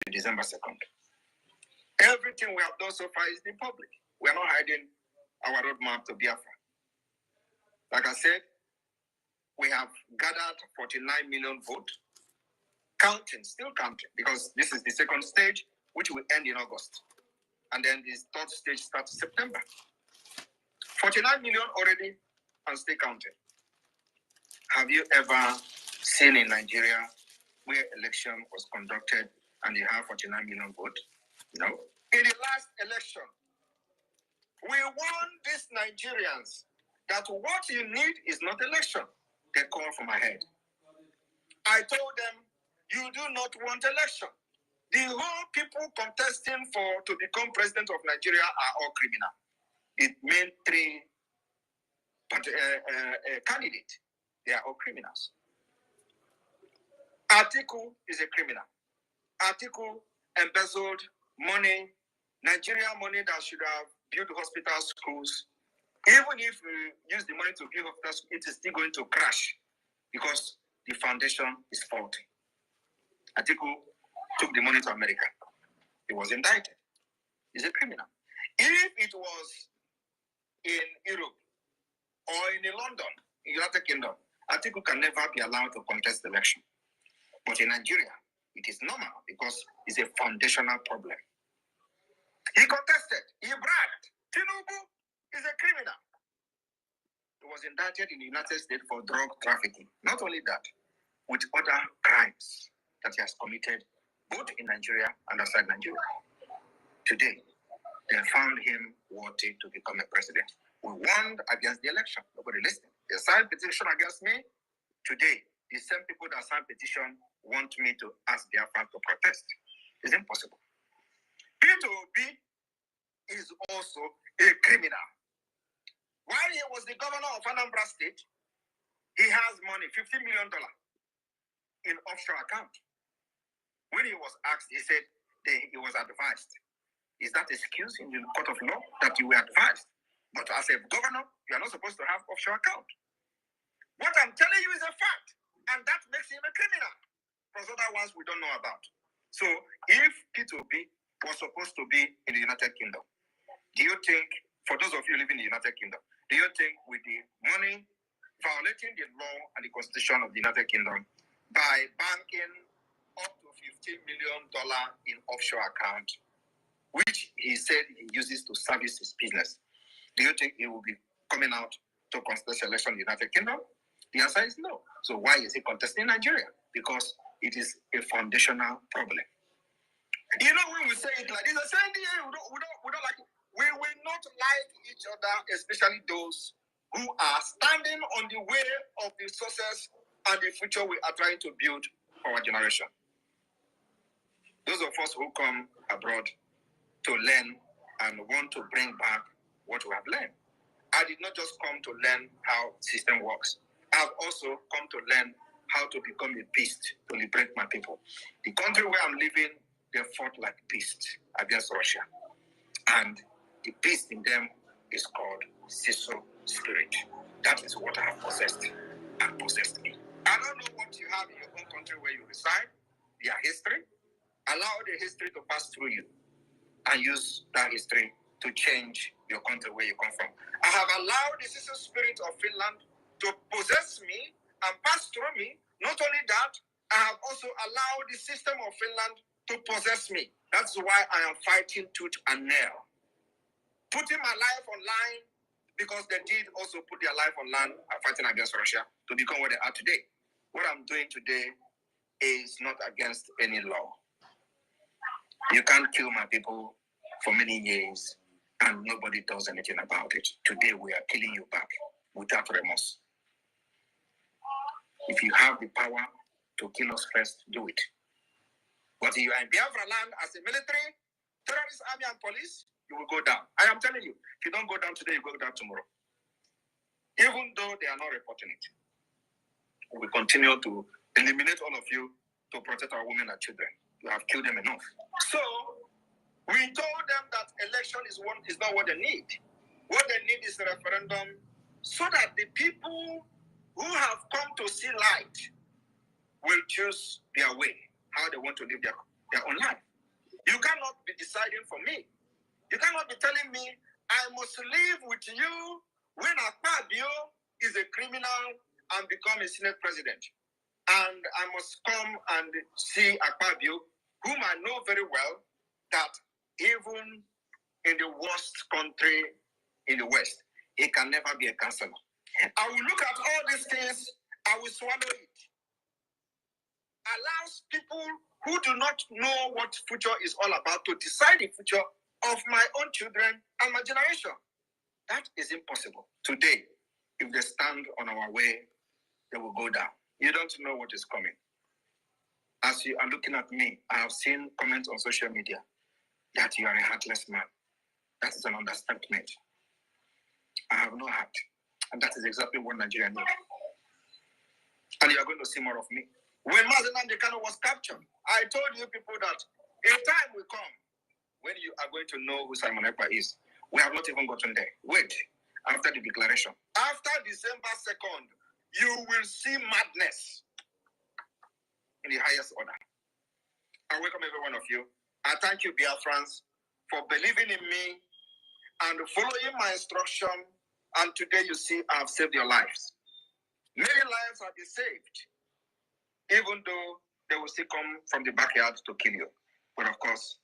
to December 2nd. Everything we have done so far is in public. We are not hiding our roadmap to Biafra. Like I said, we have gathered 49 million votes, counting, still counting, because this is the second stage, which will end in August. And then the third stage starts in September. 49 million already and still counting. Have you ever seen in Nigeria where election was conducted and you have 49 million votes? No. In the last election, we warned these Nigerians that what you need is not election. They called for my head. I told them, you do not want election. The whole people contesting to become president of Nigeria are all criminal. It meant three candidates. They are all criminals. Atiku is a criminal. Atiku embezzled money, Nigerian money that should have built hospitals, schools. Even if we use the money to build hospitals, it is still going to crash because the foundation is faulty. Atiku took the money to America. He was indicted. He's a criminal. If it was in Europe or in London, United Kingdom, Atiku can never be allowed to contest the election. But in Nigeria, it is normal because it's a foundational problem. He contested. He bragged. Tinubu is a criminal. He was indicted in the United States for drug trafficking. Not only that, with other crimes that he has committed both in Nigeria and outside Nigeria. Today, they found him worthy to become a president. We warned against the election. Nobody listened. They signed petition against me. Today, the same people that signed petition want me to ask their fans to protest. It's impossible. P2B is also a criminal. While he was the governor of Anambra State, he has money, $50 million in offshore account. When he was asked, he said he was advised. Is that excuse in the court of law that you were advised? But as a governor, you are not supposed to have offshore account. What I'm telling you is a fact, and that makes him a criminal. Because other ones we don't know about. So if P2B was supposed to be in the United Kingdom, do you think, for those of you living in the United Kingdom, do you think with the money violating the law and the constitution of the United Kingdom by banking up to $15 million in offshore account, which he said he uses to service his business, do you think he will be coming out to contest election in the United Kingdom? The answer is no. So why is he contesting Nigeria? Because it is a foundational problem. You know, when we say it like this, we don't like it. We will not like each other, especially those who are standing on the way of the success and the future we are trying to build for our generation. Those of us who come abroad to learn and want to bring back what we have learned. I did not just come to learn how the system works. I've also come to learn how to become a beast to liberate my people. The country where I'm living, they fought like beasts against Russia. And the beast in them is called Siso spirit. That is what I have possessed and possessed me. I don't know what you have in your own country where you reside, their history. Allow the history to pass through you and use that history to change your country where you come from. I have allowed the Siso spirit of Finland to possess me and pass through me. Not only that, I have also allowed the system of Finland to possess me. That's why I am fighting tooth and nail. Putting my life on line because they did also put their life on line and fighting against Russia to become what they are today. What I'm doing today is not against any law. You can't kill my people for many years and nobody does anything about it. Today we are killing you back without remorse. If you have the power to kill us first, do it. But if you are in Biafra land as a military, terrorist army and police, you will go down. I am telling you, if you don't go down today, you go down tomorrow. Even though they are not reporting it. We will continue to eliminate all of you to protect our women and children. You have killed them enough. So, we told them that election is not what they need. What they need is a referendum so that the people who have come to see light will choose their way, how they want to live their own life. fighting for me. You cannot be telling me I must live with you when Akpabio is a criminal and become a Senate president. And I must come and see Akpabio, whom I know very well, that even in the worst country in the West, he can never be a councillor. I will look at all these things, I will swallow it. Allows people who do not know what future is all about to decide the future of my own children and my generation. That is impossible. Today, if they stand on our way, they will go down. You don't know what is coming. As you are looking at me, I have seen comments on social media that you are a heartless man. That is an understatement. I have no heart. And that is exactly what Nigeria needs. And you are going to see more of me. When Mazen Namdekano was captured, I told you people that a time will come when you are going to know who Simon Ekpa is. We have not even gotten there. Wait, after the declaration. After December 2nd, you will see madness in the highest order. I welcome every one of you. I thank you, Biafrans, for believing in me and following my instruction. And today you see I have saved your lives. Many lives have been saved, even though they will still come from the backyard to kill you. But of course,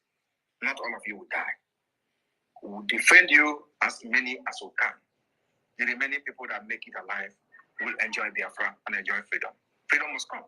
not all of you will die. We will defend you as many as we can. The remaining people that make it alive will enjoy Biafra and enjoy freedom. Freedom must come.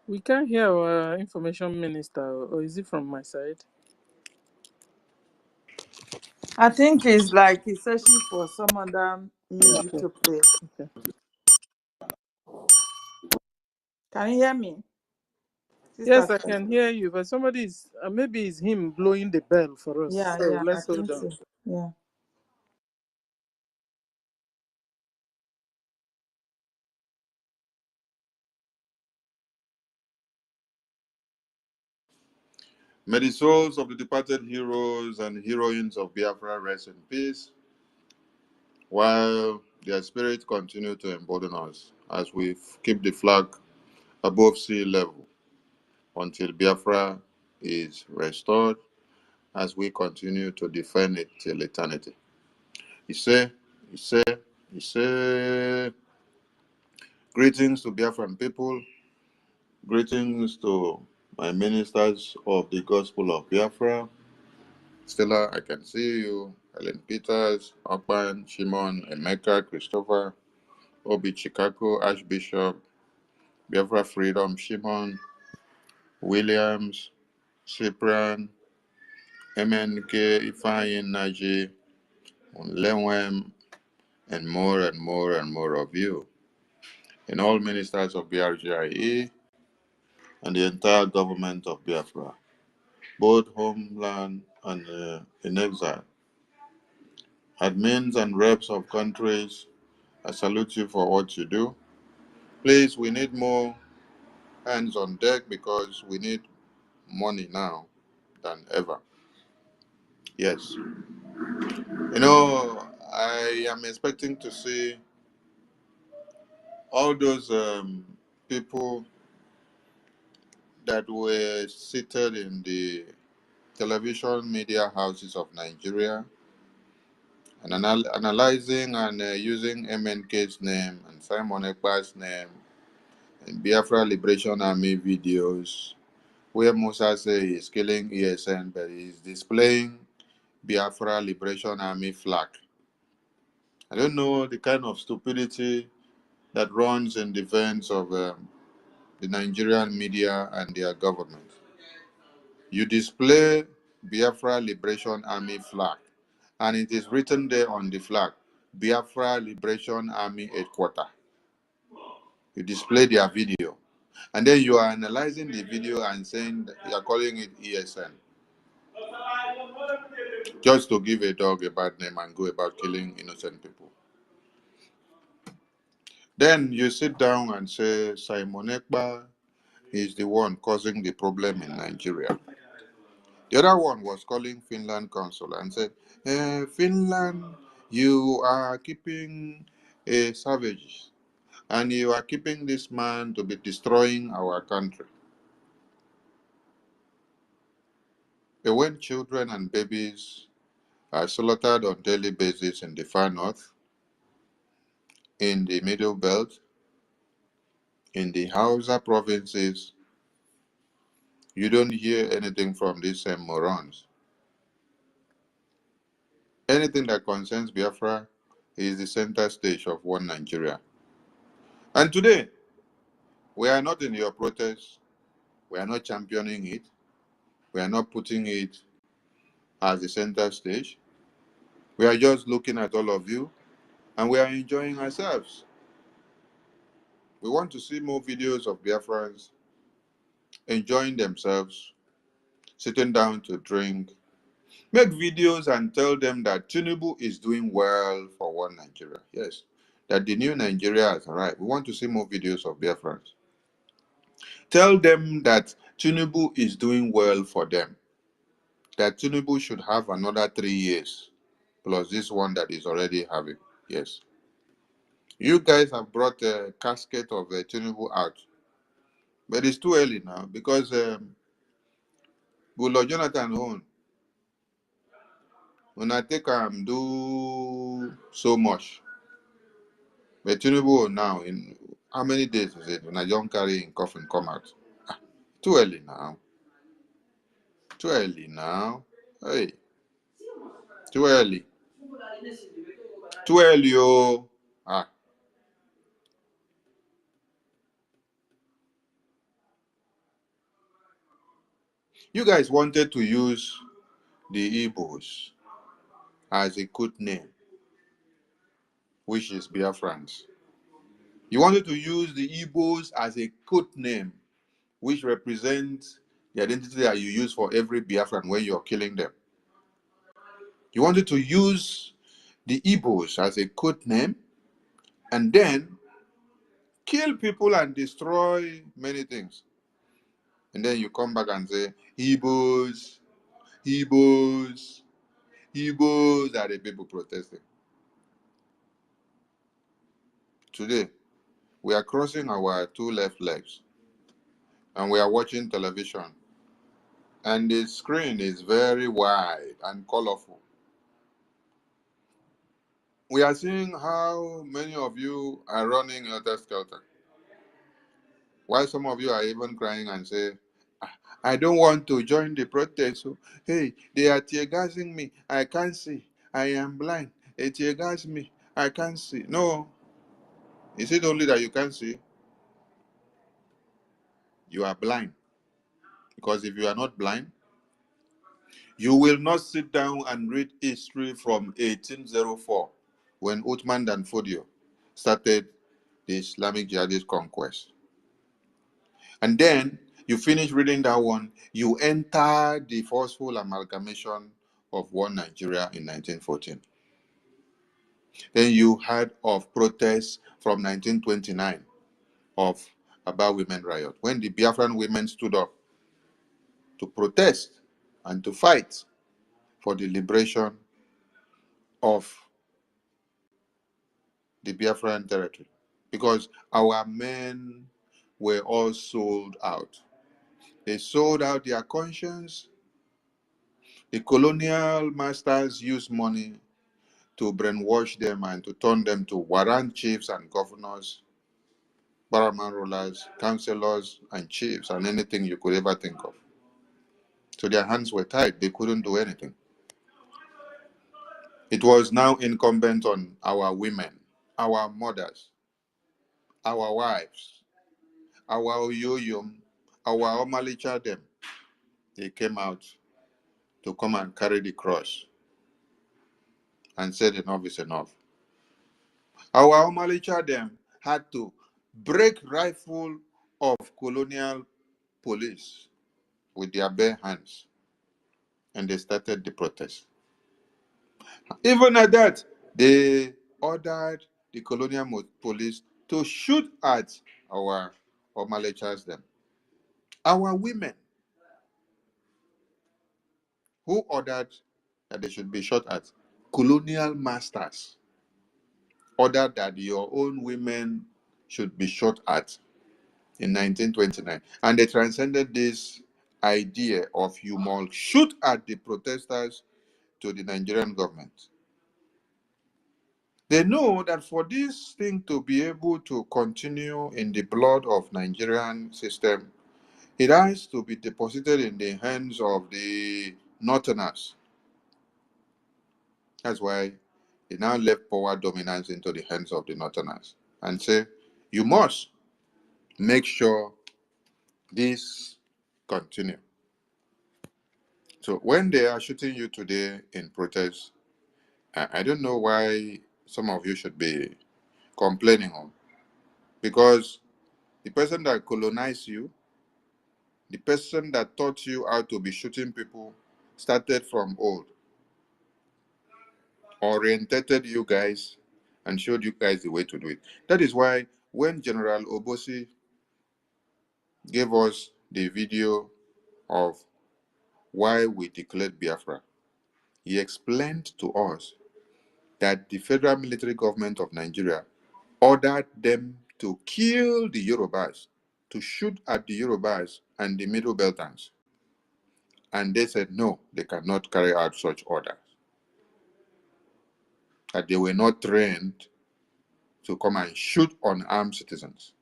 We can't hear our information minister, or is it from my side? I think it's like he's searching for some other music Okay. to play. Okay. Can you hear me, Sister Yes, I Steph? can hear you, but somebody is maybe it's him blowing the bell for us. Yeah, So yeah, I let's hold think on. so. Yeah. May the souls of the departed heroes and heroines of Biafra rest in peace, while their spirits continue to embolden us as we keep the flag above sea level until Biafra is restored, as we continue to defend it till eternity. He say, he say, greetings to Biafran people, greetings to my ministers of the gospel of Biafra. Stella, I can see you. Helen Peters, Okban, Shimon, Emeka, Christopher, Obi Chicago, Archbishop, Biafra Freedom, Shimon, Williams, Cyprian, MNK, Ifeanyi Naji, Lewem, and more and more and more of you. And all ministers of Brgie and the entire government of Biafra, both homeland and in exile. Admins and reps of countries, I salute you for what you do. Please, we need more hands on deck because we need money now than ever. Yes. You know, I am expecting to see all those people that were seated in the television media houses of Nigeria and analyzing and using MNK's name and Simon Ekpa's name and Biafra Liberation Army videos where Musa says he's killing ESN, but he's displaying Biafra Liberation Army flag. I don't know the kind of stupidity that runs in defense of the Nigerian media and their government. You display Biafra Liberation Army flag, and it is written there on the flag, Biafra Liberation Army Headquarters. You display their video, and then you are analyzing the video and saying you are calling it ESN, just to give a dog a bad name and go about killing innocent people. Then you sit down and say Simon Ekpa is the one causing the problem in Nigeria. The other one was calling Finland consul and said, Finland, you are keeping a savage and you are keeping this man to be destroying our country. But when children and babies are slaughtered on daily basis in the far north, in the middle belt, in the Hausa provinces, you don't hear anything from these same morons. Anything that concerns Biafra is the center stage of one Nigeria. And today, we are not in your protest. We are not championing it. We are not putting it as the center stage. We are just looking at all of you and we are enjoying ourselves. We want to see more videos of Biafrans enjoying themselves, sitting down to drink. Make videos and tell them that Tinubu is doing well for one Nigeria. Yes, that the new Nigeria has arrived. We want to see more videos of Biafrans. Tell them that Tinubu is doing well for them. That Tinubu should have another 3 years plus this one that is already having. Yes. You guys have brought a casket of Tinubu out. But it's too early now because Bulo Jonathan own. When I take do so much. But Tinubu now, in how many days is it? When I don't carry in coffin come out. Too early now. Too early now. Hey, too early. Too early, oh. Ah. You guys wanted to use the Igbos as a code name, which is Biafrans. You wanted to use the Igbos as a code name, which represents the identity that you use for every Biafran when you're killing them. You wanted to use the Igbos as a code name and then kill people and destroy many things. And then you come back and say, Igbos, Igbos, Igbos are the people protesting. Today, we are crossing our two left legs and we are watching television. And the screen is very wide and colorful. We are seeing how many of you are running helter skelter. While some of you are even crying and say, I don't want to join the protest. So, hey, they are tear gassing me. I can't see. I am blind. They tear gas me. I can't see. No. Is it only that you can't see? You are blind. Because if you are not blind, you will not sit down and read history from 1804 when Uthman Dan Fodio started the Islamic Jihadist conquest. And then you finish reading that one, you enter the forceful amalgamation of one Nigeria in 1914. Then you heard of protests from 1929 of about women riot, when the Biafran women stood up to protest and to fight for the liberation of the Biafran territory. Because our men were all sold out. They sold out their conscience. The colonial masters used money to brainwash them and to turn them to warrant chiefs and governors, paramount rulers, councillors, and chiefs, and anything you could ever think of. So their hands were tied. They couldn't do anything. It was now incumbent on our women, our mothers, our wives, our oyoyom, our omalicha them. They came out to come and carry the cross and said enough is enough. Our omalicha them had to break rifle of colonial police with their bare hands, and they started the protest. Even at that, they ordered the colonial police to shoot at our Omalechas them. Our women, who ordered that they should be shot at? Colonial masters ordered that your own women should be shot at in 1929. And they transcended this idea of you must shoot at the protesters to the Nigerian government. They know that for this thing to be able to continue in the blood of Nigerian system, it has to be deposited in the hands of the Northerners. That's why they now left power dominance into the hands of the Northerners and say, you must make sure this continue. So when they are shooting you today in protest, I don't know why some of you should be complaining on, because the person that colonized you, the person that taught you how to be shooting people, started from old, orientated you guys, and showed you guys the way to do it. That is why when General Obosi gave us the video of why we declared Biafra, he explained to us that the federal military government of Nigeria ordered them to kill the Yorubas, to shoot at the Yorubas and the Middle Beltans. And they said no, they cannot carry out such orders. That they were not trained to come and shoot unarmed citizens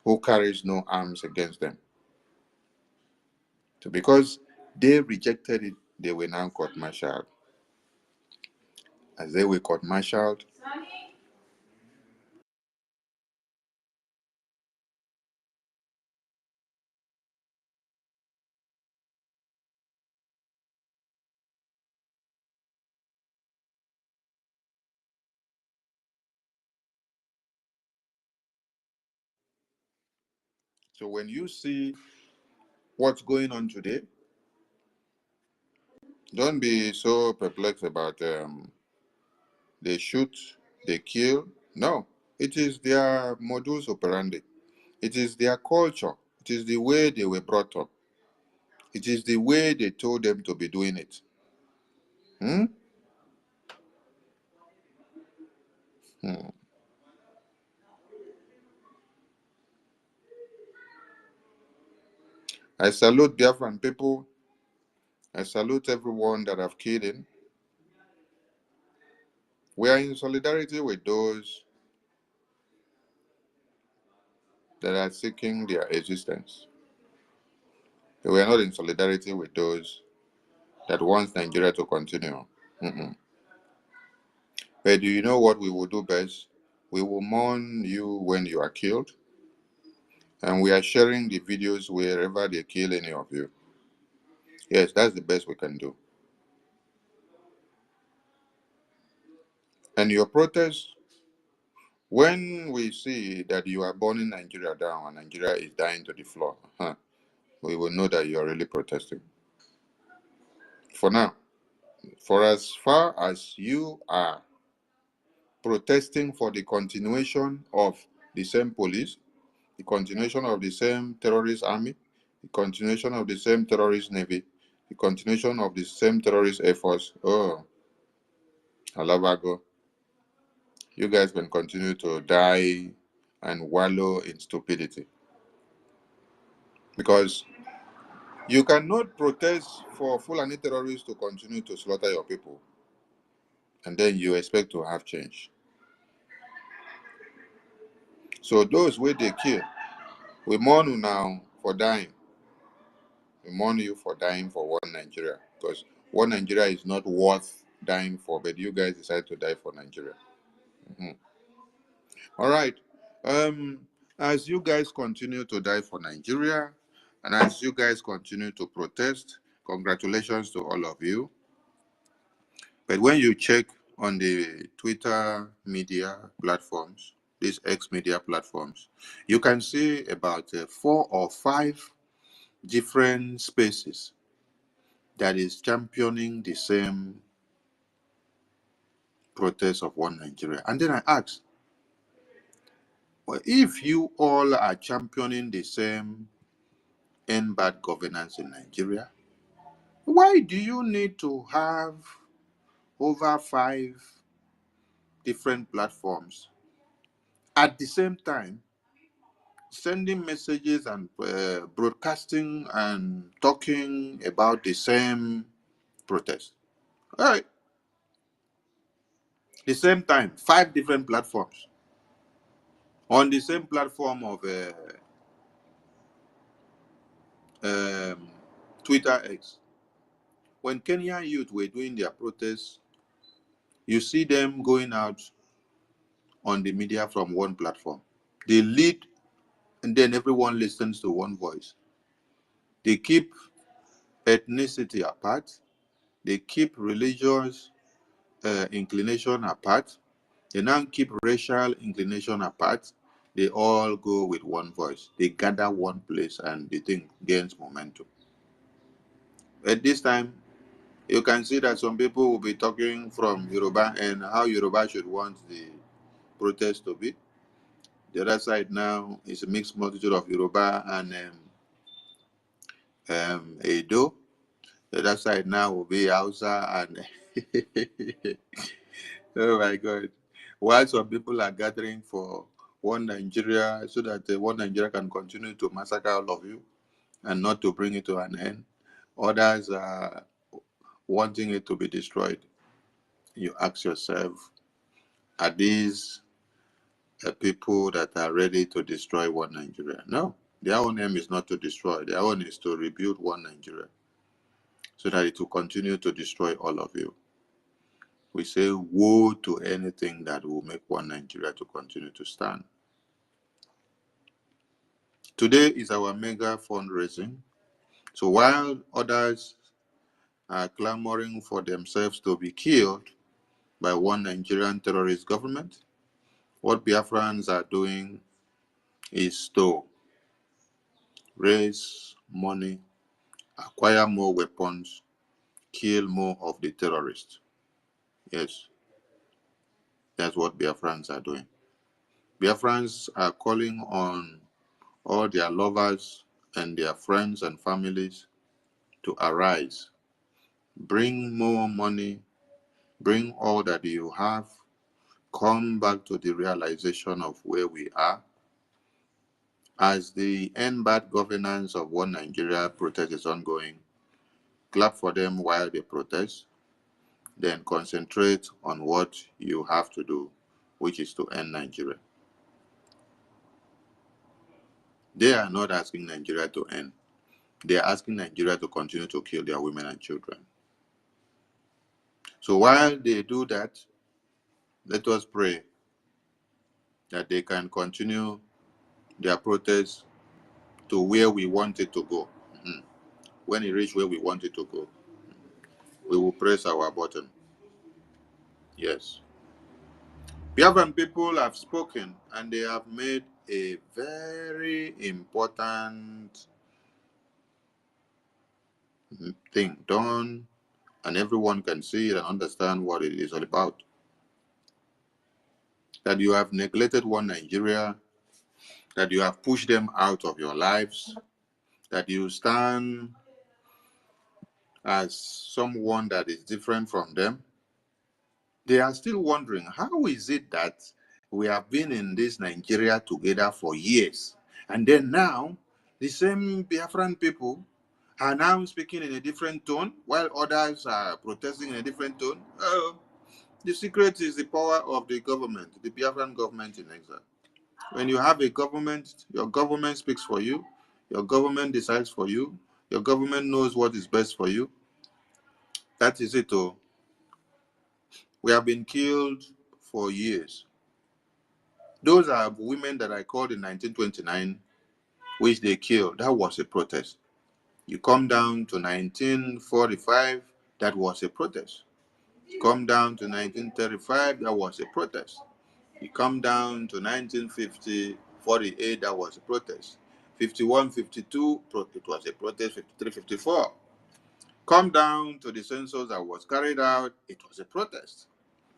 who carries no arms against them. So because they rejected it, they were now court-martialed. As they were court-martialed, So when you see what's going on today, don't be so perplexed about they shoot, they kill. No, it is their modus operandi. It is their culture. It is the way they were brought up. It is the way they told them to be doing it. Hmm? Hmm. I salute Biafran people. I salute everyone that have killed him. We are in solidarity with those that are seeking their existence. We are not in solidarity with those that wants Nigeria to continue. Mm-mm. But do you know what we will do best? We will mourn you when you are killed, and we are sharing the videos wherever they kill any of you. Yes, that's the best we can do. And your protest, when we see that you are burning Nigeria down and Nigeria is dying to the floor, we will know that you are really protesting. For now, for as far as you are protesting for the continuation of the same police, the continuation of the same terrorist army, the continuation of the same terrorist navy, the continuation of the same terrorist air force, oh, Alabago, you guys can continue to die and wallow in stupidity. Because you cannot protest for Fulani terrorists to continue to slaughter your people, and then you expect to have change. So those where they kill, we mourn you now for dying. We mourn you for dying for one Nigeria, because one Nigeria is not worth dying for, but you guys decide to die for Nigeria. Mhm. All right. As you guys continue to die for Nigeria, and as you guys continue to protest, congratulations to all of you. But when you check on the Twitter media platforms, these X media platforms, you can see about 4 or 5 different spaces that is championing the same protest of one Nigeria. And then I asked, well, if you all are championing the same end bad governance in Nigeria, why do you need to have over 5 different platforms at the same time sending messages and broadcasting and talking about the same protest? All right, the same time, 5 different platforms on the same platform of um, Twitter X. When Kenyan youth were doing their protests, you see them going out on the media from one platform. They lead, and then everyone listens to one voice. They keep ethnicity apart. They keep religious inclination apart. They now keep racial inclination apart. They all go with one voice. They gather one place and the thing gains momentum. At this time, you can see that some people will be talking from Yoruba and how Yoruba should want the protest to be. The other side now is a mixed multitude of Yoruba and Edo. The other side now will be Hausa and oh my God. While some people are gathering for one Nigeria so that one Nigeria can continue to massacre all of you and not to bring it to an end, others are wanting it to be destroyed. You ask yourself, are these people that are ready to destroy one Nigeria? No, their own aim is not to destroy. Their own is to rebuild one Nigeria so that it will continue to destroy all of you. We say woe to anything that will make one Nigeria to continue to stand. Today is our mega fundraising. So while others are clamoring for themselves to be killed by one Nigerian terrorist government, what Biafrans are doing is to raise money, acquire more weapons, kill more of the terrorists. Yes, that's what Biafrans are doing. Biafrans are calling on all their lovers and their friends and families to arise. Bring more money, bring all that you have, come back to the realization of where we are. As the end bad governance of One Nigeria protest is ongoing, clap for them while they protest, then concentrate on what you have to do, which is to end Nigeria. They are not asking Nigeria to end. They are asking Nigeria to continue to kill their women and children. So while they do that, let us pray that they can continue their protest to where we want it to go. When it reaches where we want it to go, we will press our button. Yes. Biafran people have spoken and they have made a very important thing done, and everyone can see it and understand what it is all about. That you have neglected One Nigeria, that you have pushed them out of your lives, that you stand as someone that is different from them. They are still wondering, how is it that we have been in this Nigeria together for years, and then now the same Biafran people are now speaking in a different tone while others are protesting in a different tone? The secret is the power of the government, the Biafran government in exile. When you have a government, your government speaks for you, your government decides for you, your government knows what is best for you. That is it. Oh, we have been killed for years. Those are women that I called in 1929, which they killed. That was a protest. You come down to 1945, that was a protest. You come down to 1935, that was a protest. You come down to 1950, 48, that was a protest. 51, 52, it was a protest. 53, 54. Come down to the census that was carried out, it was a protest.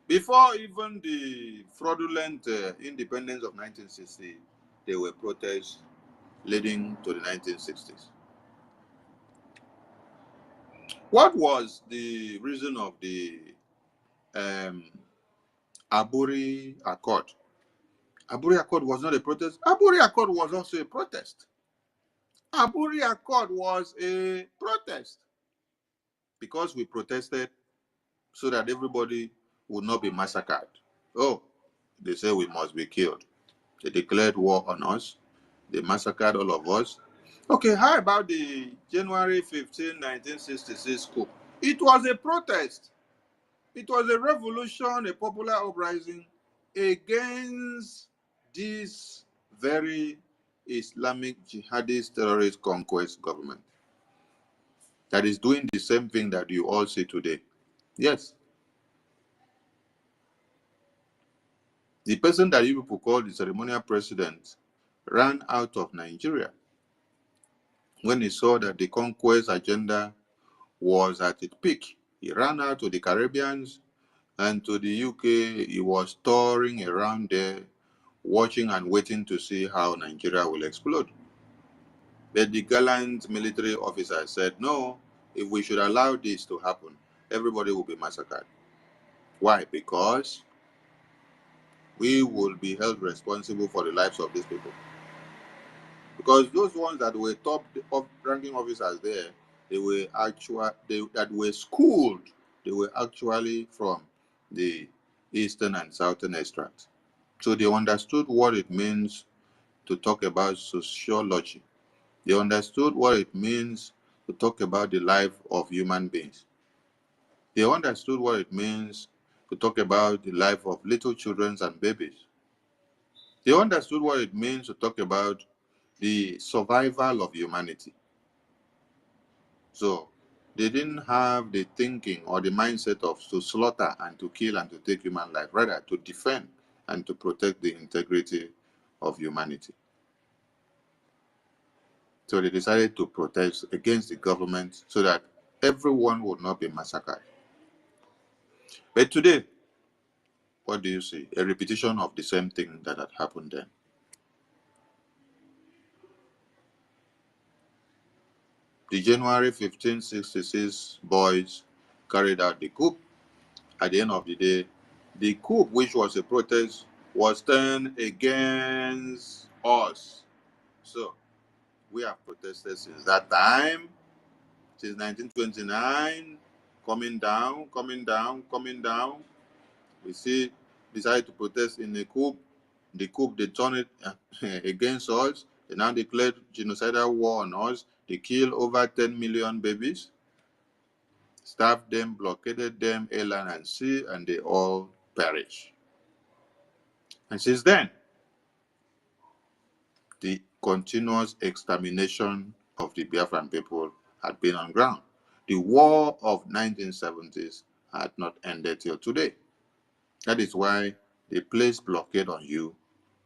Before even the fraudulent independence of 1960, there were protests leading to the 1960s. What was the reason of the Aburi Accord? Aburi Accord was not a protest. Aburi Accord was also a protest. Aburi Accord was a protest because we protested so that everybody would not be massacred. Oh, they say we must be killed. They declared war on us. They massacred all of us. Okay, how about the January 15, 1966 coup? It was a protest. It was a revolution, a popular uprising against this very Islamic jihadist terrorist conquest government that is doing the same thing that you all see today. Yes. The person that you people call the ceremonial president ran out of Nigeria when he saw that the conquest agenda was at its peak. He ran out to the Caribbeans and to the UK. He was touring around there, watching and waiting to see how Nigeria will explode. But the gallant military officer said, no, if we should allow this to happen, everybody will be massacred. Why? Because we will be held responsible for the lives of these people. Because those ones that were top ranking officers there, they were that were schooled. They were actually from the eastern and southern extract. So they understood what it means to talk about sociology. They understood what it means to talk about the life of human beings. They understood what it means to talk about the life of little children and babies. They understood what it means to talk about the survival of humanity. So they didn't have the thinking or the mindset of to slaughter and to kill and to take human life, rather to defend and to protect the integrity of humanity. So they decided to protest against the government so that everyone would not be massacred. But today, what do you see? A repetition of the same thing that had happened then. The January 1566 boys carried out the coup. At the end of the day, the coup, which was a protest, was turned against us. So we have protested since that time, since 1929, coming down, coming down, coming down. We see, decided to protest in the coup. The coup, they turned it against us. They now declared genocidal war on us. They killed over 10 million babies, starved them, blockaded them, air, land, and sea, and they all perish. And since then, the continuous extermination of the Biafran people had been on ground. The war of 1970s had not ended till today. That is why they place blockade on you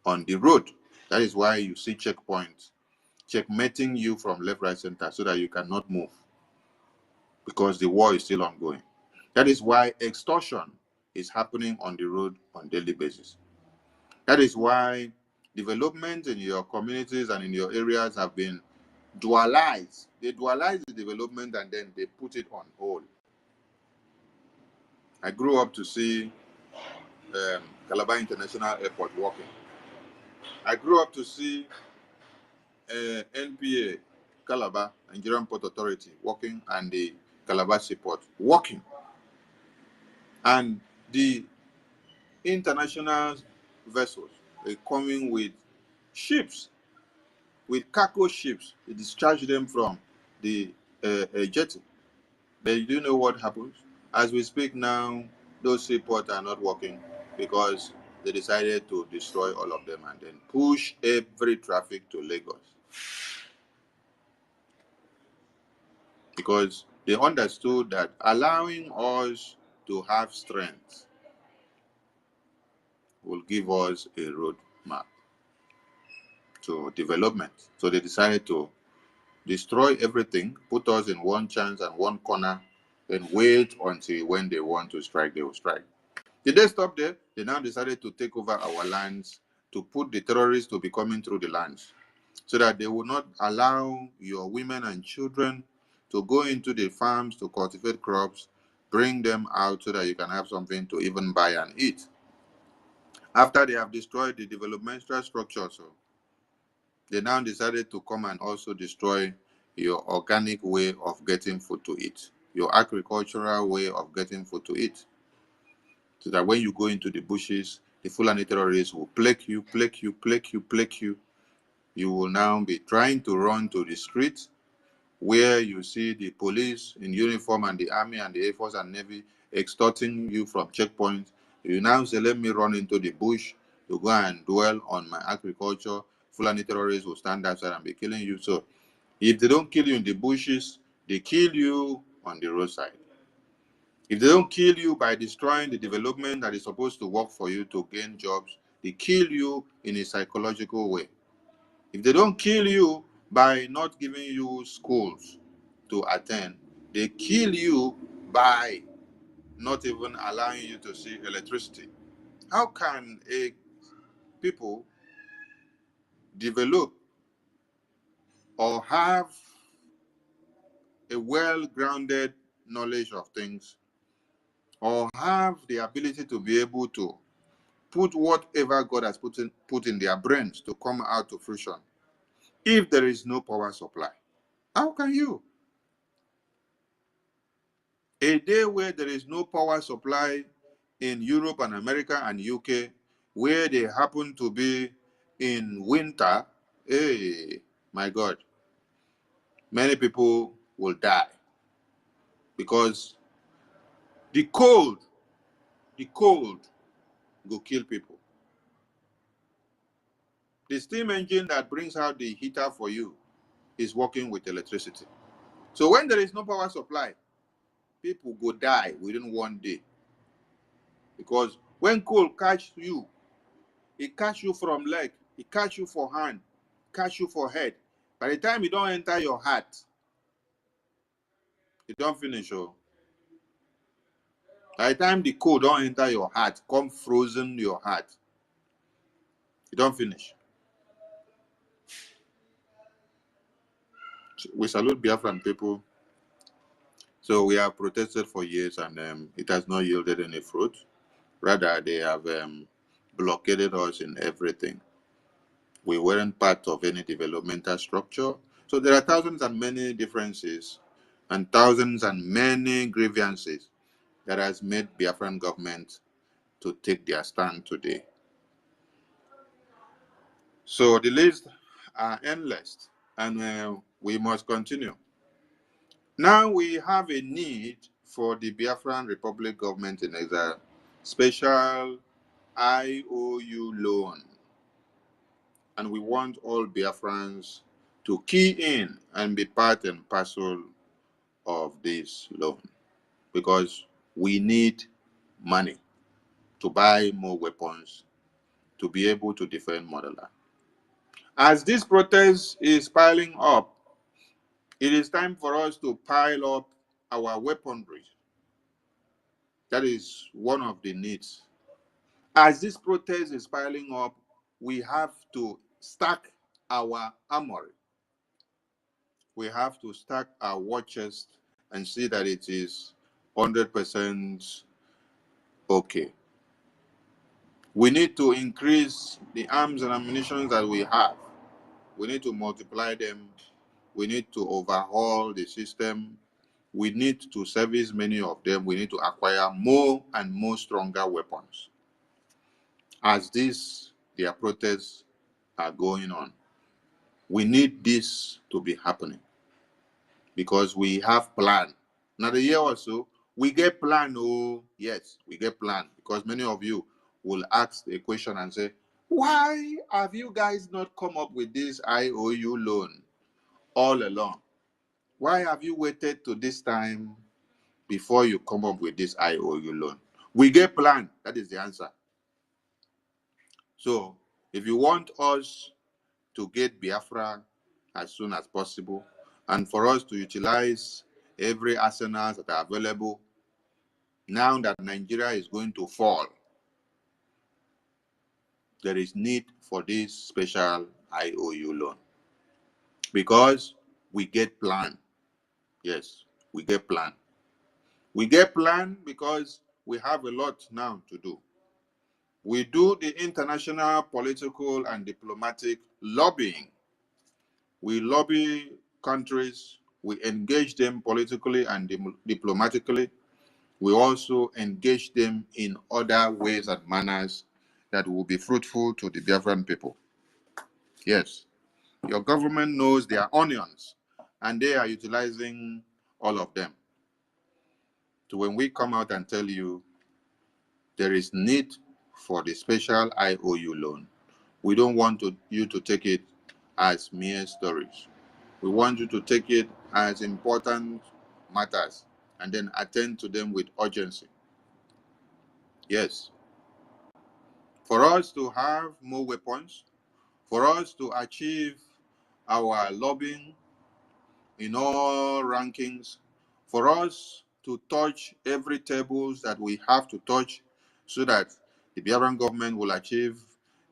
on the road. That is why you see checkpoints, checkmating you from left, right, center so that you cannot move because the war is still ongoing. That is why extortion is happening on the road on a daily basis. That is why development in your communities and in your areas have been dualized. They dualize the development and then they put it on hold. I grew up to see Calabar International Airport working. I grew up to see NPA, Calabar, Nigerian Port Authority, working, and the Calabar Seaport working. And the international vessels are coming with ships, with cargo ships. They discharge them from the jetty. But you do know what happens? As we speak now, those seaports are not working because they decided to destroy all of them and then push every traffic to Lagos. Because they understood that allowing us to have strength will give us a roadmap to development. So they decided to destroy everything, put us in one chance and one corner, then wait until when they want to strike, they will strike. Did they stop there? They now decided to take over our lands, to put the terrorists to be coming through the lands, so that they would not allow your women and children to go into the farms to cultivate crops, bring them out so that you can have something to even buy and eat. After they have destroyed the developmental structure, so they now decided to come and also destroy your organic way of getting food to eat, your agricultural way of getting food to eat. So that when you go into the bushes, the Fulani terrorists will plague you, plague you, plague you, plague you. You will now be trying to run to the streets where you see the police in uniform and the army and the Air Force and Navy extorting you from checkpoints. You now say, let me run into the bush to go and dwell on my agriculture. Fulani terrorists will stand outside and be killing you. So if they don't kill you in the bushes, they kill you on the roadside. If they don't kill you by destroying the development that is supposed to work for you to gain jobs, they kill you in a psychological way. If they don't kill you by not giving you schools to attend, they kill you by not even allowing you to see electricity. How can a people develop or have a well-grounded knowledge of things or have the ability to be able to put whatever God has put in their brains to come out to fruition if there is no power supply? How can you? A day where there is no power supply in Europe and America and UK, where they happen to be in winter, hey, my God, many people will die because the cold will kill people. The steam engine that brings out the heater for you is working with electricity. So when there is no power supply, people go die within one day. Because when cold catch you, it catch you from leg, it catch you for hand, catch you for head, By the time it don't enter your heart, it don't finish. Oh. By the time the code don't enter your heart, come frozen your heart, it don't finish. We salute Biafran people. So we have protested for years, and it has not yielded any fruit. Rather, they have blockaded us in everything. We weren't part of any developmental structure. So there are thousands and many differences and thousands and many grievances that has made Biafran government to take their stand today. So the list are endless, and we must continue. Now we have a need for the Biafran Republic government in exile special IOU loan. And we want all Biafrans to key in and be part and parcel of this loan, because we need money to buy more weapons to be able to defend motherland. As this protest is piling up, it is time for us to pile up our weaponry. That is one of the needs. As this protest is piling up, we have to stack our armory. We have to stack our war chest and see that it is 100% okay. We need to increase the arms and ammunition that we have. We need to multiply them. We need to overhaul the system. We need to service many of them. We need to acquire more and more stronger weapons. As their protests are going on, we need this to be happening because we have plan. Now the year or so, we get plan. Oh, yes, we get plan, because many of you will ask a question and say, why have you guys not come up with this IOU loan all along? Why have you waited to this time before you come up with this IOU loan? We get plan. That is the answer. So if you want us to get Biafra as soon as possible, and for us to utilize every arsenal that are available, now that Nigeria is going to fall, there is need for this special IOU loan. Because we get plan. Yes, we get plan. We get plan because we have a lot now to do. We do the international political and diplomatic lobbying. We lobby countries, we engage them politically and diplomatically. We also engage them in other ways and manners that will be fruitful to the Biafran people. Yes, your government knows their onions, and they are utilizing all of them. So when we come out and tell you there is need for the special IOU loan, we don't want you to take it as mere stories. We want you to take it as important matters and then attend to them with urgency. Yes. For us to have more weapons, for us to achieve our lobbying in all rankings, for us to touch every tables that we have to touch so that the Biafran government will achieve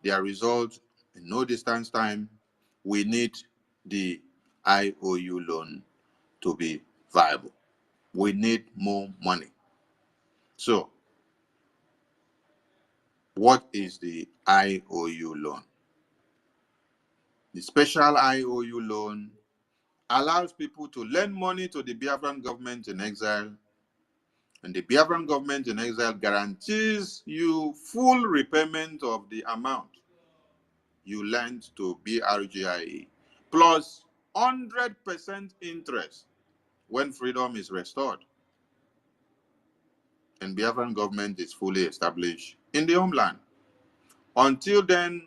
their results in no distance time, we need the IOU loan to be viable. We need more money. So, what is the IOU loan? The special IOU loan allows people to lend money to the Biafran government in exile, and the Biafran government in exile guarantees you full repayment of the amount you lent to Brgie plus 100% interest when freedom is restored and Biafran government is fully established in the homeland. Until then,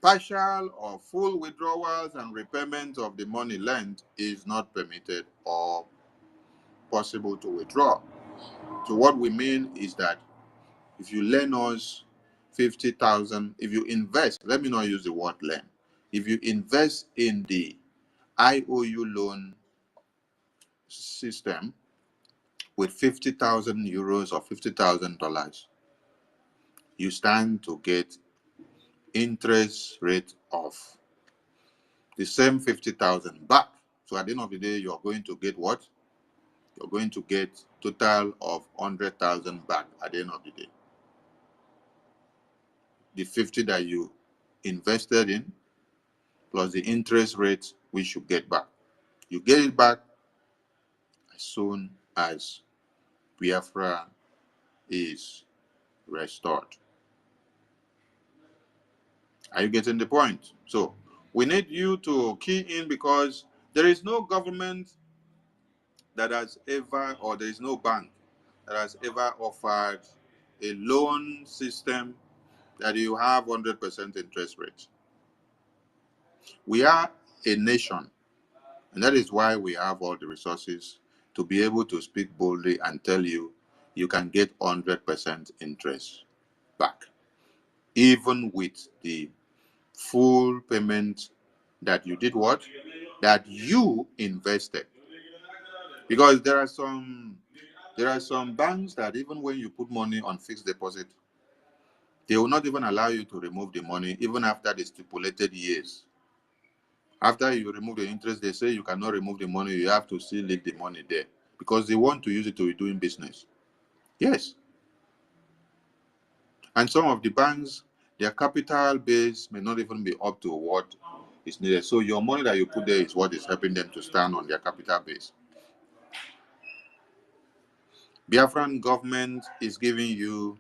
partial or full withdrawals and repayment of the money lent is not permitted or possible to withdraw. So what we mean is that if you lend us 50,000, if you invest, let me not use the word lend. If you invest in the IOU loan system with 50,000 euros or $50,000, you stand to get interest rate of the same 50,000 back. So at the end of the day, you're going to get what? You're going to get total of 100,000 back at the end of the day. The 50 that you invested in plus the interest rate which you get back. You get it back as soon as Biafra is restored. Are you getting the point? So we need you to key in, because there is no government that has ever, or there is no bank that has ever offered a loan system that you have 100% interest rate. We are a nation, and that is why we have all the resources to be able to speak boldly and tell you you can get 100% interest back, even with the full payment that you did what? That you invested. Because there are some banks that even when you put money on fixed deposit, they will not even allow you to remove the money even after the stipulated years. After you remove the interest, they say you cannot remove the money. You have to still leave the money there because they want to use it to be doing business. Yes. And some of the banks, their capital base may not even be up to what is needed. So your money that you put there is what is helping them to stand on their capital base. Biafran government is giving you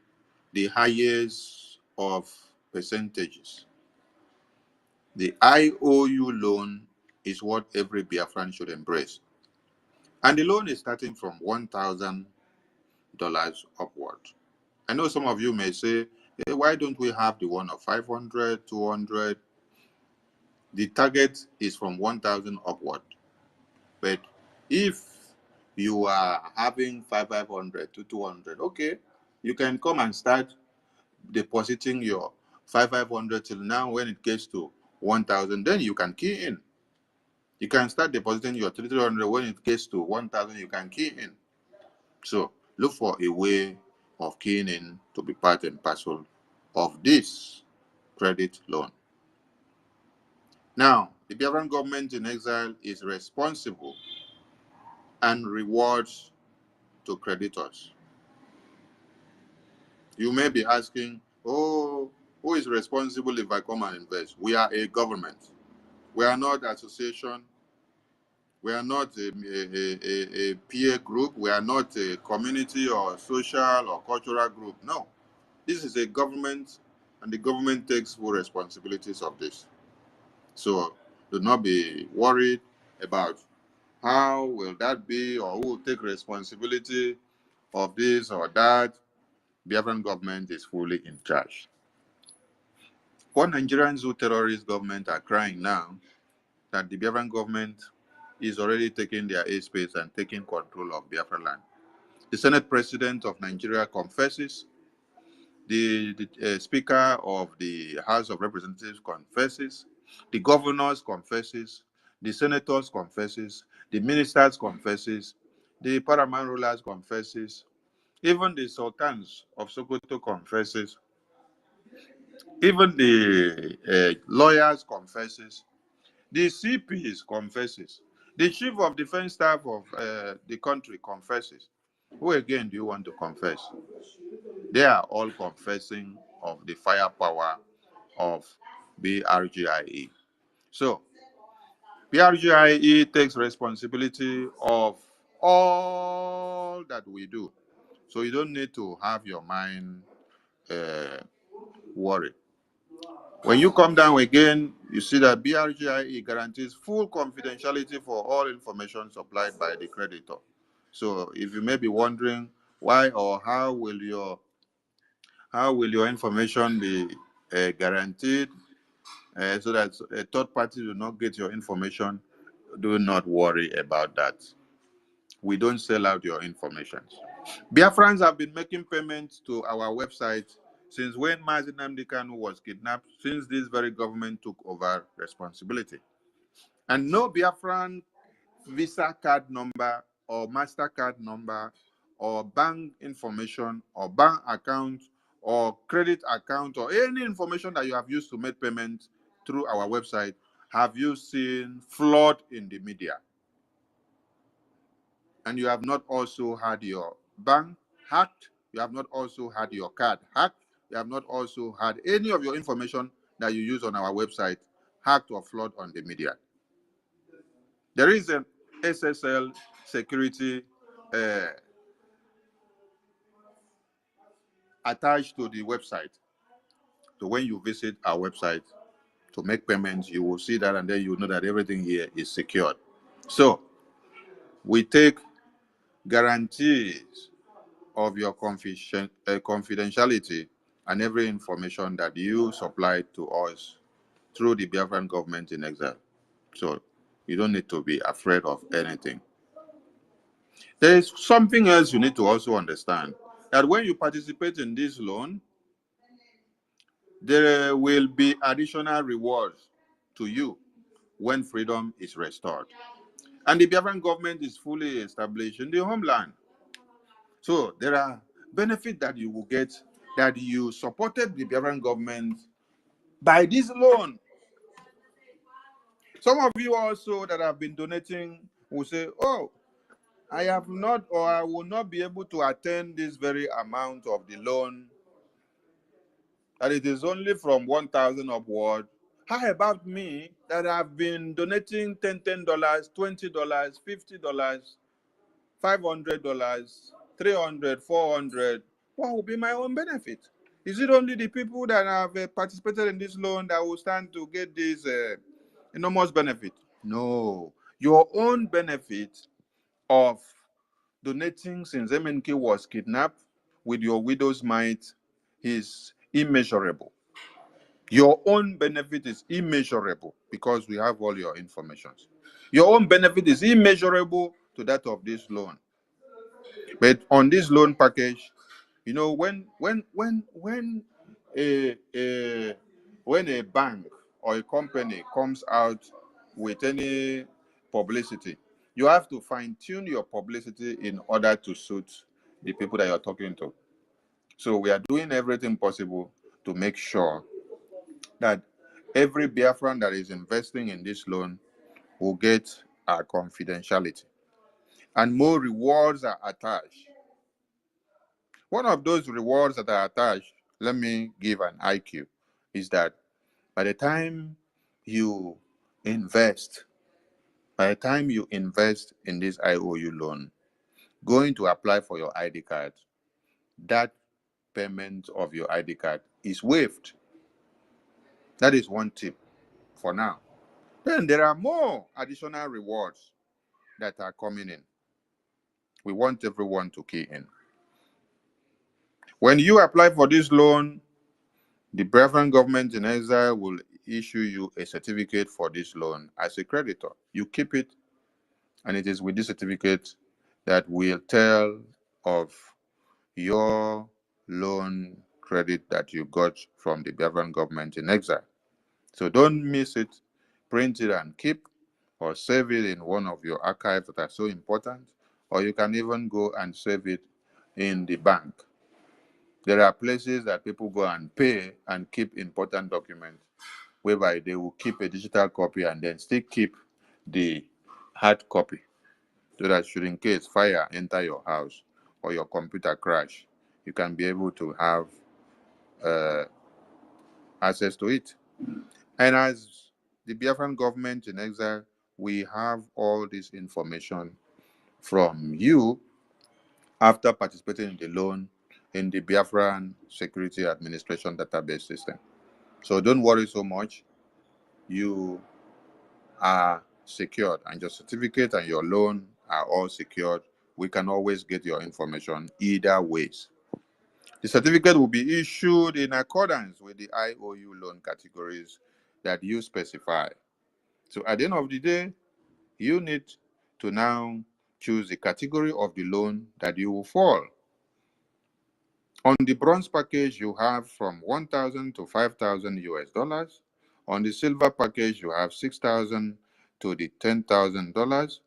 the highest of percentages. The IOU loan is what every Biafran should embrace. And the loan is starting from $1,000 upward. I know some of you may say, hey, why don't we have the one of 500, 200? The target is from 1,000 upward. But if you are having 500 to 200, okay, you can come and start depositing your 500 till now. When it gets to 1,000, then you can key in. You can start depositing your 300. When it gets to 1,000, you can key in. So look for a way of keying in to be part and parcel of this credit loan. Now, the Biafran government in exile is responsible and rewards to creditors. You may be asking, oh, who is responsible if I come and invest? We are a government. We are not association. We are not a peer group. We are not a community or social or cultural group. No. This is a government, and the government takes full responsibilities of this. So do not be worried about how will that be, or who will take responsibility of this or that. Biafran government is fully in charge. What Nigerians who terrorist government are crying now, that the Biafran government is already taking their airspace and taking control of Biafra land. The Senate President of Nigeria confesses. The Speaker of the House of Representatives confesses. The governors confesses. The senators confesses. The ministers confesses. The paramount rulers confesses. Even the sultans of Sokoto confesses. Even the lawyers confesses. The CPs confesses. The chief of defense staff of the country confesses. Who again do you want to confess? They are all confessing of the firepower of BRGIE. So, BRGIE takes responsibility of all that we do. So you don't need to have your mind worried. When you come down again, you see that BRGIE guarantees full confidentiality for all information supplied by the creditor. So if you may be wondering why or how will your information be guaranteed so that a third party will not get your information, do not worry about that. We don't sell out your information. Biafrans have been making payments to our website since when Mazi Nnamdi Kanu was kidnapped, since this very government took over responsibility. And no Biafran Visa card number or MasterCard number or bank information or bank account or credit account or any information that you have used to make payments through our website have you seen flood in the media. And you have not also had your bank hacked, you have not also had your card hacked, you have not also had any of your information that you use on our website hacked or flood on the media. There is an SSL security attached to the website. So when you visit our website to make payments, you will see that, and then you know that everything here is secured. So we take guarantees of your confidentiality and every information that you supply to us through the Biafran government in exile. So you don't need to be afraid of anything. There is something else you need to also understand, that when you participate in this loan, there will be additional rewards to you when freedom is restored. And the Biafran government is fully established in the homeland. So there are benefits that you will get, that you supported the Biafran government by this loan. Some of you also that have been donating will say, oh, I have not, or I will not be able to attend this very amount of the loan, that it is only from 1,000 upward. How about me that have been donating $10, $20, $50, $500, $300, $400? What will be my own benefit? Is it only the people that have participated in this loan that will stand to get this enormous benefit? No. Your own benefit of donating since MNK was kidnapped with your widow's mite is immeasurable. Your own benefit is immeasurable because we have all your information. Your own benefit is immeasurable to that of this loan. But on this loan package, you know, a, a when a bank or a company comes out with any publicity, you have to fine-tune your publicity in order to suit the people that you're talking to. So we are doing everything possible to make sure that every Biafran that is investing in this loan will get our confidentiality. And more rewards are attached. One of those rewards that are attached, let me give an IQ, is that by the time you invest, by the time you invest in this IOU loan, going to apply for your ID card, that payment of your ID card is waived. That is one tip for now. Then there are more additional rewards that are coming in. We want everyone to key in. When you apply for this loan, the Biafran government in exile will issue you a certificate for this loan as a creditor. You keep it, and it is with this certificate that will tell of your loan credit that you got from the Biafran government in exile. So don't miss it. Print it and keep, or save it in one of your archives that are so important, or you can even go and save it in the bank. There are places that people go and pay and keep important documents, whereby they will keep a digital copy and then still keep the hard copy, so that should in case fire enter your house or your computer crash, you can be able to have access to it. And as the Biafran government in exile, we have all this information from you after participating in the loan in the Biafran Security Administration database system. So don't worry so much. You are secured, and your certificate and your loan are all secured. We can always get your information either ways. The certificate will be issued in accordance with the IOU loan categories that you specify. So at the end of the day, you need to now choose the category of the loan that you will fall. On the bronze package, you have from 1,000 to 5,000 US dollars. On the silver package, you have 6,000 to the $10,000.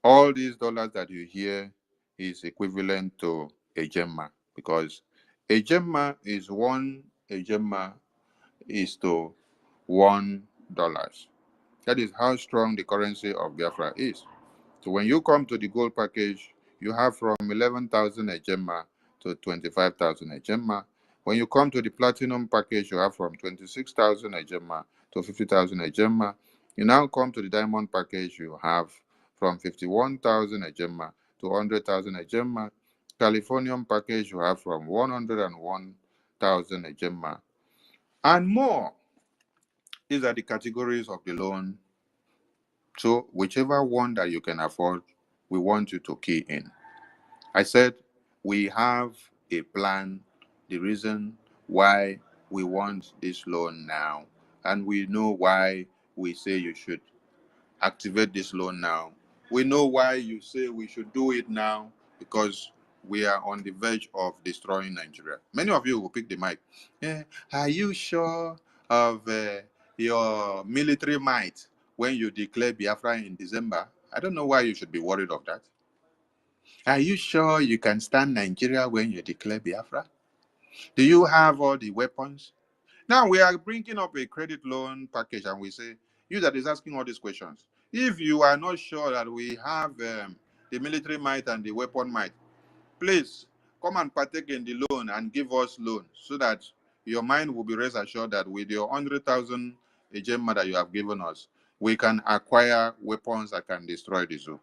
All these dollars that you hear is equivalent to a gemma, because a gemma is to $1. That is how strong the currency of Biafra is. So when you come to the gold package, you have from 11,000 a gemma to 25,000 a gemma. When you come to the platinum package, you have from 26,000 a gemma to 50,000 a gemma. You now come to the diamond package, you have from 51,000 a gemma to 100,000 a gemma. Californium package, you have from 101,000 a gemma and more. These are the categories of the loan. So whichever one that you can afford, we want you to key in. I said we have a plan, the reason why we want this loan now, and we know why we say you should activate this loan now. We know why you say we should do it now, because we are on the verge of destroying Nigeria. Many of you will pick the mic. Yeah, are you sure of your military might when you declare Biafra in December? I don't know why you should be worried of that. Are you sure you can stand Nigeria when you declare Biafra? Do you have all the weapons? Now we are bringing up a credit loan package, and we say, you that is asking all these questions, if you are not sure that we have the military might and the weapon might, please come and partake in the loan and give us loan, so that your mind will be rest assured that with your 100,000 gemma that you have given us, we can acquire weapons that can destroy the zoo.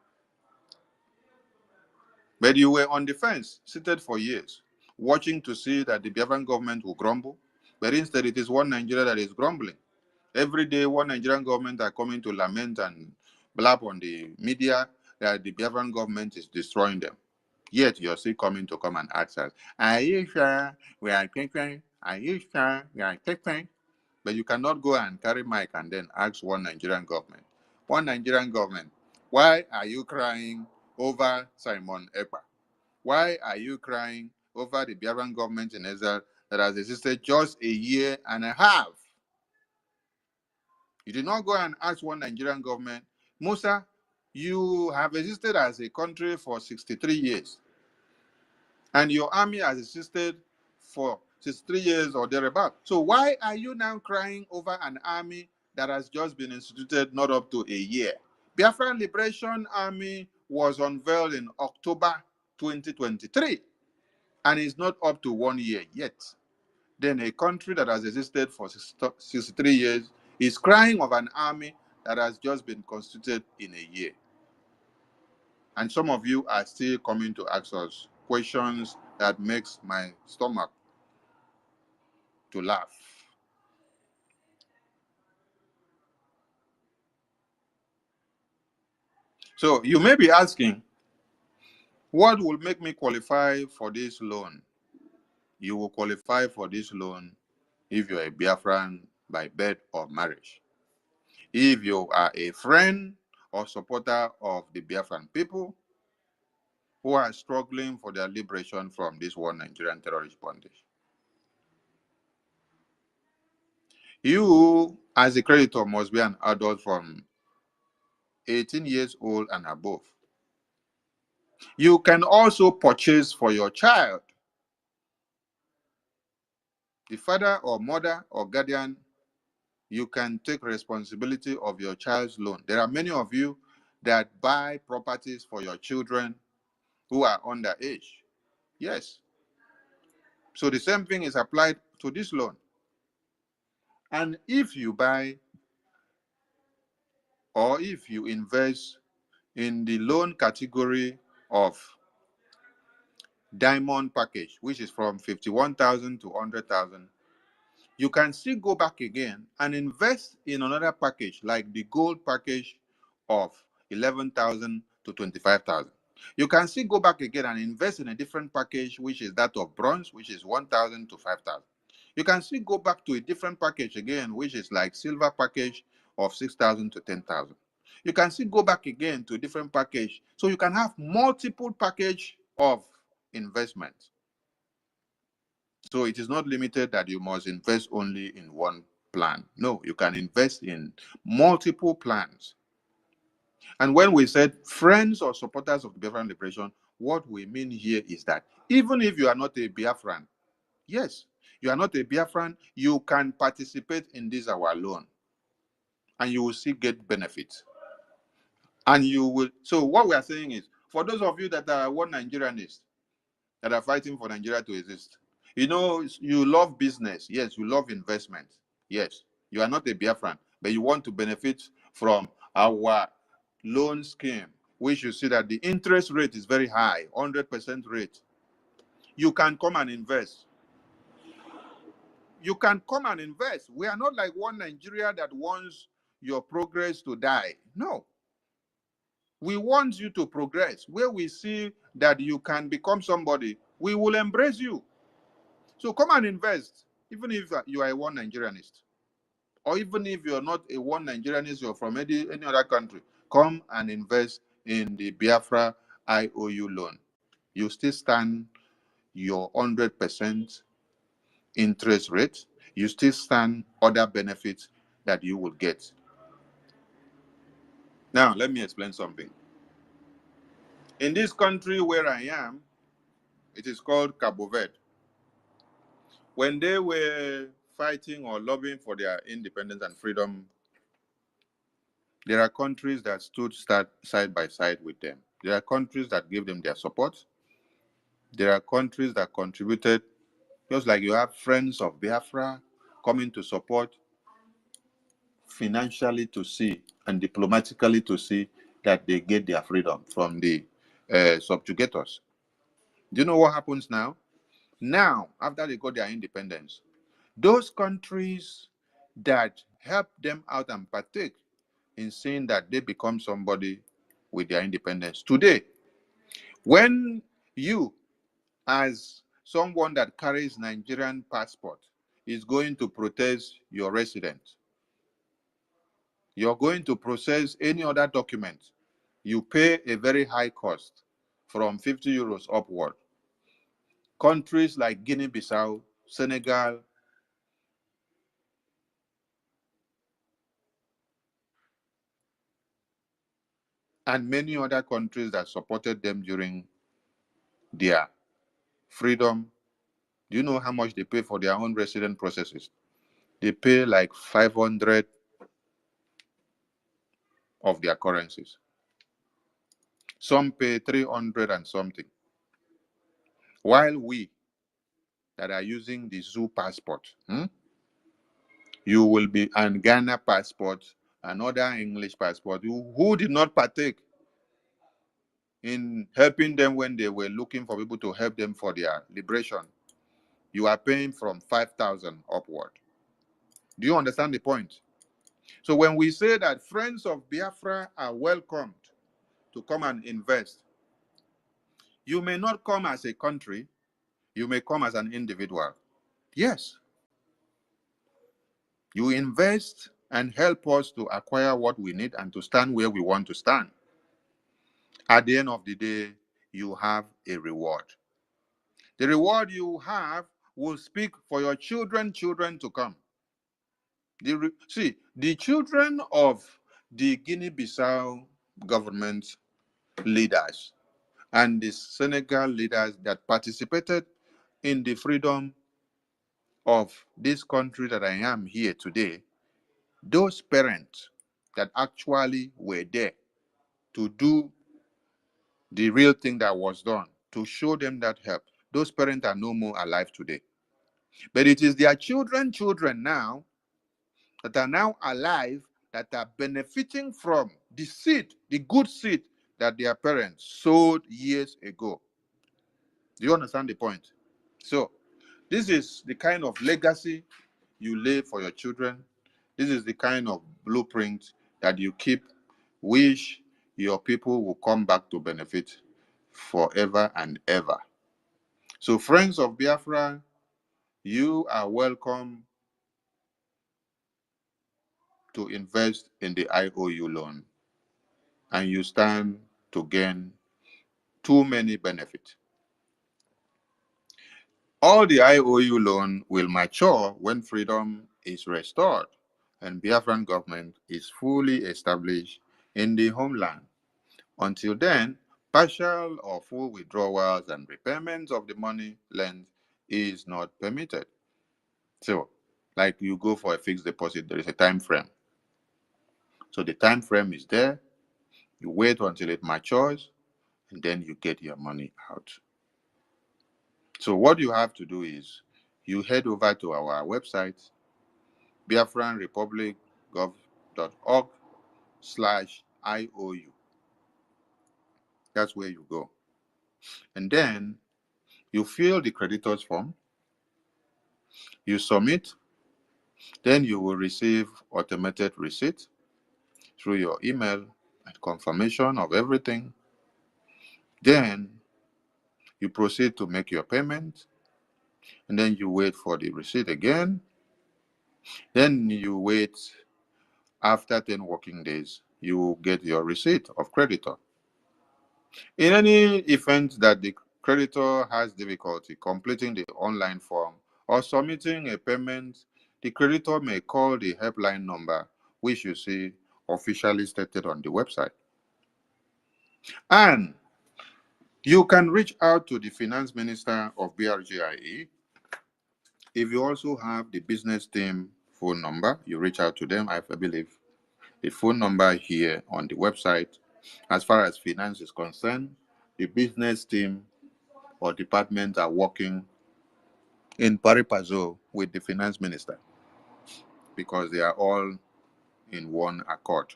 But you were on the fence, seated for years, watching to see that the Biafran government will grumble. But instead, it is one Nigeria that is grumbling. Every day, one Nigerian government are coming to lament and blab on the media that the Biafran government is destroying them. Yet, you're still coming to come and ask us, are you sure we are taking? Are you sure we are taking? But you cannot go and carry mic and then ask one Nigerian government. One Nigerian government, why are you crying over Simon Ekpa? Why are you crying over the Biafran government in Israel that has existed just a year and a half? You did not go and ask one Nigerian government, Musa, you have existed as a country for 63 years, and your army has existed for 63 years or thereabout. So why are you now crying over an army that has just been instituted not up to a year? Biafran Liberation Army was unveiled in October 2023 and is not up to 1 year yet. Then a country that has existed for 63 years is crying of an army that has just been constituted in a year. And some of you are still coming to ask us questions that makes my stomach to laugh. So you may be asking, what will make me qualify for this loan? You will qualify for this loan if you're a Biafran by birth or marriage. If you are a friend or supporter of the Biafran people who are struggling for their liberation from this one Nigerian terrorist bondage. You, as a creditor, must be an adult from 18 years old and above. You can also purchase for your child. The father or mother or guardian, you can take responsibility of your child's loan. There are many of you that buy properties for your children who are underage. Yes. So the same thing is applied to this loan. And if you buy or if you invest in the loan category of diamond package, which is from 51,000 to 100,000, you can still go back again and invest in another package like the gold package of 11,000 to 25,000. You can still go back again and invest in a different package, which is that of bronze, which is 1,000 to 5,000. You can still go back to a different package again, which is like silver package of 6,000 to 10,000. You can still go back again to a different package. So you can have multiple package of investment. So it is not limited that you must invest only in one plan. No, you can invest in multiple plans. And when we said friends or supporters of the Biafran liberation, what we mean here is that even if you are not a Biafran, yes, you are not a Biafran, you can participate in this our loan and you will still get benefits. And you will. So what we are saying is, for those of you that are one Nigerianists that are fighting for Nigeria to exist, you know, you love business. Yes, you love investment. Yes, you are not a Biafran, but you want to benefit from our loan scheme. We should see that the interest rate is very high, 100% rate. You can come and invest. You can come and invest. We are not like one Nigeria that wants your progress to die. No. We want you to progress. Where we see that you can become somebody, we will embrace you. So come and invest, even if you are a one Nigerianist, or even if you're not a one Nigerianist, you're from any other country. Come and invest in the Biafra IOU loan. You still stand your 100% interest rate. You still stand other benefits that you will get. Now, let me explain something. In this country where I am, it is called Cabo Verde. When they were fighting or lobbying for their independence and freedom, there are countries that stood side by side with them. There are countries that gave them their support. There are countries that contributed, just like you have friends of Biafra coming to support financially to see and diplomatically to see that they get their freedom from the subjugators. Do you know what happens now? Now, after they got their independence, those countries that help them out and partake in seeing that they become somebody with their independence. Today, when you, as someone that carries Nigerian passport, is going to protest your residence, you're going to process any other document, you pay a very high cost from 50 euros upward. Countries like Guinea-Bissau, Senegal, and many other countries that supported them during their freedom. Do you know how much they pay for their own resident processes? They pay like 500 of their currencies. Some pay 300 and something. While we that are using the zoo passport, you will be an Ghana passport, another English passport, who did not partake in helping them when they were looking for people to help them for their liberation. You are paying from 5,000 upward. Do you understand the point? So when we say that friends of Biafra are welcomed to come and invest, you may not come as a country, you may come as an individual. Yes, you invest and help us to acquire what we need and to stand where we want to stand. At the end of the day, you have a reward. The reward you have will speak for your children to come. See, the children of the Guinea-Bissau government leaders and the Senegal leaders that participated in the freedom of this country that I am here today, those parents that actually were there to do the real thing that was done, to show them that help, those parents are no more alive today. But it is their children now that are now alive that are benefiting from the seed, the good seed that their parents sowed years ago. Do you understand the point? So, this is the kind of legacy you lay for your children. This is the kind of blueprint that you keep, wish your people will come back to benefit forever and ever. So, friends of Biafra, you are welcome to invest in the IOU loan, and you stand to gain too many benefits. All the IOU loan will mature when freedom is restored and Biafran government is fully established in the homeland. Until then, partial or full withdrawals and repayments of the money lent is not permitted. So, like you go for a fixed deposit, there is a time frame. So the time frame is there. You wait until it matures, and then you get your money out. So what you have to do is you head over to our website, biafranrepublic.gov.org/IOU. That's where you go. And then you fill the creditors form, you submit, then you will receive automated receipt through your email and confirmation of everything. Then you proceed to make your payment, and then you wait for the receipt again. Then you wait after 10 working days, you will get your receipt of creditor. In any event that the creditor has difficulty completing the online form or submitting a payment, the creditor may call the helpline number which you see officially stated on the website. And you can reach out to the Finance Minister of Brgie Iou. If you also have the business team phone number, you reach out to them. I believe the phone number here on the website. As far as finance is concerned, the business team or department are working in pari passu with the finance minister because they are all in one accord.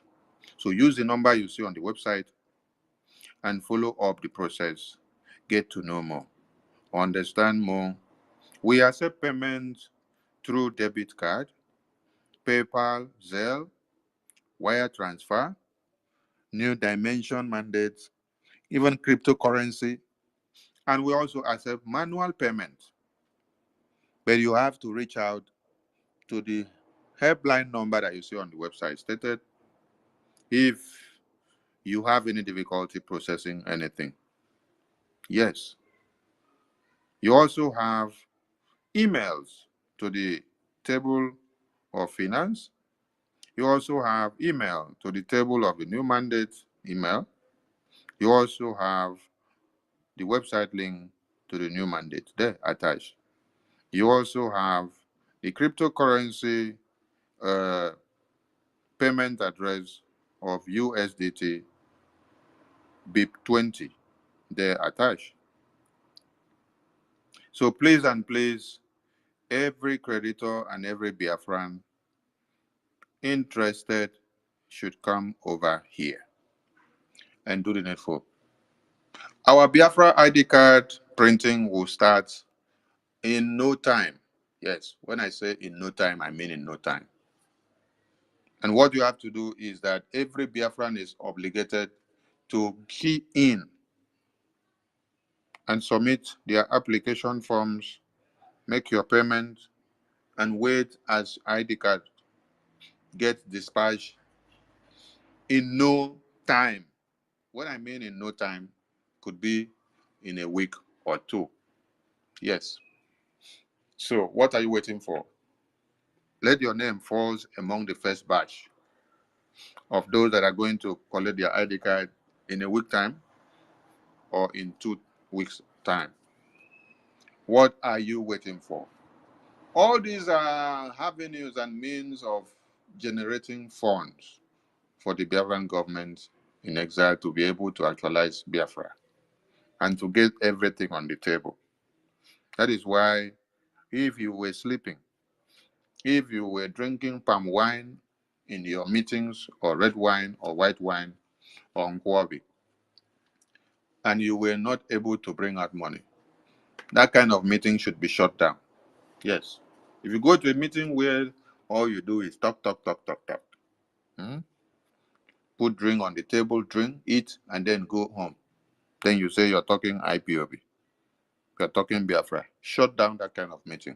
So use the number you see on the website and follow up the process. Get to know more, understand more. We accept payments through debit card, PayPal, Zelle, wire transfer, new dimension mandates, even cryptocurrency, and we also accept manual payments. But you have to reach out to the helpline number that you see on the website stated if you have any difficulty processing anything. Yes. You also have emails to the table of finance. You also have email to the table of the new mandate email. You also have the website link to the new mandate there attached. You also have the cryptocurrency uh, payment address of USDT BIP20 there attached. So please and please, every creditor and every Biafran interested should come over here and do the needful. Our Biafra ID card printing will start in no time. Yes, when I say in no time, I mean in no time. And what you have to do is that every Biafran is obligated to key in and submit their application forms, make your payment, and wait as ID card gets dispatched in no time. What I mean in no time could be in a week or two. Yes. So what are you waiting for? Let your name falls among the first batch of those that are going to collect their ID card in a week time or in 2 weeks time. What are you waiting for? All these are avenues and means of generating funds for the Biafran government in exile to be able to actualize Biafra and to get everything on the table. That is why if you were sleeping, if you were drinking palm wine in your meetings or red wine or white wine or nkwobi, and you were not able to bring out money, that kind of meeting should be shut down. Yes. If you go to a meeting where all you do is talk, talk, talk, talk, talk, put drink on the table, drink, eat, and then go home. Then you say you're talking IPOB, you're talking Biafra. Shut down that kind of meeting.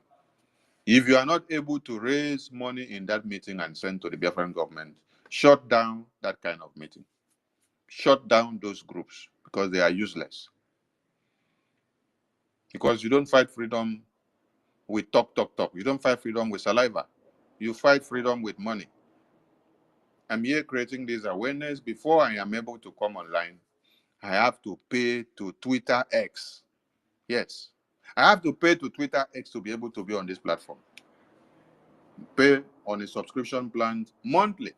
If you are not able to raise money in that meeting and send to the Biafran government, shut down that kind of meeting. Shut down those groups because they are useless. Because you don't fight freedom with talk, talk, talk. You don't fight freedom with saliva. You fight freedom with money. I'm here creating this awareness. Before I am able to come online, I have to pay to Twitter X. Yes. I have to pay to Twitter X to be able to be on this platform. Pay on a subscription plan monthly.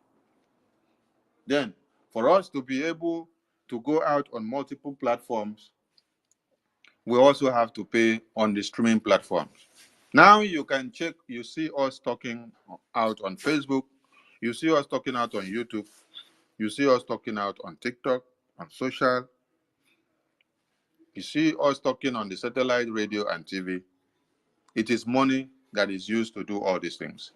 Then, for us to be able to go out on multiple platforms, we also have to pay on the streaming platforms. Now you can check, you see us talking out on Facebook, you see us talking out on YouTube, you see us talking out on TikTok, on social, you see us talking on the satellite radio and TV. It is money that is used to do all these things.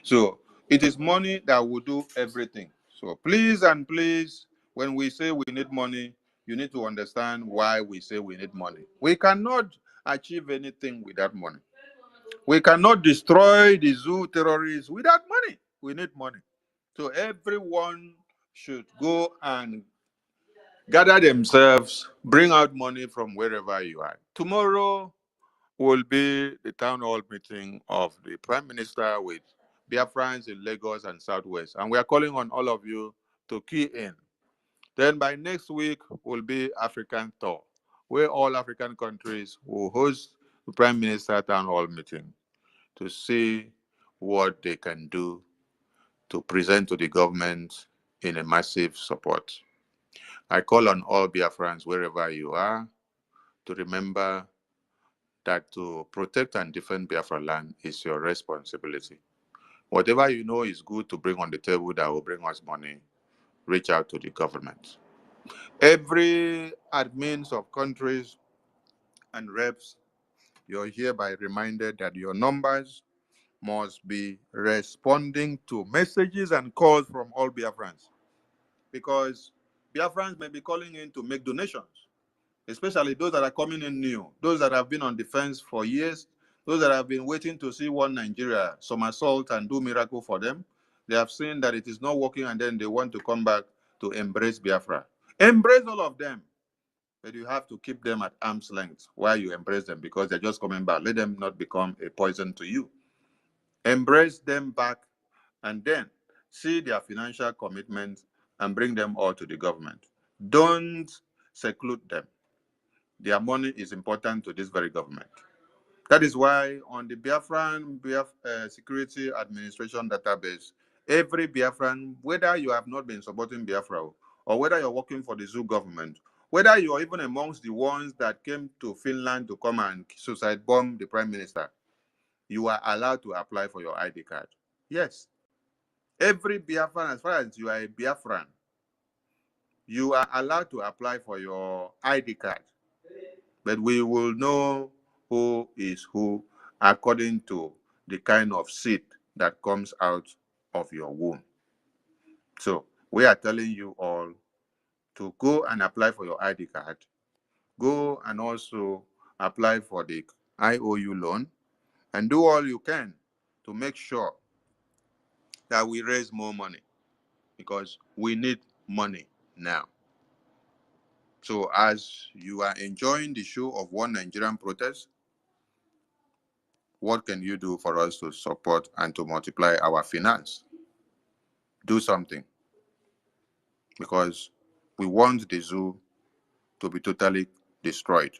So it is money that will do everything. So please and please, when we say we need money, you need to understand why we say we need money. We cannot achieve anything without money. We cannot destroy the zoo terrorists without money. We need money. So everyone should go and gather themselves, bring out money from wherever you are. Tomorrow will be the town hall meeting of the Prime Minister with Biafrans in Lagos and Southwest. And we are calling on all of you to key in. Then by next week will be African tour, where all African countries will host the Prime Minister town hall meeting to see what they can do to present to the government in a massive support. I call on all Biafrans, wherever you are, to remember that to protect and defend Biafra land is your responsibility. Whatever you know is good to bring on the table that will bring us money, reach out to the government. Every admins of countries and reps, you're hereby reminded that your numbers must be responding to messages and calls from all Biafrans, because Biafrans may be calling in to make donations, especially those that are coming in new, those that have been on defense for years, those that have been waiting to see one Nigeria somersault and do miracle for them. They have seen that it is not working, and then they want to come back to embrace Biafra. Embrace all of them, but you have to keep them at arm's length while you embrace them, because they're just coming back. Let them not become a poison to you. Embrace them back, and then see their financial commitments and bring them all to the government. Don't seclude them. Their money is important to this very government. That is why on the Biafran Security Administration database, every Biafran, whether you have not been supporting Biafra or whether you're working for the zoo government, whether you're even amongst the ones that came to Finland to come and suicide bomb the prime minister, you are allowed to apply for your ID card. Yes. Every Biafran, as far as you are a Biafran, you are allowed to apply for your ID card. But we will know who is who according to the kind of seed that comes out of your womb. So we are telling you all to go and apply for your ID card. Go and also apply for the IOU loan, and do all you can to make sure that we raise more money, because we need money now. So as you are enjoying the show of One Nigerian Protest, what can you do for us to support and to multiply our finance? Do something, because we want the zoo to be totally destroyed.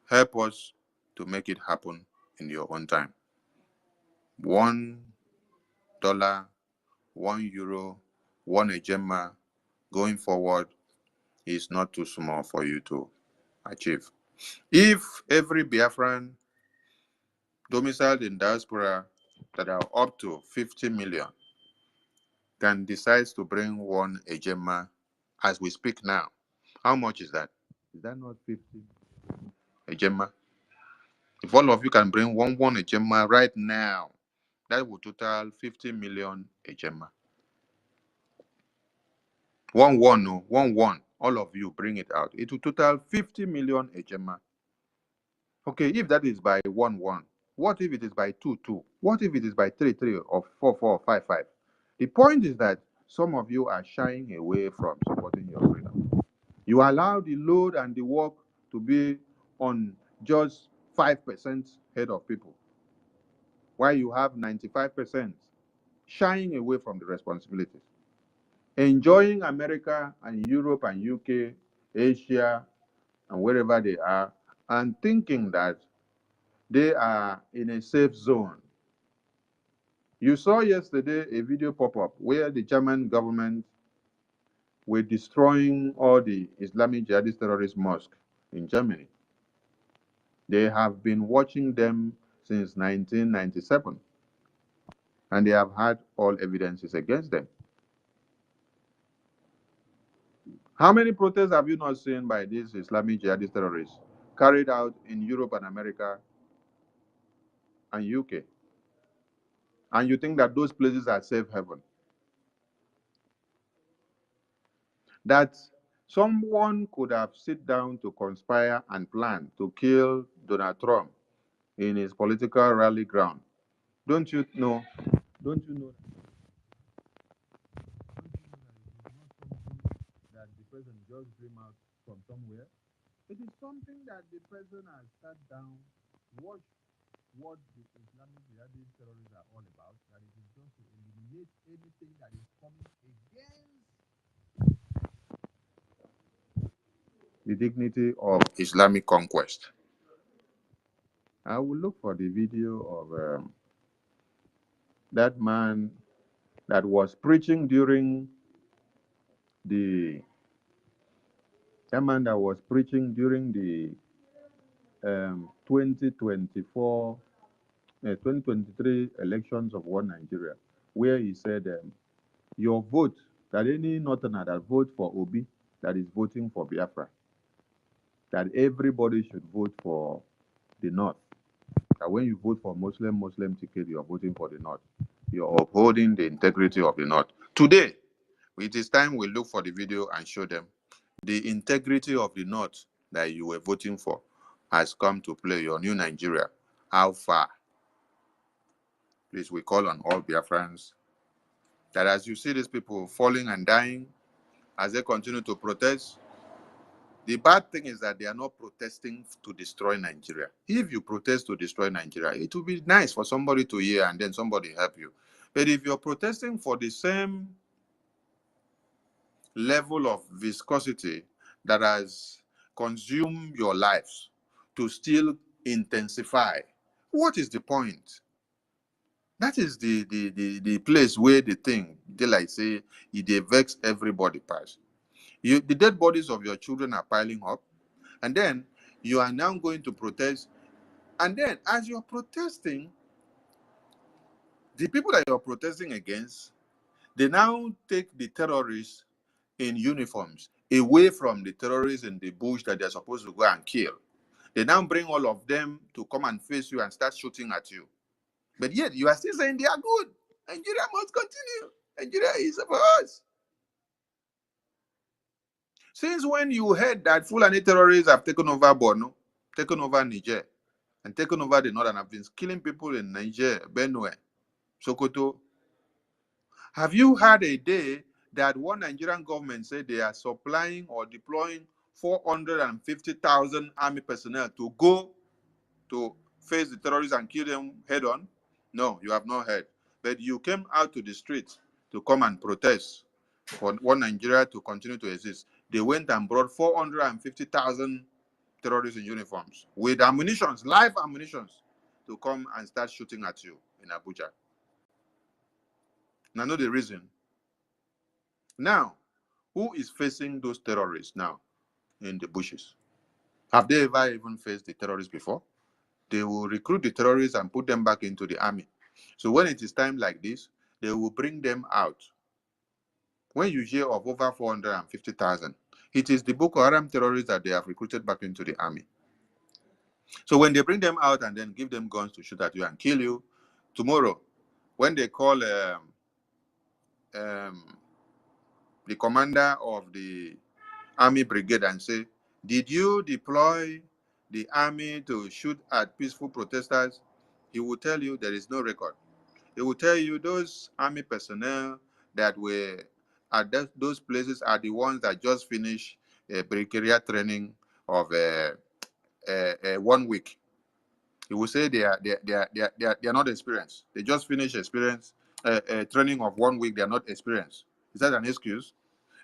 Help us to make it happen in your own time. $1, €1, one ejema going forward is not too small for you to achieve. If every Biafran domiciled in diaspora that are up to 50 million can decide to bring one ejema as we speak now, how much is that? Is that not 50 ejema? If all of you can bring one ejema right now, that will total 50 million ejema. No, one. All of you bring it out. It will total 50 million ejema. Okay, if that is by 1, what if it is by 2? What if it is by 3, or 4, or 5? The point is that some of you are shying away from supporting your freedom. You allow the load and the work to be on just 5% head of people, while you have 95% shying away from the responsibilities. enjoying America and Europe and UK, Asia, and wherever they are, and thinking that they are in a safe zone. You saw yesterday a video pop up where the German government were destroying all the Islamic jihadist terrorist mosques in Germany. They have been watching them since 1997, and they have had all evidences against them. How many protests have you not seen by these Islamic jihadist terrorists carried out in Europe and America and UK? And you think that those places are safe haven? That someone could have sit down to conspire and plan to kill Donald Trump in his political rally ground. Don't you know? Don't you know that the president just dream out from somewhere? It is something that the president has sat down, watched what the Islamic jihadist terrorists are all about, that it is just to eliminate anything that is coming against the dignity of Islamic conquest. I will look for the video of that man that was preaching during the that man that was preaching during the 2024 2023 elections of One Nigeria, where he said, your vote, that any northerner that vote for Obi, that is voting for Biafra, that everybody should vote for the North. That when you vote for Muslim ticket, you are voting for the North. You are upholding the integrity of the North. Today, it is time we look for the video and show them the integrity of the North that you were voting for has come to play your new Nigeria. How far? Please, we call on all Biafrans that as you see these people falling and dying, as they continue to protest, the bad thing is that they are not protesting to destroy Nigeria. If you protest to destroy Nigeria, it would be nice for somebody to hear and then somebody help you. But if you're protesting for the same level of viscosity that has consumed your lives to still intensify, what is the point? That is the place where the thing, they like say, it vex everybody past. The dead bodies of your children are piling up, and then you are now going to protest. And then as you're protesting, the people that you're protesting against, they now take the terrorists in uniforms away from the terrorists in the bush that they're supposed to go and kill. They now bring all of them to come and face you and start shooting at you. But yet you are still saying they are good. Nigeria must continue. Nigeria is for us. Since when you heard that Fulani terrorists have taken over Borno, taken over Niger, and taken over the northern, have been killing people in Niger, Benue, Sokoto? Have you had a day that one Nigerian government said they are supplying or deploying 450,000 army personnel to go to face the terrorists and kill them head on? No, you have not heard. But you came out to the streets to come and protest for one Nigeria to continue to exist. They went and brought 450,000 terrorists in uniforms with ammunitions, live ammunitions, to come and start shooting at you in Abuja. Now, know the reason. Now, who is facing those terrorists now in the bushes? Have they ever even faced the terrorists before? They will recruit the terrorists and put them back into the army. So when it is time like this, they will bring them out. When you hear of over 450,000, it is the Boko Haram terrorists that they have recruited back into the army. So when they bring them out and then give them guns to shoot at you and kill you, tomorrow, when they call the commander of the army brigade and say, did you deploy the army to shoot at peaceful protesters? He will tell you there is no record. He will tell you those army personnel that were at those places are the ones that just finished a brigadier training of 1 week. He will say they are not experienced. They just finished experience training of 1 week. They are not experienced. Is that an excuse?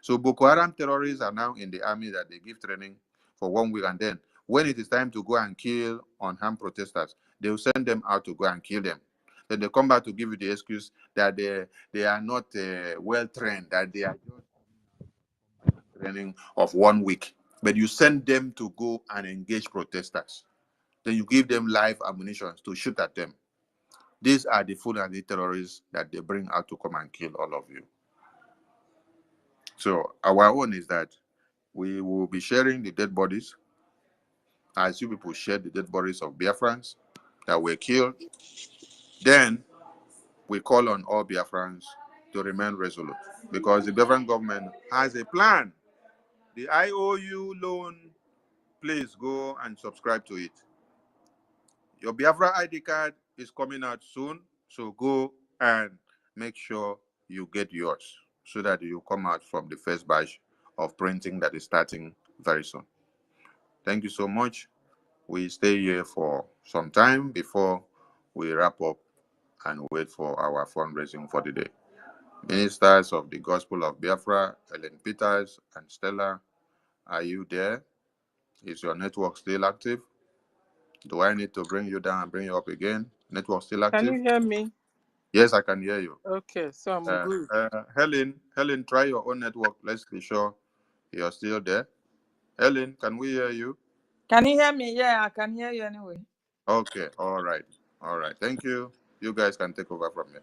So Boko Haram terrorists are now in the army that they give training for 1 week, and then when it is time to go and kill unarmed protesters, they will send them out to go and kill them. Then they come back to give you the excuse that they are not well trained, that they are just training of 1 week. But you send them to go and engage protesters. Then you give them live ammunition to shoot at them. These are the Fulani terrorists that they bring out to come and kill all of you. So our own is that we will be sharing the dead bodies as you people share the dead bodies of Biafrans that were killed. Then we call on all Biafrans to remain resolute because the Biafran government has a plan. The IOU loan, please go and subscribe to it. Your Biafra ID card is coming out soon, so go and make sure you get yours so that you come out from the first batch of printing that is starting very soon. Thank you so much. We stay here for some time before we wrap up and wait for our fundraising for the day. Ministers of the Gospel of Biafra, Ellen Peters and Stella, are you there? Is your network still active? Do I need to bring you down and bring you up again? Network still Can active? you hear me? Yes, I can hear you. Okay, so I'm good. Helen, try your own network. Let's be sure you're still there. Helen, can we hear you? Can you hear me? Yeah, I can hear you anyway. Okay, all right. All right, thank you. You guys can take over from here.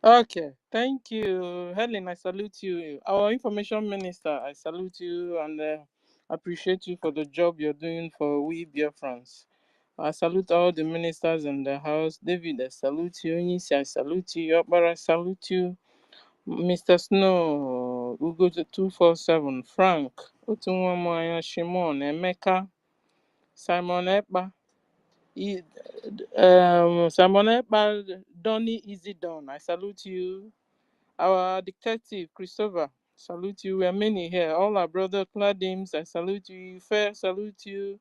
Okay, thank you, Helen. I salute you. Our information minister, I salute you and appreciate you for the job you're doing for we Biafrans. I salute all the ministers in the house. David, I salute you. Onisi, I salute you. Yokbar, I salute you. Mr. Snow, Ugo 247, Frank, Otunwamaya, Shimon, Emeka, Simon Ekpa, Simon Ekpa, Donny Easy Don, I salute you. Our detective, Christopher, salute you. We are many here. All our brother Cladims, I salute you. Fair, salute you.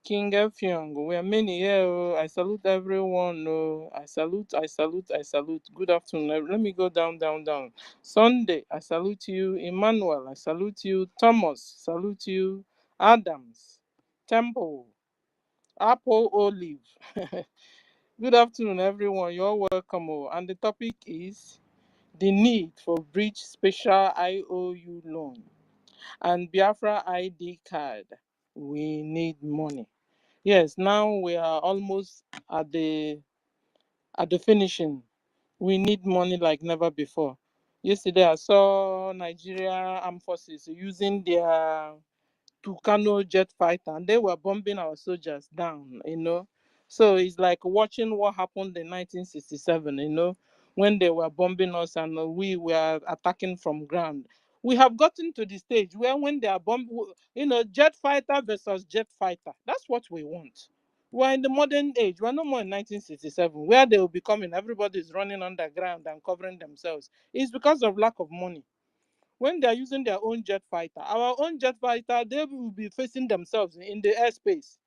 King Effiong, we are many here. Oh. I salute everyone. Oh. I salute, I salute, I salute. Good afternoon. Let me go down, down, down. Sunday, I salute you. Emmanuel, I salute you. Thomas, salute you. Adams, Temple, Apple Olive. Good afternoon, everyone. You're welcome. Oh. And the topic is the need for Bridge Special IOU loan and Biafra ID card. We need money. Yes, now we are almost at the finishing. We need money like never before. Yesterday I saw Nigeria Armed Forces using their Tucano jet fighter and they were bombing our soldiers down, you know. So it's like watching what happened in 1967, you know, when they were bombing us and we were attacking from ground. We have gotten to the stage where when they are bombing, you know, jet fighter versus jet fighter. That's what we want. We're in the modern age. We're no more in 1967 where they will be coming. Everybody's running underground and covering themselves. It's because of lack of money when they're using their own jet fighter. Our own jet fighter, they will be facing themselves in the airspace.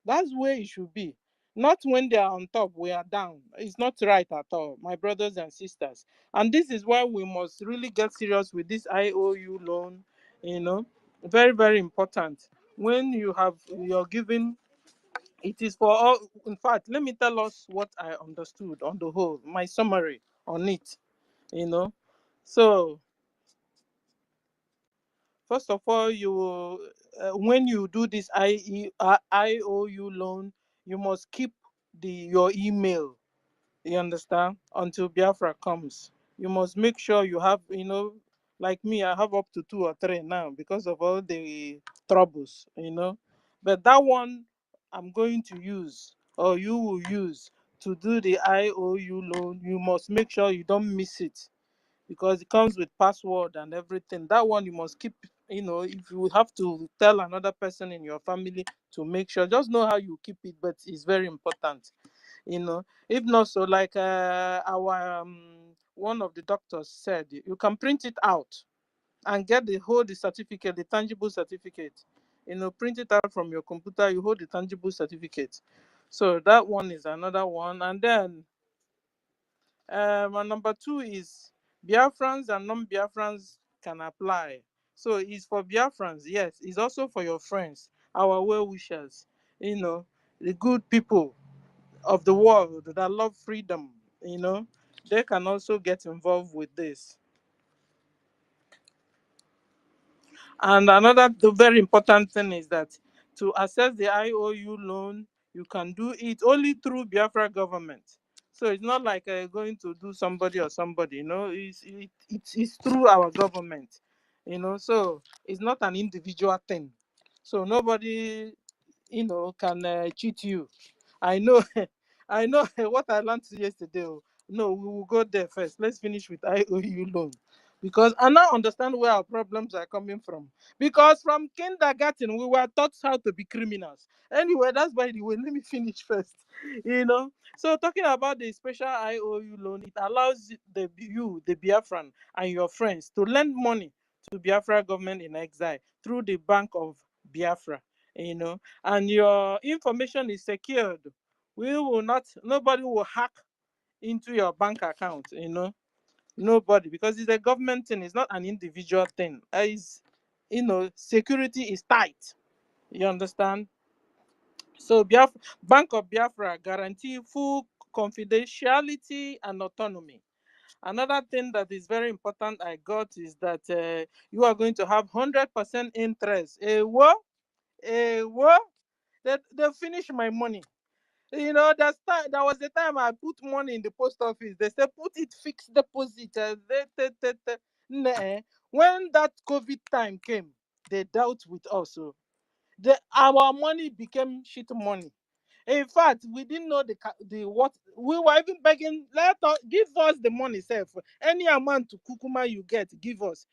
That's where it should be. Not when they are on top, we are down. It's not right at all, my brothers and sisters. And this is why we must really get serious with this IOU loan, you know. Very, very important. When you're giving, it is for all. In fact, let me tell us what I understood on the whole, my summary on it, you know. So, first of all, when you do this IOU loan, you must keep your email. You understand? Until Biafra comes, you must make sure you have, you know, like me, I have up to 2 or 3 now because of all the troubles, you know. But that one I'm going to use, or you will use to do the IOU loan. You must make sure you don't miss it because it comes with password and everything. That one you must keep, you know, if you have to tell another person in your family to make sure, just know how you keep it, but it's very important, you know. If not, so like our one of the doctors said, you can print it out and get the certificate, the tangible certificate, you know, print it out from your computer, you hold the tangible certificate. So that one is another one. And then and number two is Biafrans and non-Biafrans can apply. So it's for Biafrans, yes. It's also for your friends, our well-wishers, the good people of the world that love freedom, they can also get involved with this. And another very important thing is that to access the IOU loan, you can do it only through Biafra government. So it's not like going to do somebody or somebody, it's through our government, so it's not an individual thing. So nobody, can cheat you. I know, I know what I learned yesterday. Oh. No, we will go there first. Let's finish with IOU loan. Because I now understand where our problems are coming from. Because from kindergarten, we were taught how to be criminals. Anyway, that's by the way. Let me finish first. So talking about the special IOU loan, it allows the Biafran, and your friends to lend money to Biafra government in exile through the Bank of Biafra. And your information is secured. Nobody will hack into your bank account. Nobody, because it's a government thing, it's not an individual thing. Security is tight. You understand? So Bank of Biafra guarantee full confidentiality and autonomy. Another thing that is very important I got is that you are going to have 100% interest. What? What? They finish my money. That was the time I put money in the post office. They said put it fixed deposit. Nah. When that COVID time came, they dealt with us. So our money became shit money. In fact, we didn't know the what we were even begging. Let us give us the money, self. Any amount to kukuma you get, give us.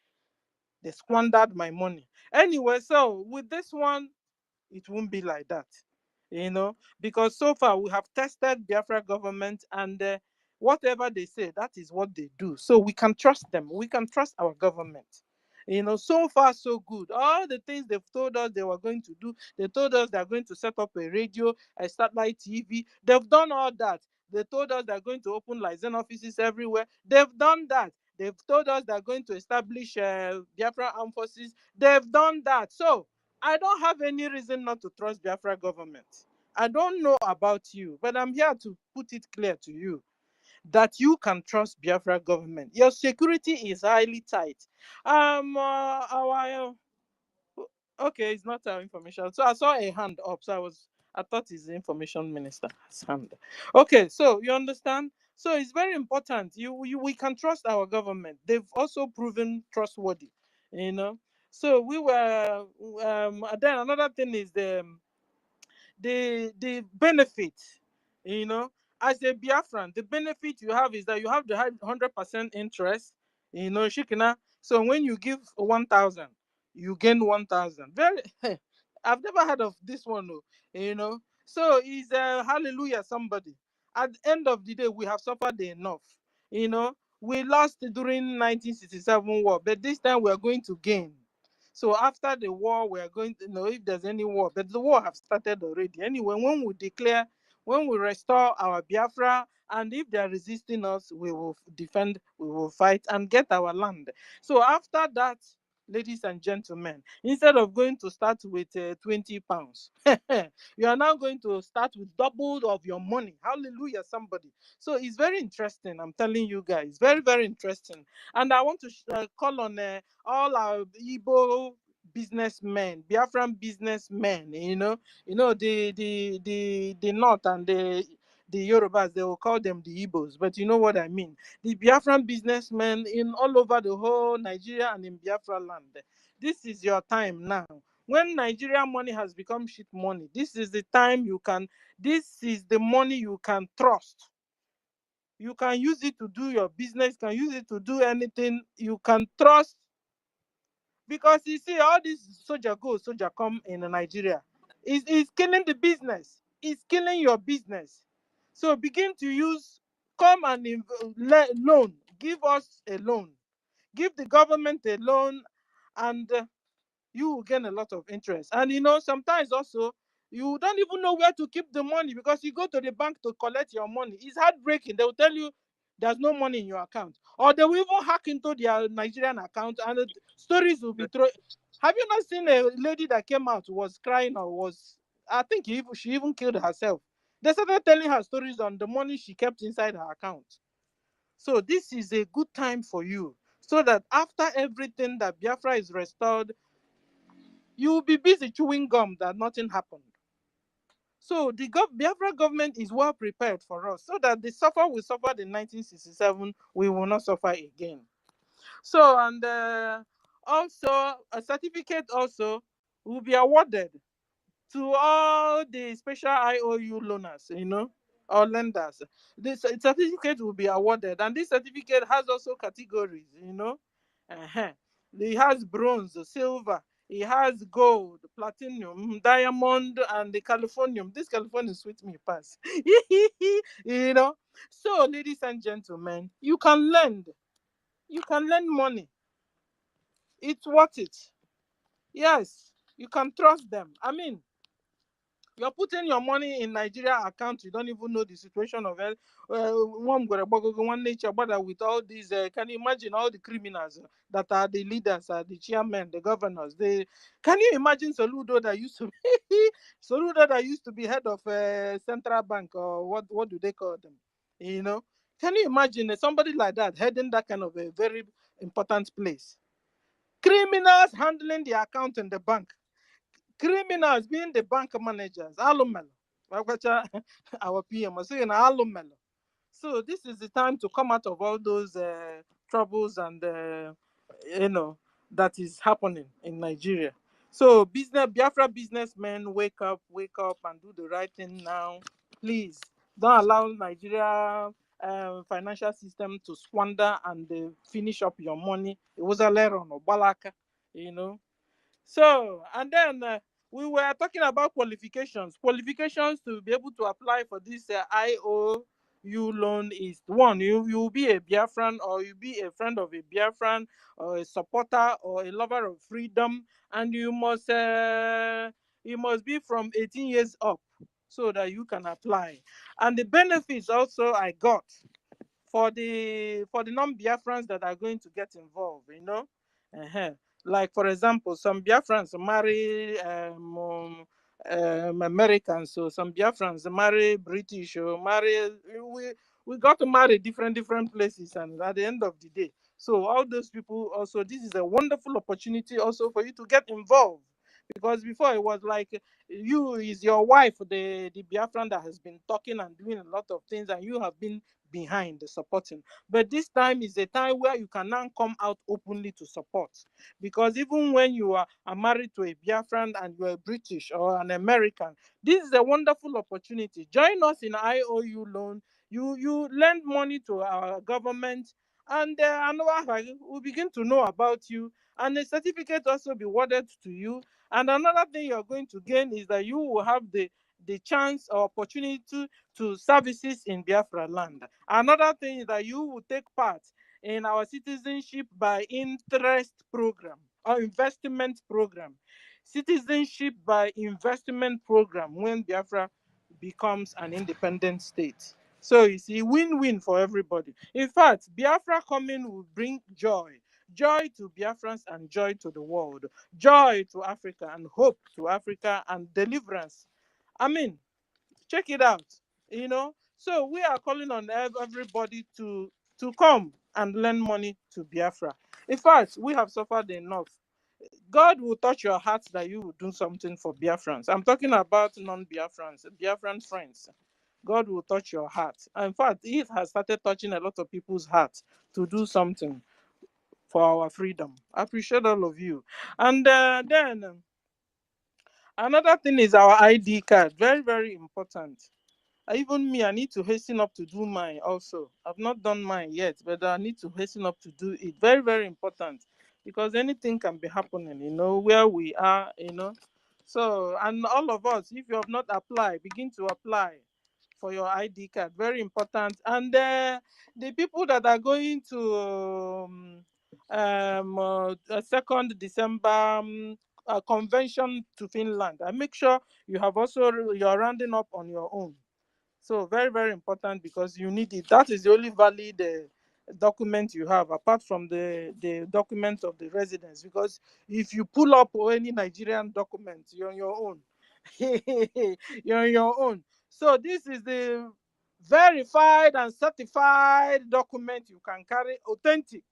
They squandered my money. Anyway, so with this one, it won't be like that, because so far we have tested Biafra government, and whatever they say, that is what they do. So we can trust them. We can trust our government. So far so good. All the things they've told us they were going to do, they told us they're going to set up a radio, a satellite TV. They've done all that. They told us they're going to open liaison offices everywhere. They've done that. They've told us they're going to establish Biafra armed forces. They've done that. So I don't have any reason not to trust Biafra government. I don't know about you, but I'm here to put it clear to you that you can trust Biafra government. Your security is highly tight. Our Okay, it's not our information. So I saw a hand up, so I thought it's the information minister's hand. Okay, so you understand. So it's very important. We can trust our government. They've also proven trustworthy. You know. So we were. Then another thing is the benefit, you know as a Biafran, the benefit you have is that you have the 100% interest, shikina. So when you give 1,000, you gain 1,000. Very I've never heard of this one, oh, so it's hallelujah somebody. At the end of the day, we have suffered enough. you know we lost during 1967 war, but this time we are going to gain. So after the war, we are going to know if there's any war, but the war have started already. Anyway, when we restore our Biafra, and if they are resisting us, we will defend, we will fight and get our land. So after that, ladies and gentlemen, instead of going to start with 20 pounds, you are now going to start with double of your money. Hallelujah, somebody. So it's very interesting. I'm telling you guys, very, very interesting. And I want to call on all our Igbo businessmen, Biafran businessmen, the North and the Yorubas, they will call them the Igbos, but you know what I mean. The Biafran businessmen in all over the whole Nigeria and in Biafra land. This is your time now. When Nigerian money has become shit money, this is the time this is the money you can trust. You can use it to do your business, can use it to do anything. You can trust. Because you see, all this soldier go, soldier come in Nigeria. It's killing the business. It's killing your business. So begin to come and loan. Give us a loan. Give the government a loan, and you will gain a lot of interest. And sometimes also, You don't even know where to keep the money because you go to the bank to collect your money. It's heartbreaking. They will tell you there's no money in your account, or they will even hack into their Nigerian account, and the stories will be thrown. Have you not seen a lady that came out was crying, or was, I think she even killed herself? They started telling her stories on the money she kept inside her account. So this is a good time for you, so that after everything that Biafra is restored, you will be busy chewing gum that nothing happened. So the Biafra government is well prepared for us, so that the suffer we suffered in 1967, we will not suffer again. So, and also a certificate also will be awarded to all the special IOU loaners, or lenders. This certificate will be awarded, and this certificate has also categories, Uh-huh. It has bronze, silver, it has gold, platinum, diamond, and the Californium. This Californium sweet me pass. you know. So, ladies and gentlemen, you can lend. You can lend money. It's worth it. Yes, you can trust them. I mean, you're putting your money in Nigeria account. You don't even know the situation of one nature, but with all these. Can you imagine all the criminals that are the leaders, the chairmen, the governors? Can you imagine Soludo that used to be Soludo that used to be head of central bank, or what do they call them? Can you imagine somebody like that heading that kind of a very important place? Criminals handling the account in the bank. Criminals being the bank managers. Alumel. Our PM was saying Alumel. So this is the time to come out of all those troubles and you know that is happening in Nigeria. So Biafra businessmen, wake up and do the right thing now. Please don't allow Nigeria financial system to squander and finish up your money. It was a leron or balaka, you know. So, and then we were talking about qualifications. Qualifications to be able to apply for this IOU loan is one, you will be a Biafran, or you be a friend of a Biafran, or a supporter, or a lover of freedom, and you must be from 18 years up so that you can apply. And the benefits also I got for the non-Biafrans that are going to get involved. Uh-huh. Like, for example, some Biafrans marry Americans, so some Biafrans marry British, or we got to marry different places, and at the end of the day, so all those people also, this is a wonderful opportunity also for you to get involved, because before it was like you is your wife, the Biafran that has been talking and doing a lot of things, and you have been behind the supporting. But this time is a time where you can now come out openly to support, because even when you are married to a Biafran and you're a British or an American, this is a wonderful opportunity. Join us in IOU loan. You lend money to our government, and we begin to know about you, and a certificate also be awarded to you. And another thing you're going to gain is that you will have the chance or opportunity to services in Biafra land. Another thing is that you will take part in our citizenship by interest program or investment program. Citizenship by investment program when Biafra becomes an independent state. So you see, win-win for everybody. In fact, Biafra coming will bring joy to Biafrans and joy to the world, joy to Africa and hope to Africa and deliverance. I mean, check it out. So we are calling on everybody to come and lend money to Biafra. In fact, we have suffered enough. God will touch your heart that you will do something for Biafrans. I'm talking about non-Biafrans, Biafran friends. God will touch your heart. In fact, it has started touching a lot of people's hearts to do something for our freedom. I appreciate all of you. And then another thing is our ID card. Very, very important. Even me, I need to hasten up to do mine also. I've not done mine yet, but I need to hasten up to do it. Very, very important, because anything can be happening, where we are. So, and all of us, if you have not applied, begin to apply for your ID card. Very important. And the people that are going to 2nd December convention to Finland. And make sure you have also you're rounding up on your own. So very, very important because you need it. That is the only valid document you have, apart from the document of the residence. Because if you pull up any Nigerian document, you're on your own. You're on your own. So this is the verified and certified document you can carry, authentic.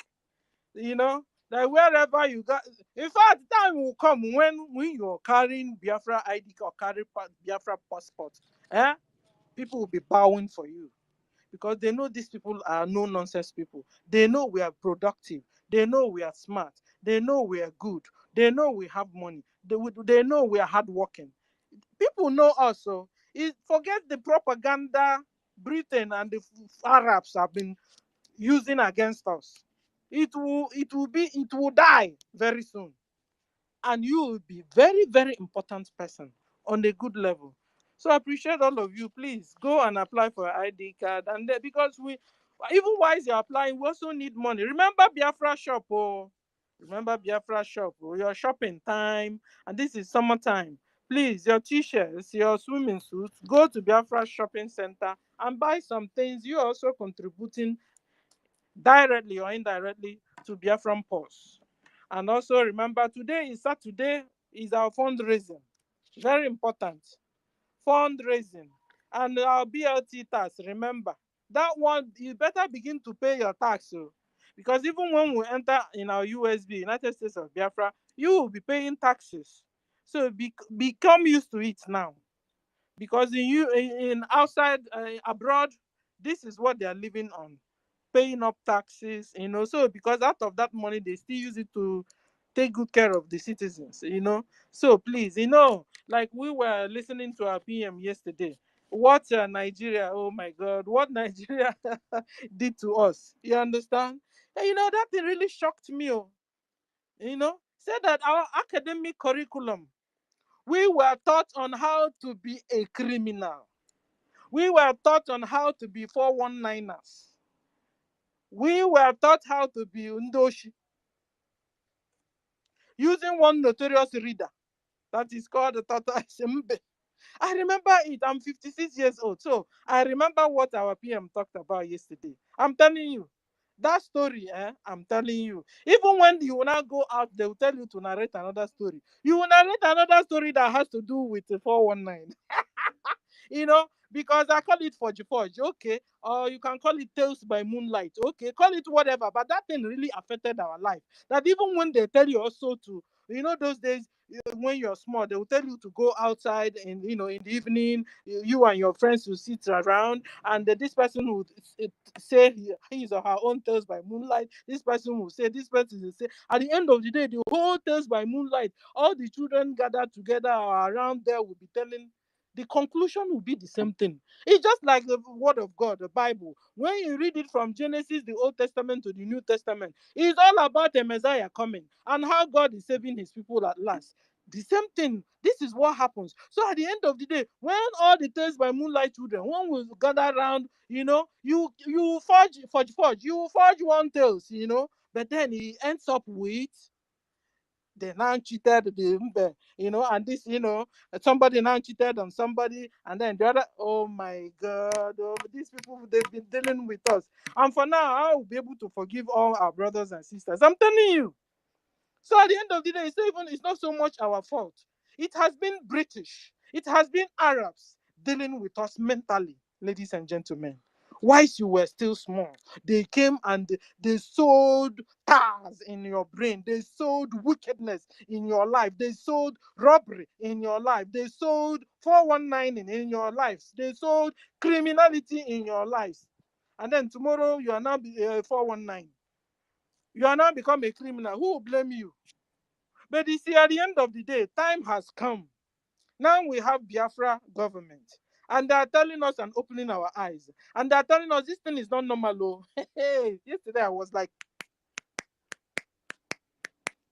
You know, like wherever you got. In fact, time will come when you're carrying Biafra ID or carry Biafra passport. Eh? People will be bowing for you because they know these people are no nonsense people. They know we are productive. They know we are smart. They know we are good. They know we have money. They know we are hardworking. People know us. So forget the propaganda Britain and the Arabs have been using against us. It will die very soon, and you will be very, very important person on a good level. So I appreciate all of you. Please go and apply for an ID card, and then, because we, even while you're applying, we also need money. Remember Biafra shop, oh, remember Biafra shop, oh, your shopping time, and this is summertime. Please, your t-shirts, your swimming suits, go to Biafra shopping center and buy some things. You're also contributing directly or indirectly to Biafran Pulse. And also remember, today is Saturday, is our fundraising. Very important. Fundraising. And our BLT tax, remember. That one, you better begin to pay your tax. So, because even when we enter in our USB, United States of Biafra, you will be paying taxes. So become used to it now. Because in outside, abroad, this is what they are living on, paying up taxes, so because out of that money they still use it to take good care of the citizens. So please, like we were listening to our PM yesterday, what Nigeria, oh my God, what Nigeria did to us, you understand? And, that thing really shocked me. Said that our academic curriculum, we were taught on how to be a criminal. We were taught on how to be 419ers. We were taught how to be Undoshi using one notorious reader that is called the Tata Sembe. I remember it. I'm 56 years old. So I remember what our PM talked about yesterday. I'm telling you. That story, I'm telling you. Even when you will now go out, they will tell you to narrate another story. You will narrate another story that has to do with the 419. Because I call it Forge Forge, okay, or you can call it Tales by Moonlight, okay, call it whatever, but that thing really affected our life. That even when they tell you also to, those days, when you're small, they will tell you to go outside and, in the evening, you and your friends will sit around, and this person would say his or her own Tales by Moonlight. This person will say, this person will say. At the end of the day, the whole Tales by Moonlight, all the children gathered together around there will be telling. The conclusion will be the same thing. It's just like the word of God, the Bible. When you read it from Genesis, the Old Testament, to the New Testament, it's all about a Messiah coming and how God is saving his people at last. The same thing. This is what happens. So at the end of the day, when all the Tales by Moonlight children, one will gather around, you forge, you forge one tales, but then he ends up with, they now cheated and this, somebody now cheated on somebody, and then the other, oh my God, these people, they've been dealing with us. And for now, I will be able to forgive all our brothers and sisters. I'm telling you. So at the end of the day, it's not so much our fault. It has been British. It has been Arabs dealing with us mentally, ladies and gentlemen. Whilst you were still small, they came and they sowed stars in your brain. They sowed wickedness in your life. They sowed robbery in your life. They sowed 419 in your lives. They sowed criminality in your lives. And then tomorrow you are now 419. You are now become a criminal. Who will blame you? But you see, at the end of the day, time has come. Now we have Biafra government. And they are telling us and opening our eyes. And they are telling us this thing is not normal. Hey, yesterday I was like,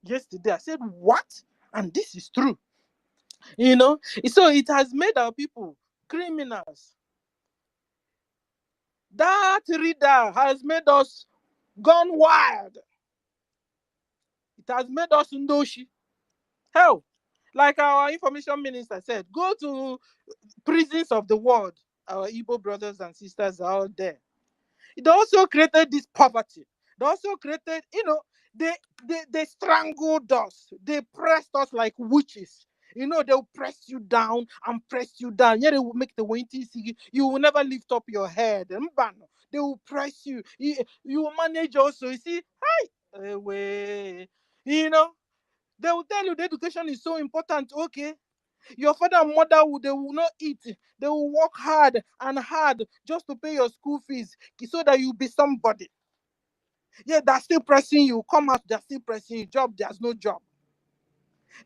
yesterday I said, what? And this is true. So it has made our people criminals. That reader has made us gone wild. It has made us ndoshi. Hell, like our information minister said, go to prisons of the world. Our Igbo brothers and sisters are out there. It also created this poverty. They also created, they they strangled us. They pressed us like witches. They'll press you down and press you down. Yeah, they will make the winty see you will never lift up your head. They will press you. You will manage also. You see, hi, way. You know, they will tell you the education is so important. Okay, your father and mother they will not eat. They will work hard and hard just to pay your school fees so that you be somebody. Yeah, they're still pressing you. Come out, they're still pressing you. Job, there's no job.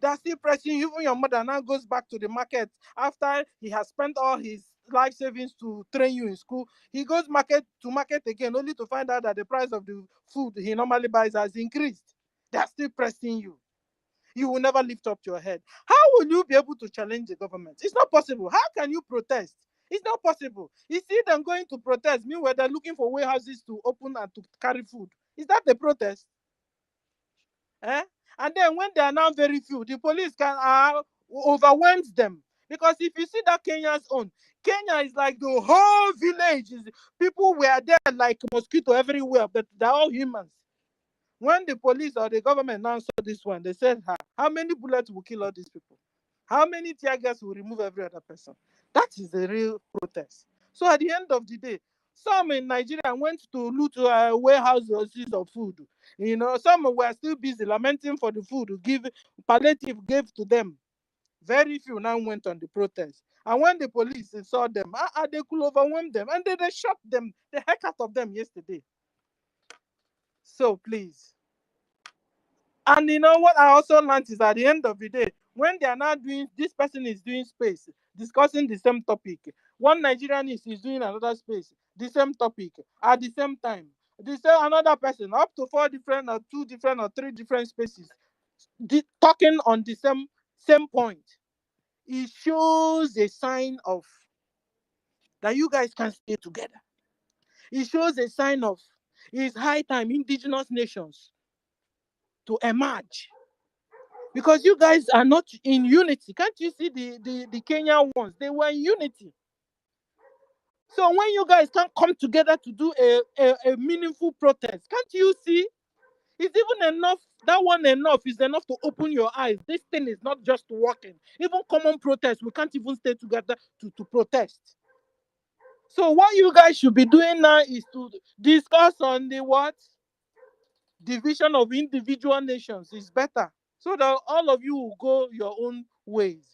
They're still pressing you. Even your mother now goes back to the market after he has spent all his life savings to train you in school. He goes to market again only to find out that the price of the food he normally buys has increased. They're still pressing you. You will never lift up your head. How will you be able to challenge the government? It's not possible. How can you protest? It's not possible. You see them going to protest, meanwhile they're looking for warehouses to open and to carry food. Is that a protest? Eh? And then when they are now very few, the police can overwhelm them. Because if you see that Kenya's own, Kenya is like the whole village. People were there like mosquito everywhere, but they're all humans. When the police or the government now saw this one, they said, how many bullets will kill all these people? How many tear gas will remove every other person? That is the real protest. So at the end of the day, some in Nigeria went to loot warehouses of food. Some were still busy lamenting for the food palliative gave to them. Very few now went on the protest. And when the police saw them, they could overwhelm them. And they shot them, the heck out of them yesterday. So please. And you know what I also learned is at the end of the day, when they are now doing, this person is doing space, discussing the same topic. One Nigerian is doing another space, the same topic, at the same time. Another person, up to 4 different or 2 different or 3 different spaces, talking on the same point. It shows a sign of that you guys can stay together. It shows a sign of it's high time indigenous nations to emerge. Because you guys are not in unity. Can't you see the Kenyan ones? They were in unity. So when you guys can't come together to do a meaningful protest, can't you see? It's even enough. That one enough is enough to open your eyes. This thing is not just working. Even common protest, we can't even stay together to protest. So what you guys should be doing now is to discuss on the what? Division of individual nations is better. So that all of you will go your own ways.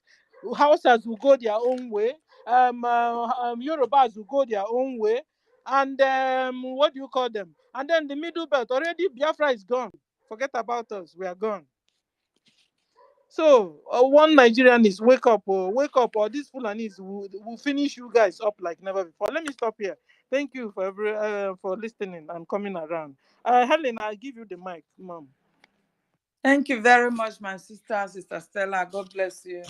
Hausas will go their own way. Yorubas will go their own way. And what do you call them? And then the middle belt, already Biafra is gone. Forget about us. We are gone. So one Nigerian is wake up, or these Fulanis will finish you guys up like never before. Let me stop here. Thank you for listening and coming around. Helen, I'll give you the mic, mom. Thank you very much, my Sister Stella. God bless you.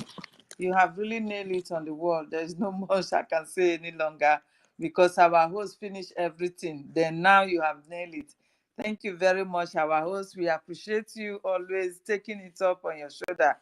You have really nailed it on the wall. There is no much I can say any longer because our host finished everything. Then now you have nailed it. Thank you very much, our host. We appreciate you always taking it up on your shoulder.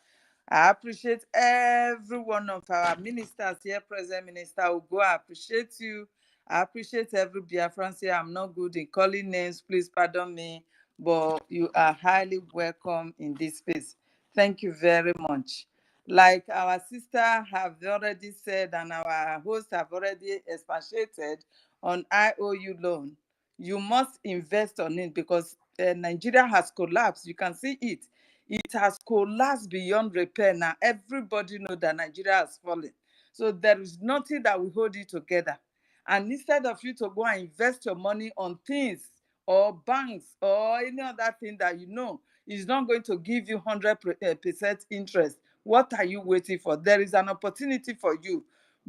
I appreciate every one of our ministers here, present Minister Ugo. I appreciate you. I appreciate every Biafran. Say I'm not good in calling names. Please pardon me, but you are highly welcome in this space. Thank you very much. Like our sister have already said and our host have already expatiated on IOU loan, you must invest on it because Nigeria has collapsed. You can see it. It has collapsed beyond repair. Now everybody knows that Nigeria has fallen. So there is nothing that will hold you together. And instead of you to go and invest your money on things or banks or any other thing that you know is not going to give you 100% interest, what are you waiting for? There is an opportunity for you.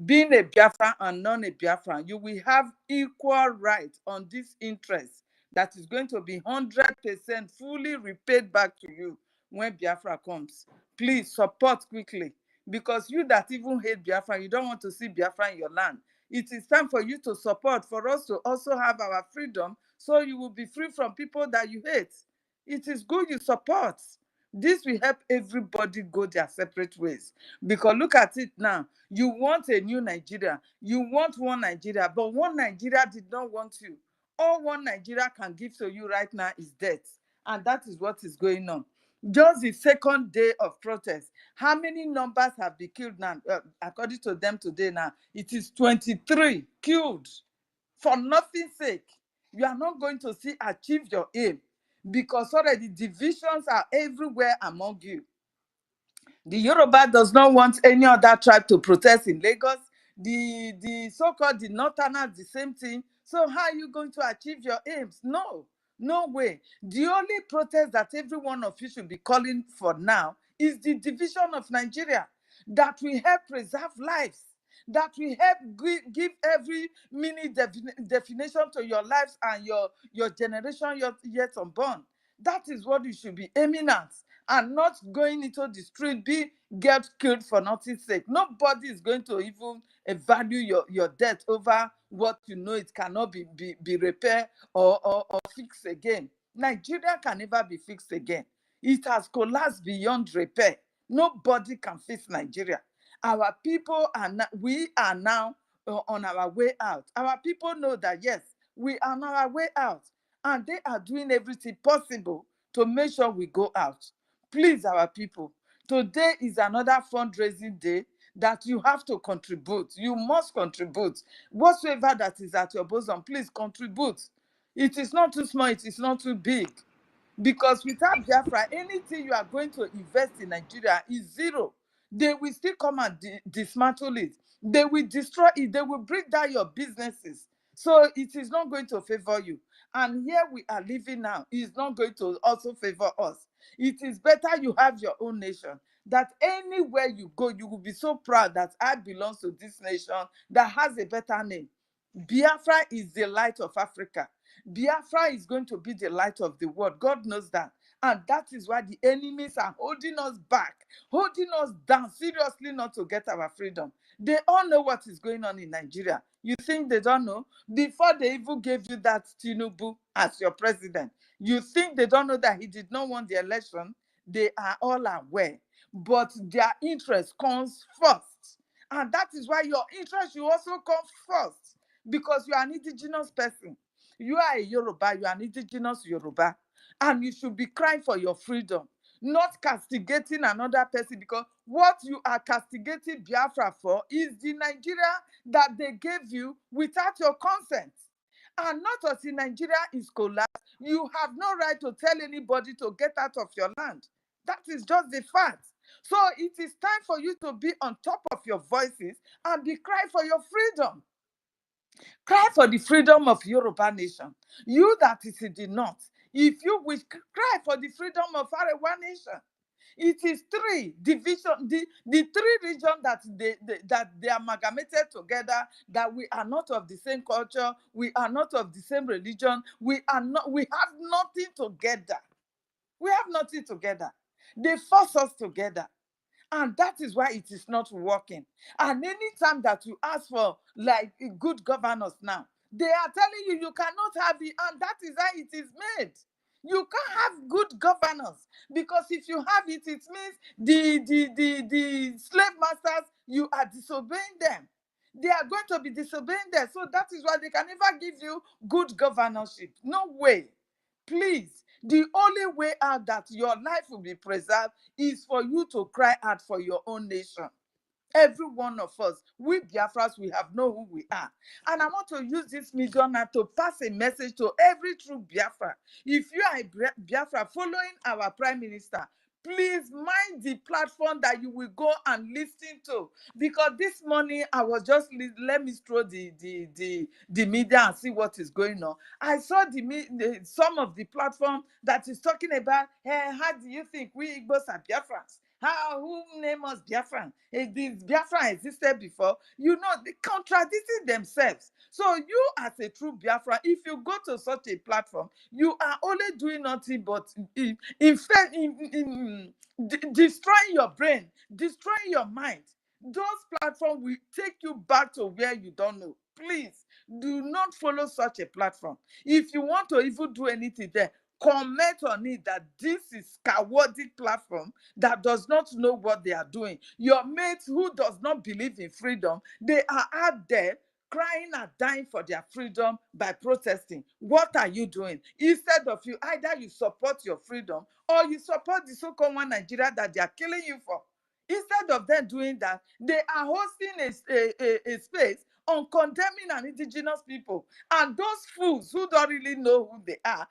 Being a Biafran and non a Biafran, you will have equal right on this interest that is going to be 100% fully repaid back to you when Biafra comes. Please support quickly because you that even hate Biafra, you don't want to see Biafra in your land. It is time for you to support, for us to also have our freedom so you will be free from people that you hate. It is good you support. This will help everybody go their separate ways. Because look at it now. You want a new Nigeria. You want one Nigeria, but one Nigeria did not want you. All one Nigeria can give to you right now is death. And that is what is going on. Just the second day of protest, how many numbers have been killed now? According to them today now, it is 23 killed for nothing's sake. You are not going to see achieve your aim because already divisions are everywhere among you. The Yoruba does not want any other tribe to protest in Lagos. The so-called the Northerners, the same thing. So how are you going to achieve your aims? No, no way. The only protest that every one of you should be calling for now is the division of Nigeria that will help preserve lives, that will help give every mini definition to your lives and your generation yet unborn. That is what you should be aiming at, and not going into the street, get killed for nothing's sake. Nobody is going to even value your death over what you know it cannot be repaired or fixed again. Nigeria can never be fixed again. It has collapsed beyond repair. Nobody can fix Nigeria. Our people we are now on our way out. Our people know that, yes, we are on our way out, and they are doing everything possible to make sure we go out. Please, our people, today is another fundraising day that you have to contribute. You must contribute. Whatsoever that is at your bosom, please contribute. It is not too small, it is not too big. Because without Biafra, anything you are going to invest in Nigeria is zero. They will still come and dismantle it. They will destroy it. They will break down your businesses. So it is not going to favor you. And here we are living now is not going to also favor us. It is better you have your own nation, that anywhere you go, you will be so proud that I belong to this nation that has a better name. Biafra is the light of Africa. Biafra is going to be the light of the world. God knows that. And that is why the enemies are holding us back, holding us down seriously not to get our freedom. They all know what is going on in Nigeria. You think they don't know? Before they even gave you that Tinubu as your president, you think they don't know that he did not want the election? They are all aware. But their interest comes first. And that is why your interest should also come first. Because you are an indigenous person. You are a Yoruba, you are an indigenous Yoruba. And you should be crying for your freedom, not castigating another person, because what you are castigating Biafra for is the Nigeria that they gave you without your consent. And not as in Nigeria is collapsed, you have no right to tell anybody to get out of your land. That is just the fact. So it is time for you to be on top of your voices and be crying for your freedom. Cry for the freedom of Yoruba nation. You that is in the north, if you wish, cry for the freedom of Arewa nation. It is three division, the three regions that they amalgamated together, that we are not of the same culture, we are not of the same religion, we have nothing together. We have nothing together. They force us together. And that is why it is not working. And anytime that you ask for like good governance now, they are telling you you cannot have it, and that is how it is made. You can't have good governance, because if you have it, it means the slave masters, you are disobeying them. They are going to be disobeying them. So that is why they can never give you good governorship. No way. Please, the only way out that your life will be preserved is for you to cry out for your own nation. Every one of us, we Biafras, we have know who we are. And I want to use this medium now to pass a message to every true Biafra. If you are a Biafra following our Prime Minister, please mind the platform that you will go and listen to. Because this morning I was just, let me throw the media and see what is going on. I saw some of the platform that is talking about, hey, how do you think we Igbos are Biafrans? Who name us Biafran? This Biafran existed before. You know, they contradicting themselves. So you as a true Biafran, if you go to such a platform, you are only doing nothing but destroying your brain, destroying your mind. Those platforms will take you back to where you don't know. Please do not follow such a platform. If you want to even do anything there, comment on it that this is cowardly platform that does not know what they are doing. Your mates who does not believe in freedom, they are out there crying and dying for their freedom by protesting. What are you doing? Instead of you, either you support your freedom or you support the so-called one Nigeria that they are killing you for. Instead of them doing that, they are hosting a space on condemning an indigenous people. And those fools who don't really know who they are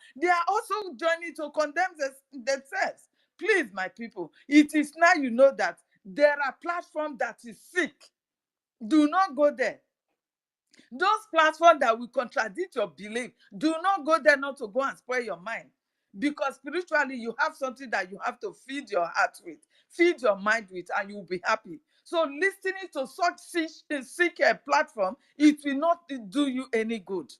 also joining to condemn themselves. Please, my people, it is now you know that there are platforms that is sick. Do not go there. Those platforms that will contradict your belief, do not go there, not to go and spoil your mind. Because spiritually, you have something that you have to feed your heart with, feed your mind with, and you will be happy. So listening to such sick platform, it will not do you any good,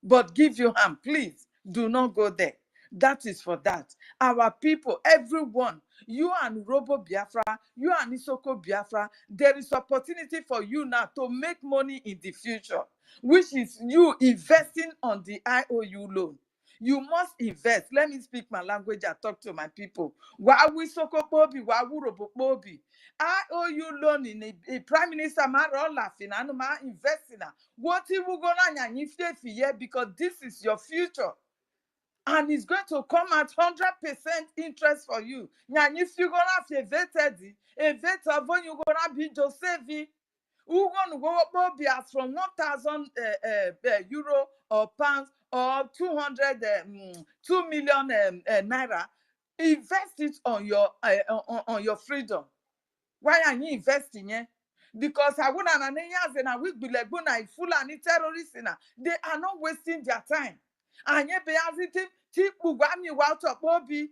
but give you harm. Please do not go there. That is for that. Our people, everyone, you and Robo Biafra, you and Isoko Biafra, there is opportunity for you now to make money in the future, which is you investing on the IOU loan. You must invest. Let me speak my language and talk to my people. Wawi Soko Bobi, Wawu Robo Bobi. IOU loan in a prime minister Maro laughing and investing. What he will go on and because this is your future. And it's going to come at 100% interest for you. Now, if you're going to have a vet when you're going to be Josevi, who going to go up as from 1,000 euro or pounds or 2 million naira, invest it on your freedom. Why are you investing? Because I want to and we be like full and terrorists. They are not wasting their time. And yet, tipu gwami wauto bobi.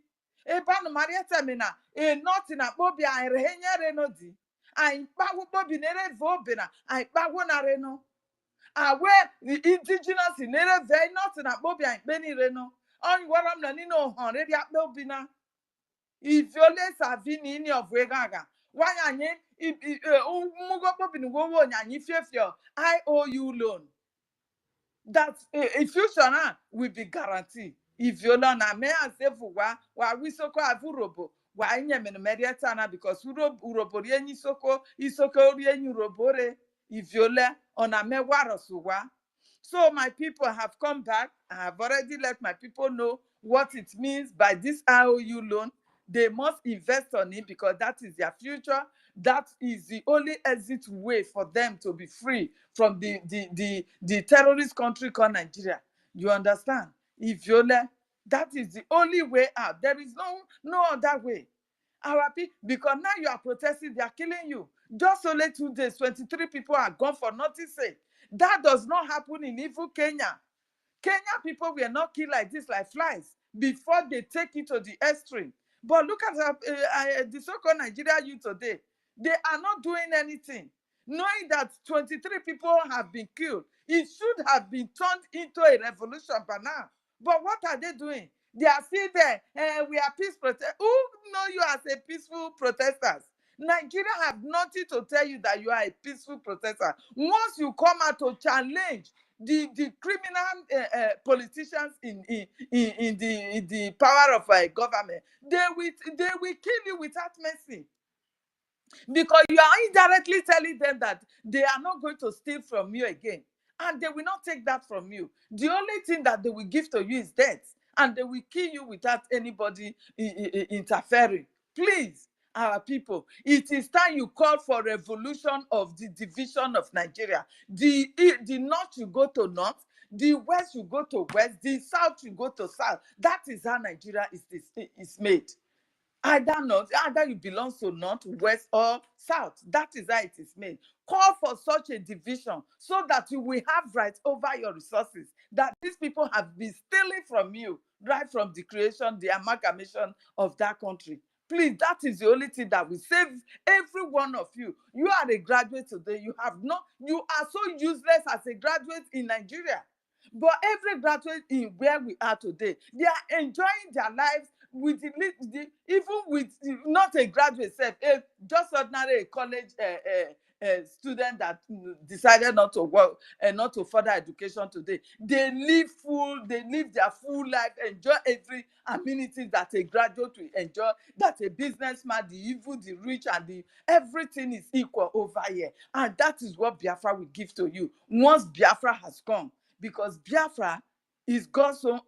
Ebanu marieta mina. Not in a bobi. I rehenya renodi. I pagu bobi nere vobina. I pagu na reno. Where the indigenous in nere ve not in a bobi. I beni reno. On what I'm nanino already at bobina. If your legs are in your vegaga. Why are you your IOU loan? That a future now will be guaranteed. If you learn a me and say for why we so called Urobo, why in Mediatana because Urobo Soko, Isoko Urobore, if you learn on a me warasuwa. So my people have come back. I have already let my people know what it means by this IOU loan. They must invest on it because that is their future. That is the only exit way for them to be free from the terrorist country called Nigeria. You understand? If you let, that is the only way out. There is no other way. Our people, because now you are protesting, they are killing you. Just only 2 days, 23 people are gone for nothing's sake. That does not happen in even Kenya. Kenya people were not killed like this, like flies, before they take it to the extreme. But look at the so-called Nigeria youth today. They are not doing anything. Knowing that 23 people have been killed, it should have been turned into a revolution by now. But what are they doing? They are still there. We are peace protesters. Who know you as a peaceful protesters? Nigeria have nothing to tell you that you are a peaceful protester. Once you come out to challenge the criminal politicians in the power of a government, they will kill you without mercy. Because you are indirectly telling them that they are not going to steal from you again. And they will not take that from you. The only thing that they will give to you is death. And they will kill you without anybody interfering. Please, our people, it is time you call for revolution of the division of Nigeria. The north you go to north, the west you go to west, the south you go to south. That is how Nigeria is made. Either you belong to north, west, or south. That is how it is made. Call for such a division so that you will have rights over your resources that these people have been stealing from you right from the creation, the amalgamation of that country. Please, that is the only thing that will save every one of you. You are a graduate today. You are so useless as a graduate in Nigeria. But every graduate in where we are today, they are enjoying their lives with even with not a graduate self, just ordinary college student that decided not to work and not to further education today, they live their full life, enjoy every amenity that a graduate will enjoy, that a businessman, the evil, the rich, and the everything is equal over here. And that is what Biafra will give to you once Biafra has come, because Biafra is God's own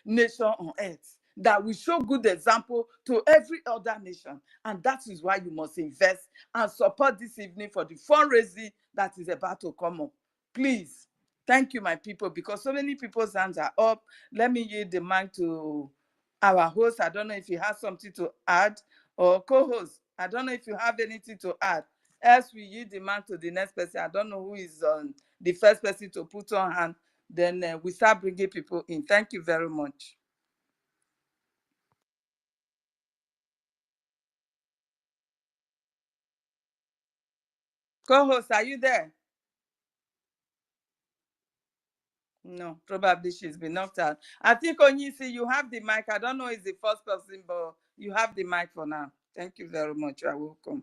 nation on earth that will show good example to every other nation. And that is why you must invest and support this evening for the fundraising that is about to come up. Please, thank you, my people, because so many people's hands are up. Let me yield the mic to our host. I don't know if he has something to add, or co-host. I don't know if you have anything to add. Else we yield the mic to the next person. I don't know who is the first person to put on hand. Then we start bringing people in. Thank you very much. Co-host, are you there? No, probably she's been knocked out. I think Onyisi, you have the mic. I don't know if it's the first person, but you have the mic for now. Thank you very much. You are welcome.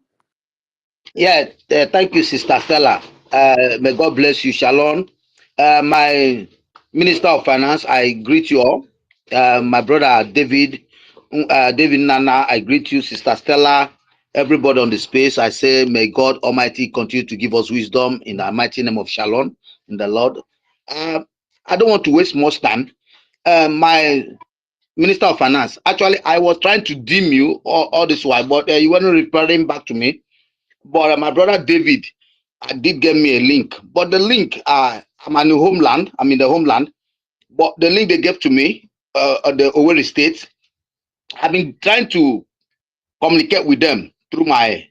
Yeah, thank you, Sister Stella. May God bless you, Shalom. My Minister of Finance, I greet you all. My brother David Nana, I greet you, Sister Stella. Everybody on the space, I say, may God Almighty continue to give us wisdom in the mighty name of Shalom, in the Lord. I don't want to waste much time. My Minister of Finance, actually, I was trying to dim you all this while, but you weren't replying back to me. But my brother David did get me a link. But the link, I'm in the homeland. I'm in the homeland. But the link they gave to me, the Owerri State, I've been trying to communicate with them through my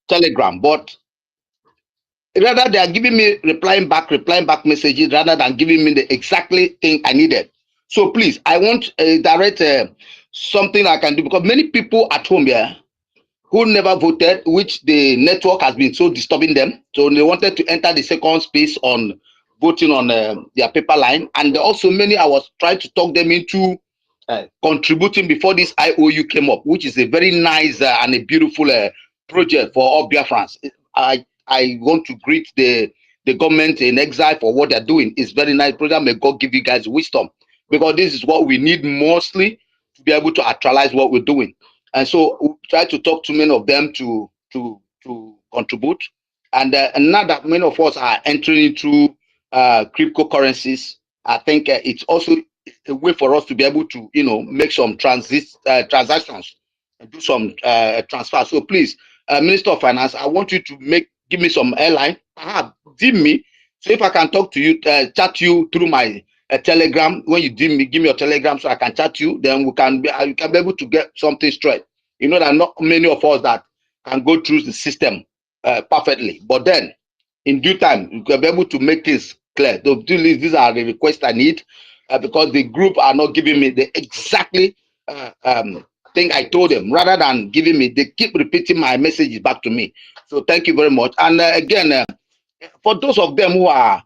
Telegram. But rather they are giving me replying back messages rather than giving me the exactly thing I needed. So please, I want direct something I can do, because many people at home here who never voted, which the network has been so disturbing them. So they wanted to enter the second space on voting on their paper line. And also many, I was trying to talk them into contributing before this IOU came up, which is a very nice and a beautiful project for all Biafrans. I want to greet the government in exile for what they're doing. It's very nice project. May God give you guys wisdom, because this is what we need mostly to be able to actualize what we're doing. And so we try to talk to many of them to contribute. And now that many of us are entering into cryptocurrencies, I think it's also a way for us to be able to, make some transactions and do some transfer. So please, Minister of Finance, I want you to give me some airline, DM me. So if I can talk to you, chat you through my Telegram. When you DM me, give me your Telegram so I can chat you. Then you can be able to get something straight. You know that not many of us that can go through the system perfectly. But then, in due time, you can be able to make this clear. These are the requests I need, because the group are not giving me the exactly thing I told them. Rather than giving me, they keep repeating my messages back to me. So thank you very much. And again, for those of them who are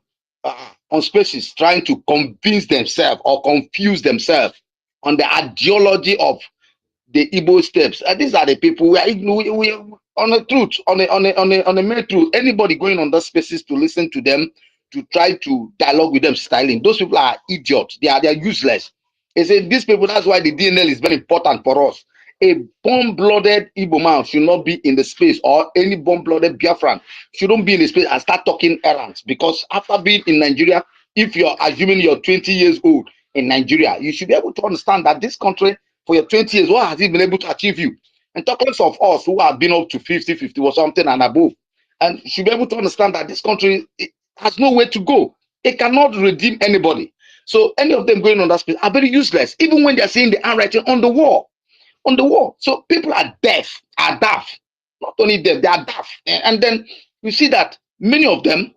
on spaces trying to convince themselves or confuse themselves on the ideology of the Igbo steps, these are the people we on the truth, on the main truth. Anybody going on those spaces to listen to them, to try to dialogue with them, styling, those people are idiots. They are useless. They say these people. That's why the DNL is very important for us. A bomb-blooded Igbo man should not be in the space, or any bomb-blooded Biafran shouldn't be in the space and start talking errands. Because after being in Nigeria, if you're assuming you're 20 years old in Nigeria, you should be able to understand that this country, for your 20 years, what has it been able to achieve you? And talking of us who have been up to 50 or something and above, and should be able to understand that this country has nowhere to go. It cannot redeem anybody. So any of them going on that space are very useless, even when they're seeing the handwriting on the wall. On the wall. So people are daft. Not only deaf, they are daft. And then you see that many of them,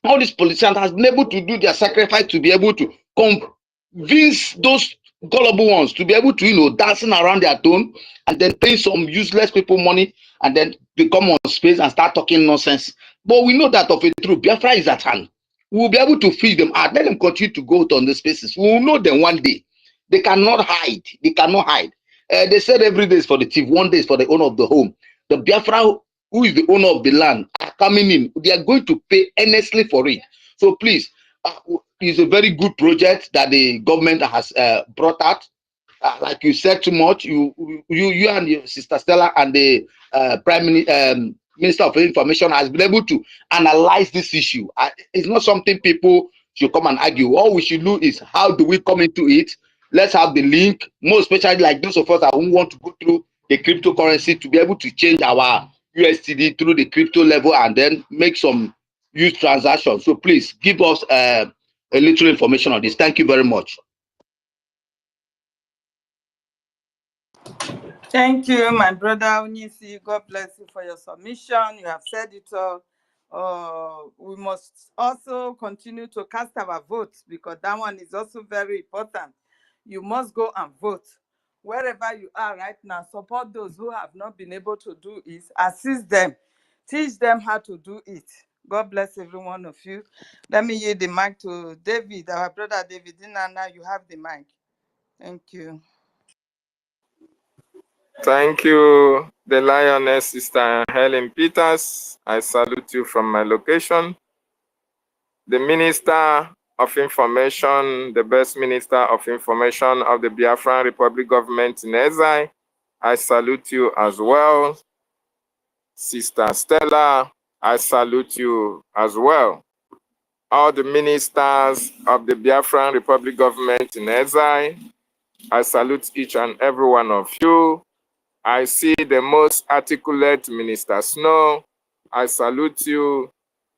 all these politicians has been able to do their sacrifice to be able to convince those gullible ones to be able to, dancing around their tone and then paying some useless people money and then become on space and start talking nonsense. But we know that of a truth, Biafra is at hand. We'll be able to feed them out. Let them continue to go on the spaces. We will know them one day. They cannot hide. They cannot hide. They said every day is for the thief, one day is for the owner of the home. The Biafra, who is the owner of the land, are coming in. They are going to pay earnestly for it. So please, it's a very good project that the government has brought out. Like you said too much, you and your sister Stella and the Minister of Information has been able to analyze this issue. It's not something people should come and argue. All we should do is how do we come into it? Let's have the link, more especially like those of us that want to go through the cryptocurrency to be able to change our USDT through the crypto level and then make some use transactions. So please give us a little information on this. Thank you very much. Thank you, my brother Onyisi. God bless you for your submission. You have said it all. We must also continue to cast our votes because that one is also very important. You must go and vote. Wherever you are right now, support those who have not been able to do it. Assist them. Teach them how to do it. God bless every one of you. Let me yield the mic to David, our brother David. Now you have the mic. Thank you. Thank you, the Lioness, Sister Helen Peters. I salute you from my location. The Minister of Information, the best Minister of Information of the Biafran Republic government in exile, I salute you as well. Sister Stella, I salute you as well. All the ministers of the Biafran Republic government in exile, I salute each and every one of you. I see the most articulate Minister Snow. I salute you.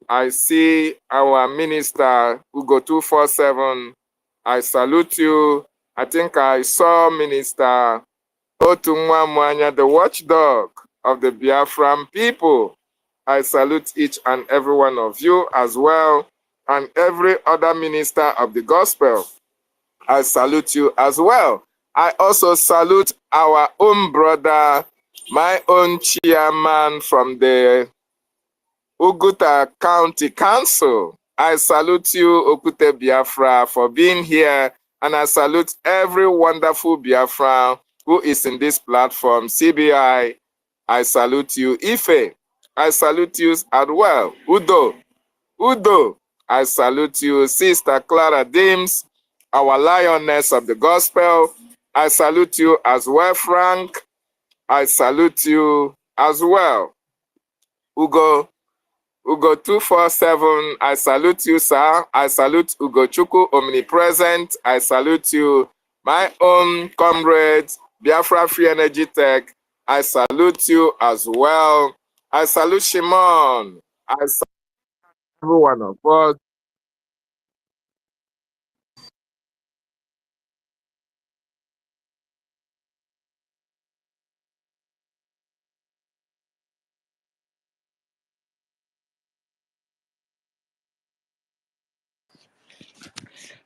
I see our Minister Ugo 247. I salute you. I think I saw Minister Otunwa Mwanya, the watchdog of the Biafran people. I salute each and every one of you as well, and every other minister of the gospel. I salute you as well. I also salute our own brother, my own chairman from the Uguta County Council. I salute you, Okute Biafra, for being here, and I salute every wonderful Biafra who is in this platform. CBI, I salute you. Ife, I salute you as well. Udo, I salute you. Sister Clara Dims, our lioness of the gospel, I salute you as well. Frank, I salute you as well. Ugo 247, I salute you, sir. I salute Ugo Chuku, omnipresent. I salute you, my own comrades, Biafra Free Energy Tech. I salute you as well. I salute Shimon. I salute every one of us.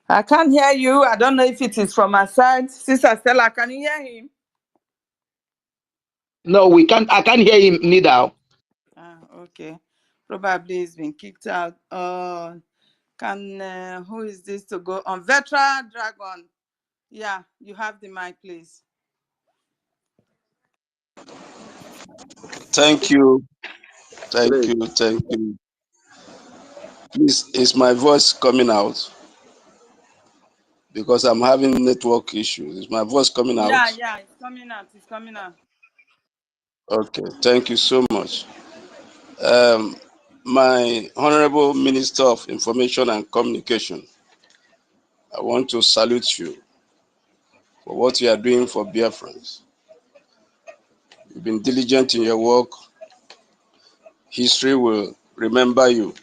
I can't hear you. I don't know if it is from my side. Sister Stella, can you hear him? No, we can't. I can't hear him neither. Okay. Probably he's been kicked out. Who is this to go on? Vetra Dragon. Yeah, you have the mic, please. Thank you. Thank you. Thank you. Please, is my voice coming out? Because I'm having network issues. Is my voice coming out? Yeah, it's coming out. It's coming out. Okay, thank you so much. My Honorable Minister of Information and Communication, I want to salute you for what you are doing for Biafrans. You've been diligent in your work. History will remember you.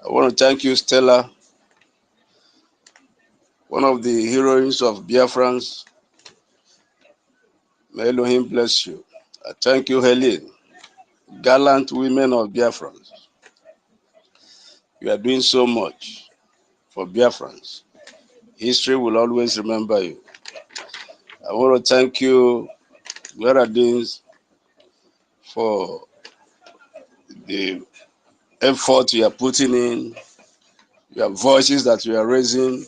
I want to thank you, Stella, one of the heroines of Biafrans. May Elohim bless you. I thank you, Helen, gallant women of Biafrans. You are doing so much for Biafrans. History will always remember you. I want to thank you, Gladys, for the effort you are putting in, your voices that you are raising.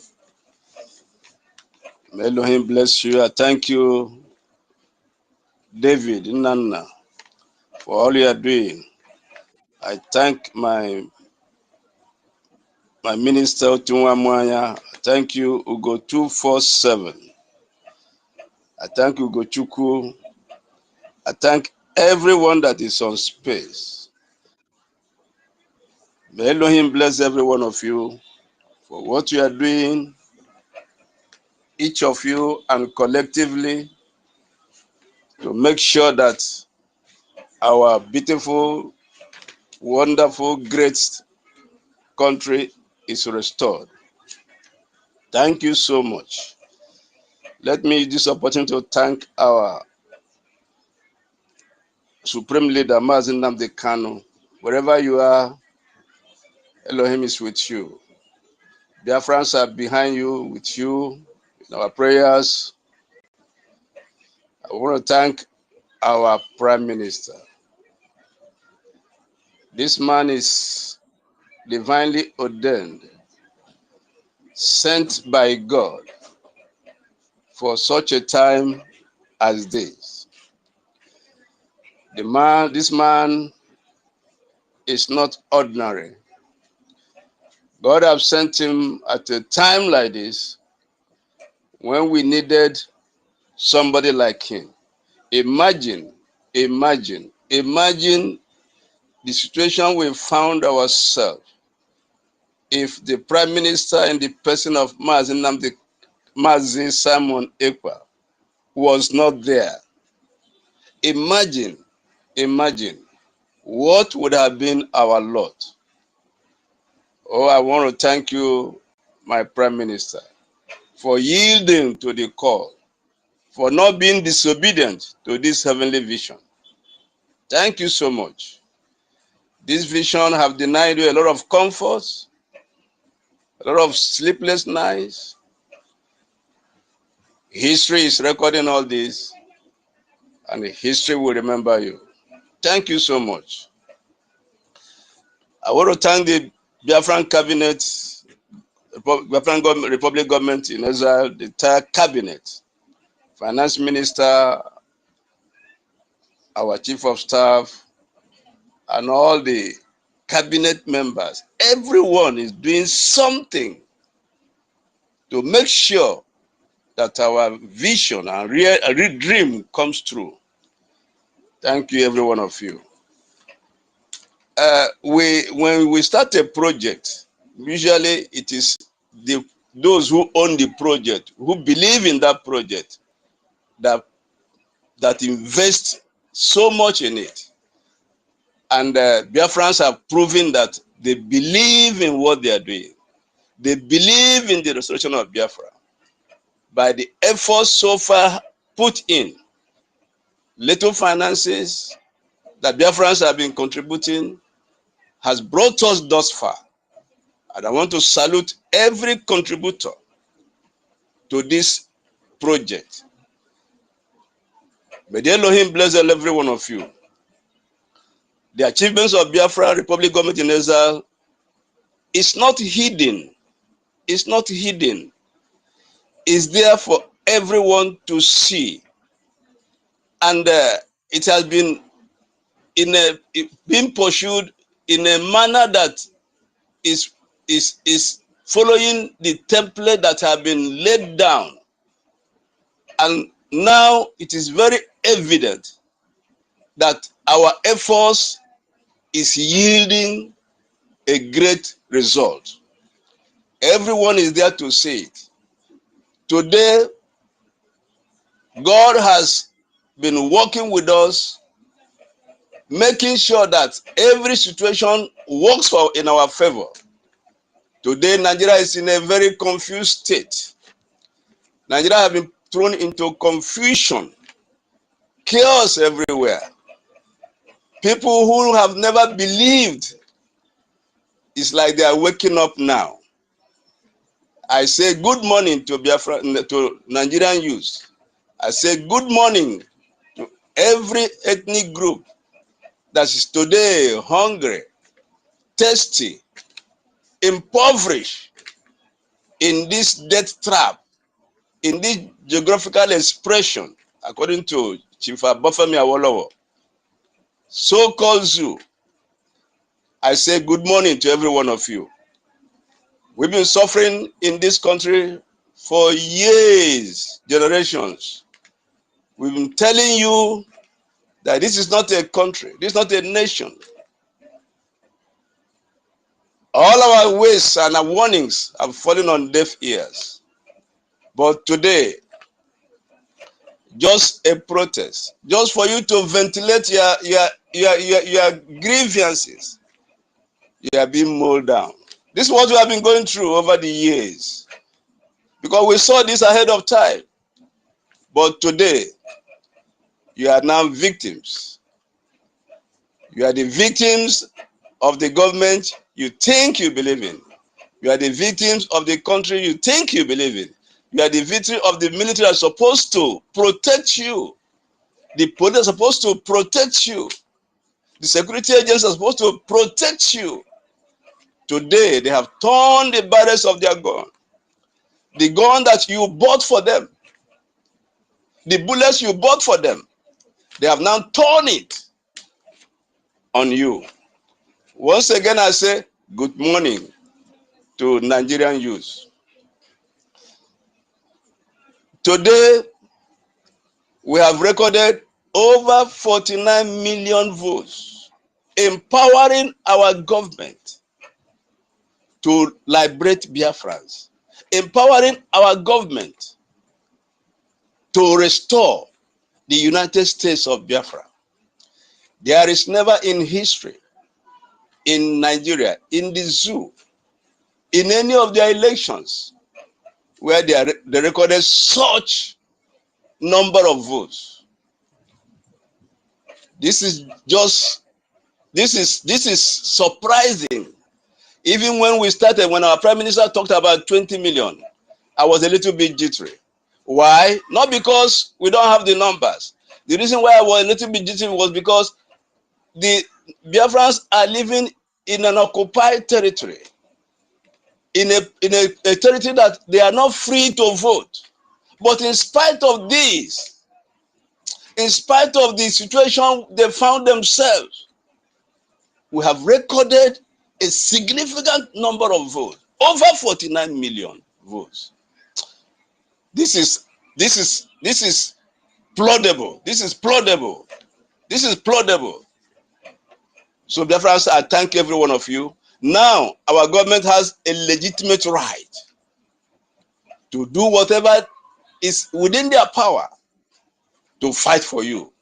May Elohim bless you. I thank you, David Nana, for all you are doing. I thank my minister, Otunwa Mwanya. I thank you, Ugo 247. I thank Ugo Chuku. I thank everyone that is on space. May Elohim bless every one of you for what you are doing, each of you and collectively, to make sure that our beautiful, wonderful, great country is restored. Thank you so much. Let me use this opportunity to thank our Supreme Leader, Mazen Nnamdi Kanu. Wherever you are, Elohim is with you. Biafrans are behind you, with you, in our prayers. I want to thank our Prime Minister. This man is divinely ordained, sent by God for such a time as this. This man is not ordinary. God has sent him at a time like this when we needed somebody like him. Imagine the situation we found ourselves if the Prime Minister in the person of Mazi Simon Ekpa was not there. Imagine what would have been our lot. Oh, I want to thank you, my Prime Minister, for yielding to the call, for not being disobedient to this heavenly vision. Thank you so much. This vision have denied you a lot of comforts, a lot of sleepless nights. History is recording all this, and history will remember you. Thank you so much. I want to thank the Biafran cabinet, Biafran Republic government in Israel, the entire cabinet, finance minister, our chief of staff, and all the cabinet members. Everyone is doing something to make sure that our vision and real dream comes true. Thank you, every one of you. When we start a project, usually it is those who own the project, who believe in that project, that invest so much in it. And Biafrans have proven that they believe in what they are doing. They believe in the restoration of Biafra. By the efforts so far put in, little finances that Biafrans have been contributing has brought us thus far. And I want to salute every contributor to this project. May the Elohim bless every one of you. The achievements of Biafra Republic government in Israel is not hidden. It's not hidden. It's there for everyone to see. And it has been being pursued in a manner that is following the template that have been laid down. And now it is very evident that our efforts is yielding a great result. Everyone is there to see it. Today, God has been working with us, making sure that every situation works in our favor. Today, Nigeria is in a very confused state. Nigeria has been thrown into confusion, chaos everywhere. People who have never believed, it's like they are waking up now. I say good morning to Biafra, to Nigerian youth. I say good morning to every ethnic group that is today hungry, thirsty, impoverished in this death trap in this geographical expression, according to Chief Abafemi Awolowo, so-called zoo, I say good morning to every one of you. We've been suffering in this country for years, generations. We've been telling you that this is not a country, this is not a nation. All our ways and our warnings have fallen on deaf ears. But today, just a protest, just for you to ventilate your grievances, you are being mowed down. This is what we have been going through over the years, because we saw this ahead of time. But today, you are now victims. You are the victims of the government you think you believe in. You are the victims of the country you think you believe in. You are the victim of the military that is supposed to protect you. The police are supposed to protect you. The security agents are supposed to protect you. Today, they have torn the barrels of their gun. The gun that you bought for them, the bullets you bought for them, they have now torn it on you. Once again, I say good morning to Nigerian youth. Today, we have recorded over 49 million votes, empowering our government to liberate Biafrans, empowering our government to restore the United States of Biafra. There is never in history, in Nigeria, in the zoo, in any of their elections, where they recorded such number of votes. This is surprising. Even when we started, when our Prime Minister talked about 20 million, I was a little bit jittery. Why? Not because we don't have the numbers. The reason why I was a little bit jittery was because the Biafrans are living in an occupied territory, in a territory that they are not free to vote. But in spite of this, in spite of the situation they found themselves, we have recorded a significant number of votes, over 49 million votes. This is plaudable. This is plaudable. This is plaudable. So, Biafrans, I thank every one of you. Now, our government has a legitimate right to do whatever is within their power to fight for you,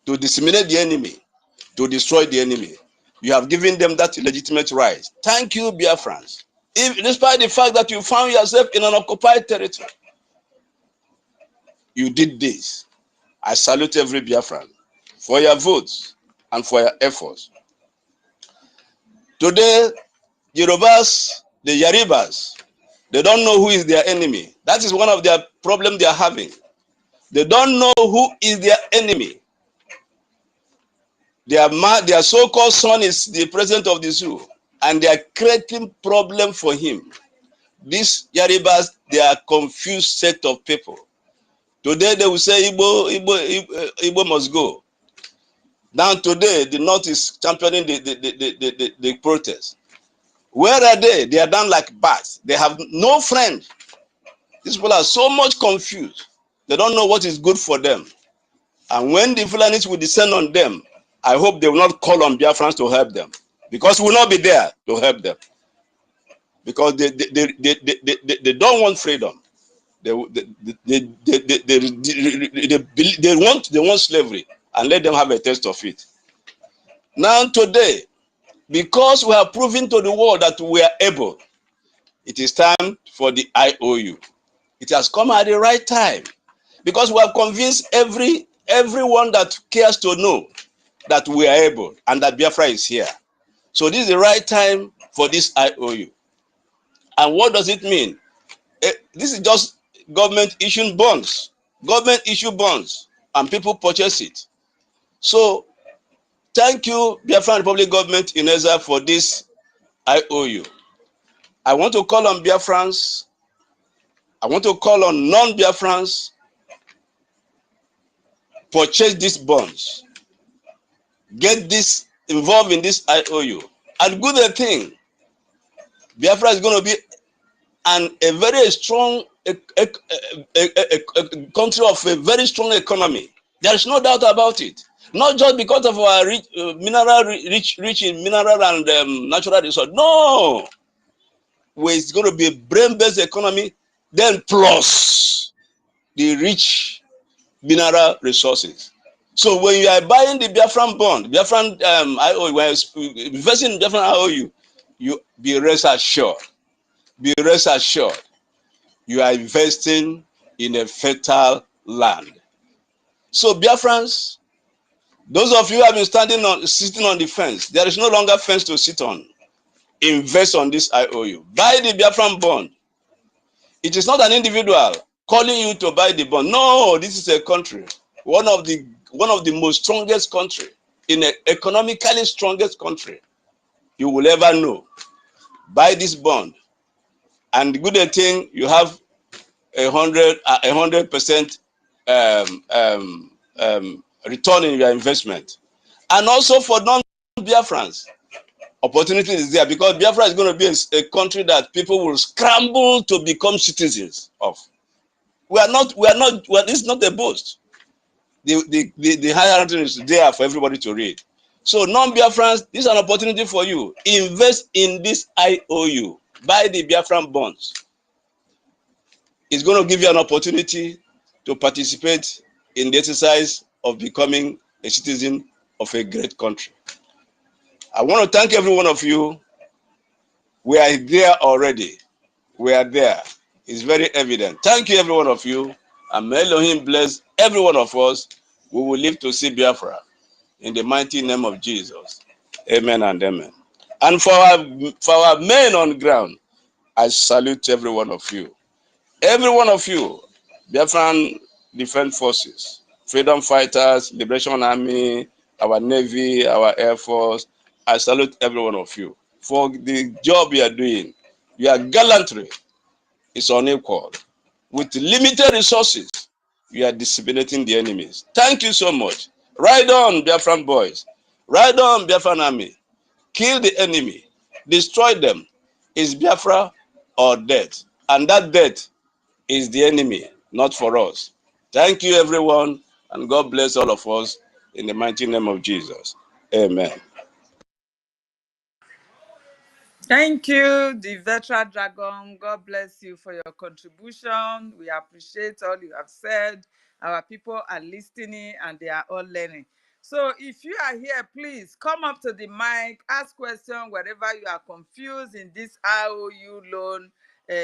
to disseminate the enemy, to destroy the enemy. You have given them that legitimate right. Thank you, Biafrans. Despite the fact that you found yourself in an occupied territory, you did this. I salute every Biafran for your votes and for your efforts. Today, Yorubas, the Yaribas, they don't know who is their enemy. That is one of their problems they are having. They don't know who is their enemy. Their so-called son is the president of the zoo, and they are creating problem for him. These Yaribas, they are confused set of people. Today they will say Igbo must go. Now today the North is championing the protest. Where are they? They are done like bats. They have no friend. These people are so much confused. They don't know what is good for them. And when the Fulanis will descend on them, I hope they will not call on Biafrans to help them, because we will not be there to help them. Because they don't want freedom. They want slavery, and let them have a taste of it. Now today, because we have proven to the world that we are able, it is time for the IOU. It has come at the right time, because we have convinced everyone that cares to know that we are able and that Biafra is here. So this is the right time for this IOU. And what does it mean? This is just government issuing bonds. Government issue bonds and people purchase it. So thank you, Biafran Republic government in Ezra, for this IOU. I want to call on Biafrans I want to call on non-Biafrans, purchase these bonds, get this involved in this IOU. And good thing, Biafra is going to be a very strong country of a very strong economy. There is no doubt about it. Not just because of our rich in mineral and natural resources. No, where it's going to be a brain-based economy, then plus the rich mineral resources. So when you are buying the Biafran bond, Biafran IOU, when you're investing in Biafran IOU, you be rest assured. Be rest assured. You are investing in a fertile land. So Biafrans, those of you who have been sitting on the fence, there is no longer fence to sit on. Invest on this IOU. Buy the Biafran bond. It is not an individual calling you to buy the bond. No, this is a country, one of the most strongest country, in an economically strongest country you will ever know. Buy this bond, and the good thing, you have 100% return in your investment. And also for non-Biafrans, opportunity is there, because Biafra is going to be a country that people will scramble to become citizens of. This is not a boast. The higher ranking is there for everybody to read. So non-Biafrans, this is an opportunity for you. Invest in this IOU. Buy the Biafran bonds. It's going to give you an opportunity to participate in the exercise of becoming a citizen of a great country. I want to thank every one of you. We are there already. We are there. It's very evident. Thank you, every one of you. And may Elohim bless every one of us. We will live to see Biafra in the mighty name of Jesus. Amen and amen. And for our men on ground, I salute every one of you. Every one of you, Biafran Defense Forces, Freedom Fighters, Liberation Army, our Navy, our Air Force, I salute every one of you for the job you are doing. Your gallantry is unequaled. With limited resources, you are disseminating the enemies. Thank you so much. Ride on, Biafran boys. Ride on, Biafran Army. Kill the enemy. Destroy them. Is Biafra or death? And that death is the enemy, not for us. Thank you, everyone, and God bless all of us in the mighty name of Jesus. Amen. Thank you, the Veteran Dragon. God bless you for your contribution. We appreciate all you have said. Our people are listening and they are all learning. So if you are here, please come up to the mic, ask questions wherever you are confused in this IOU loan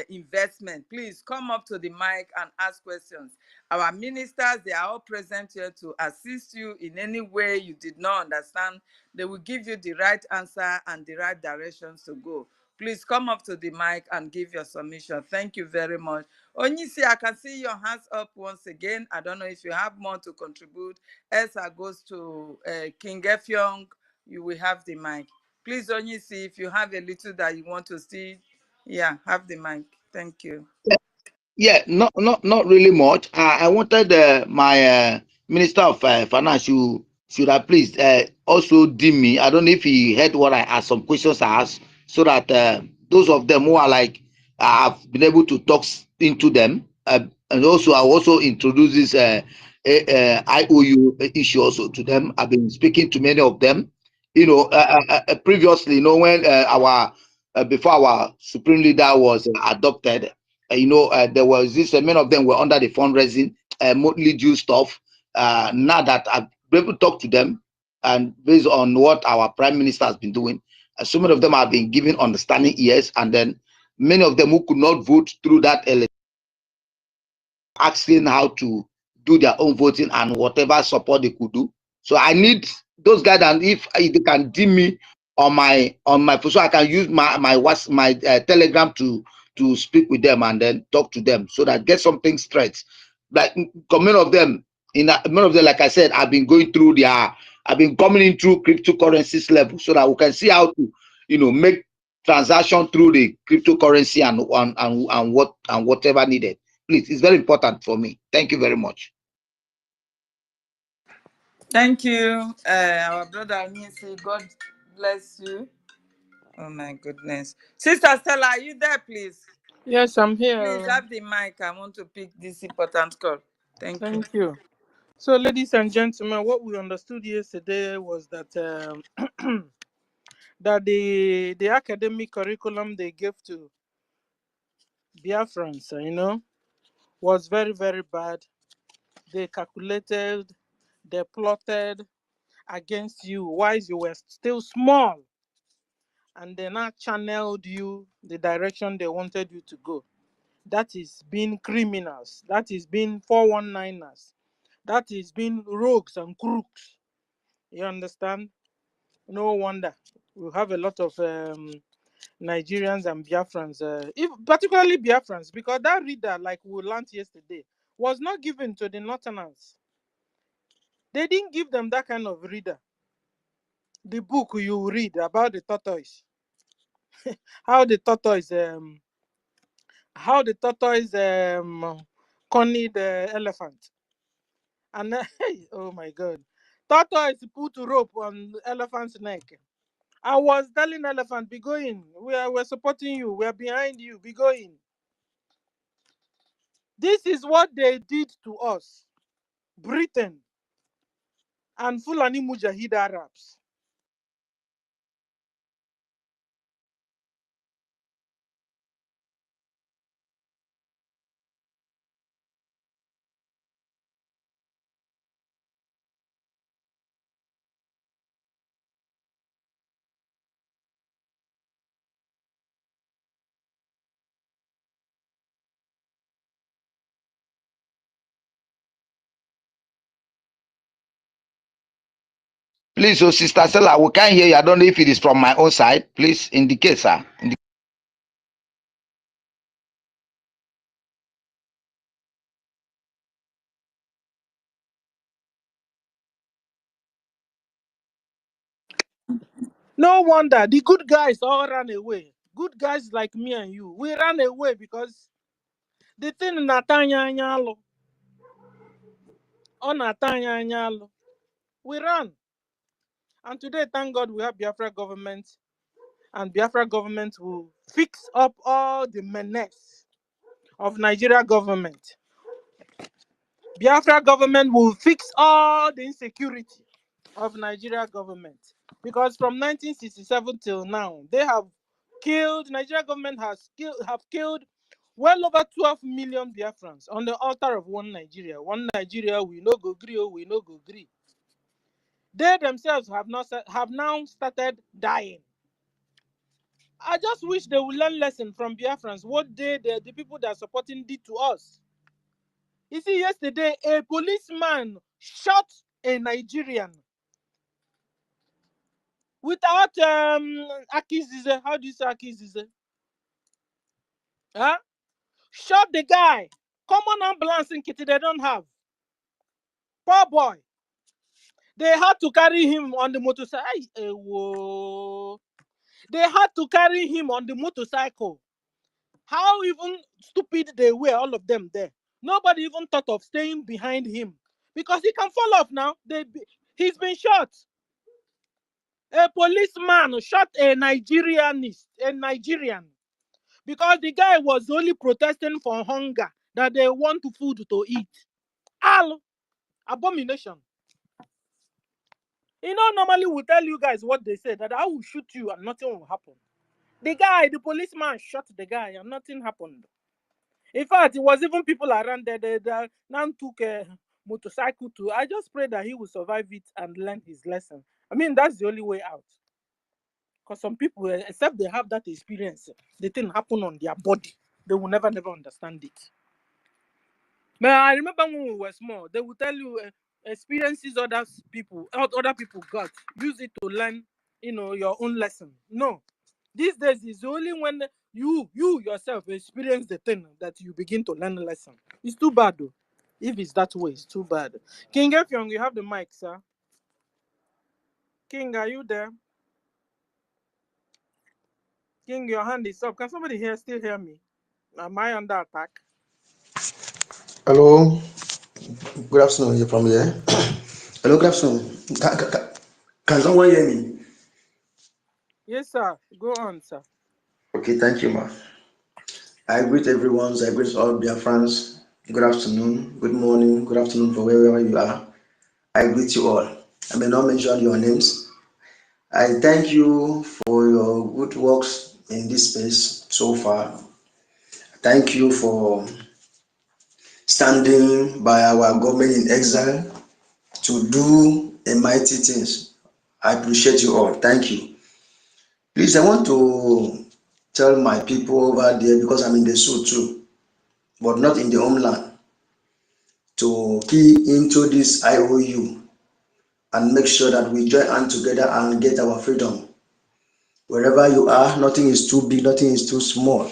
investment. Please come up to the mic and ask questions. Our ministers, they are all present here to assist you in any way you did not understand. They will give you the right answer and the right directions to go. Please come up to the mic and give your submission. Thank you very much. Onyisi, I can see your hands up once again. I don't know if you have more to contribute. Elsa goes to King Effiong. You will have the mic. Please, Onyisi, if you have a little that you want to see, yeah, have the mic. Thank you. Yeah, not really much. I wanted my Minister of Finance should have please also deem me. I don't know if he heard what I asked, some questions I asked, so that those of them who are like I've been able to talk into them, and also I also introduce this IOU issue also to them. I've been speaking to many of them. You know, previously, you know, when our before our supreme leader was adopted. There was this, many of them were under the fundraising, monthly due stuff. Now that I've been able to talk to them, and based on what our prime minister has been doing, so many of them have been given understanding ears, and then many of them who could not vote through that asking how to do their own voting and whatever support they could do. So I need those guys, and if they can deem me on my so I can use my Telegram to speak with them and then talk to them, so that get something straight. Like many of them, like I said, I've been going through I've been coming in through cryptocurrencies level, so that we can see how to, make transaction through the cryptocurrency and whatever needed. Please, it's very important for me. Thank you very much. Thank you, our brother Nisi. God bless you. Oh my goodness. Sister Stella, are you there, please? Yes, I'm Please here. have the mic. I want to pick this important call. Thank you. Thank you. So, ladies and gentlemen, what we understood yesterday was that that the academic curriculum they gave to Biafrans, was very, very bad. They calculated, they plotted against you while you were still small, and they now channeled you the direction they wanted you to go. That is being criminals. That is being 419ers. That is being rogues and crooks. You understand? No wonder we have a lot of Nigerians and Biafrans, particularly Biafrans, because that reader, like we learned yesterday, was not given to the Northerners. They didn't give them that kind of reader. The book you read about the tortoise, how the tortoise, cornered the elephant, and oh my God, tortoise put rope on the elephant's neck. I was telling elephant, be going. We're supporting you. We're behind you. Be going. This is what they did to us, Britain and Fulani Mujahid Arabs. Please, so Sister Stella, we can't hear you. I don't know if it is from my own side. Please indicate, sir. No wonder the good guys all ran away. Good guys like me and you, we ran away because the thing Natanya Nyalo, on Natanya Nyalo, we ran. And today, thank God, we have Biafra government, and Biafra government will fix up all the menace of Nigeria government. Biafra government will fix all the insecurity of Nigeria government, because from 1967 till now, they have killed. Nigeria government have killed well over 12 million Biafrans on the altar of one Nigeria. One Nigeria, we no go gree, we no go gree. They themselves have now started dying. I just wish they would learn lesson from Biafrans what the people that are supporting did to us. You see, yesterday a policeman shot a Nigerian without Akizize. How do you say Akizize? Huh? Shot the guy. Common ambulance in Kitty they don't have. Poor boy. They had to carry him on the motorcycle. They had to carry him on the motorcycle. How even stupid they were, all of them there. Nobody even thought of staying behind him because he can fall off now. He's been shot. A policeman shot a Nigerian, because the guy was only protesting for hunger, that they want food to eat. Al abomination. Normally we tell you guys what they say, that I will shoot you and nothing will happen. The policeman shot the guy and nothing happened. In fact, it was even people around there that now took a motorcycle to. I just pray that he will survive it and learn his lesson. I mean, that's the only way out. Because some people, except they have that experience, the thing happen on their body. They will never understand it. But I remember when we were small, they would tell you experiences other people got. Use it to learn, your own lesson. No. These days is only when you yourself experience the thing that you begin to learn a lesson. It's too bad though. If it's that way, it's too bad. King Efyong, you have the mic, sir. King, are you there? King, your hand is up. Can somebody here still hear me? Am I under attack? Hello, good afternoon. You're from here. Hello, good afternoon. Can someone hear me? Yes, sir. Go on, sir. Okay, thank you, ma. I greet everyone. I greet all Biafrans. Good afternoon, good morning, good afternoon for wherever you are. I greet you all. I may not mention your names. I thank you for your good works in this space so far. Thank you for standing by our government in exile to do a mighty things. I appreciate you all. Thank you. Please, I want to tell my people over there because I'm in the zoo too, but not in the homeland, to key into this IOU and make sure that we join hands together and get our freedom. Wherever you are, nothing is too big, nothing is too small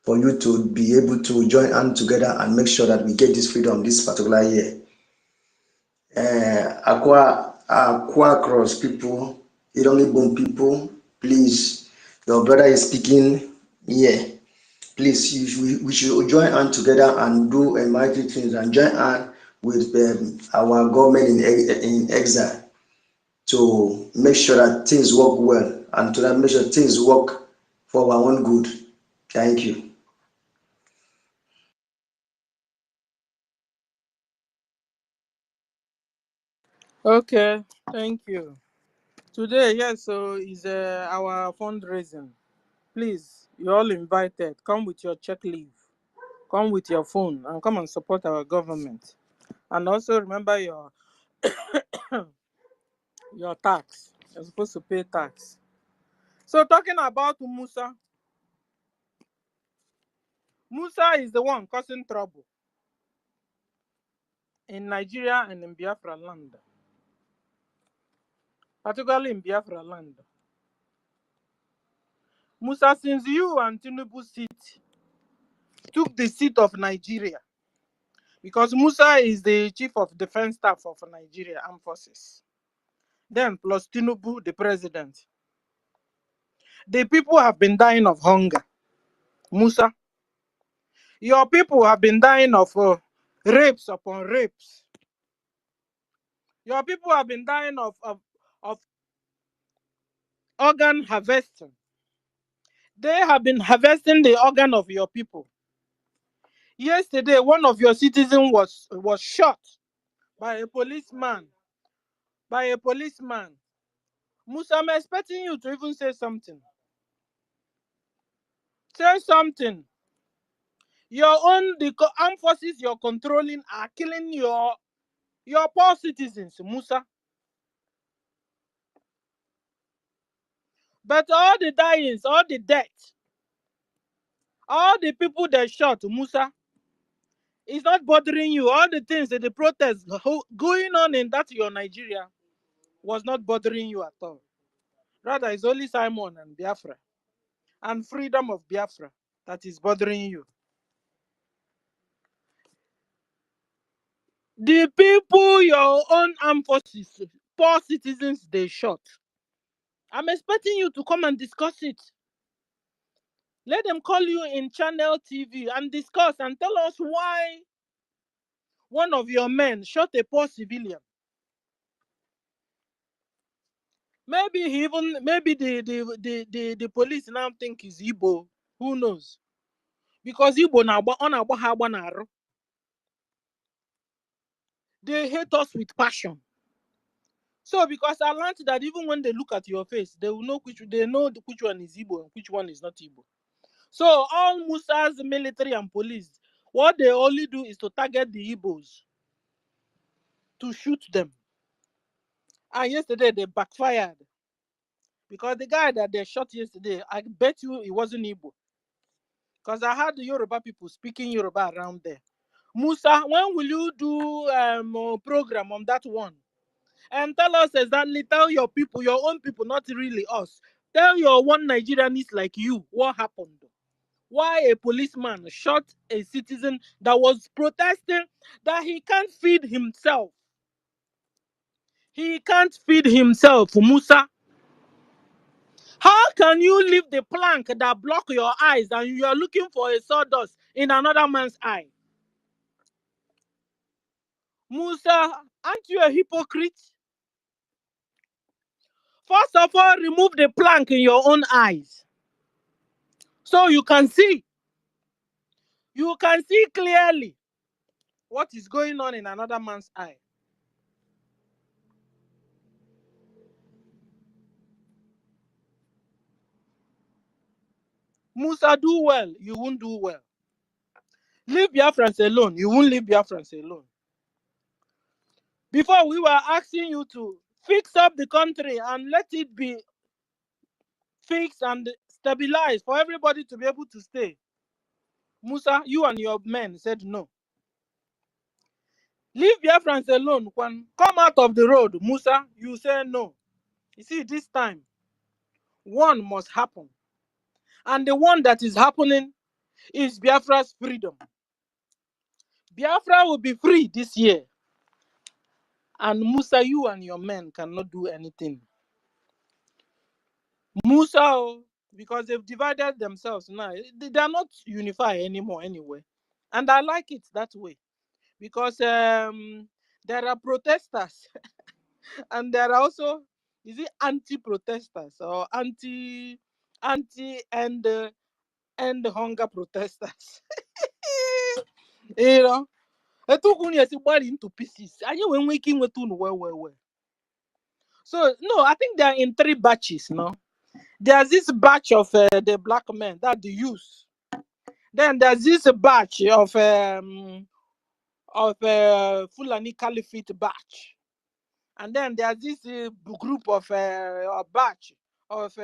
for you to be able to join hands together and make sure that we get this freedom this particular year. Aqua Cross people, Irongibon people, please, your brother is speaking here. Please, we should join hands together and do a mighty things and join hands with our government in exile to make sure that things work well and to make sure things work for our own good. Thank you. Okay, thank you. Today, yes, so is our fundraising. Please, you're all invited. Come with your check leave. Come with your phone and come and support our government. And also remember your tax. You're supposed to pay tax. So talking about Musa, Musa is the one causing trouble in Nigeria and in Biafra land, particularly in Biafra land. Musa, since you and Tinubu took the seat of Nigeria, because Musa is the chief of defense staff of Nigeria Armed Forces, then plus Tinubu, the president. The people have been dying of hunger. Musa, your people have been dying of rapes upon rapes. Your people have been dying of organ harvesting. They have been harvesting the organ of your people. Yesterday, one of your citizens was shot by a policeman. By a policeman. Musa, I'm expecting you to even say something. Say something. The armed forces you're controlling are killing your poor citizens, Musa. But all the dyings, all the death, all the people they shot, Musa, it's not bothering you. All the things that the protests going on in that your Nigeria was not bothering you at all. Rather, it's only Simon and Biafra and freedom of Biafra that is bothering you. The people your own armed forces, poor citizens, they shot. I'm expecting you to come and discuss it. Let them call you in channel TV and discuss and tell us why one of your men shot a poor civilian. Maybe the police now think he's Igbo. Who knows? Because Igbo na they hate us with passion. So because I learned that even when they look at your face, they will know which one is Igbo and which one is not Igbo. So all Musa's military and police, what they only do is to target the Igbos, to shoot them. And yesterday they backfired. Because the guy that they shot yesterday, I bet you it wasn't Igbo. Because I heard the Yoruba people speaking Yoruba around there. Musa, when will you do a program on that one? And tell us exactly, tell your people, your own people, not really us. Tell your one Nigerianist like you what happened. Why a policeman shot a citizen that was protesting that he can't feed himself. He can't feed himself, Musa. How can you leave the plank that block your eyes and you are looking for a sawdust in another man's eye? Musa, aren't you a hypocrite? First of all, remove the plank in your own eyes so you can see. You can see clearly what is going on in another man's eye. Musa, do well. You won't do well. Leave Biafrans alone. You won't leave Biafrans alone. Before, we were asking you to fix up the country and let it be fixed and stabilized for everybody to be able to stay. Musa, you and your men said no. Leave Biafrans alone. When come out of the road, Musa, you say no. You see, this time, one must happen. And the one that is happening is Biafra's freedom. Biafra will be free this year. And Musa, you and your men cannot do anything. Musa, because they've divided themselves now, they are not unified anymore anyway. And I like it that way. Because there are protesters and there are also, is it anti-protesters or anti and hunger protesters? You know, they took body into pieces. And you when waking with well. So no, I think they are in 3 batches. No, there's this batch of the black men, that the youth. Then there's this batch of Fulani Caliphate batch. And then there's this group of batch of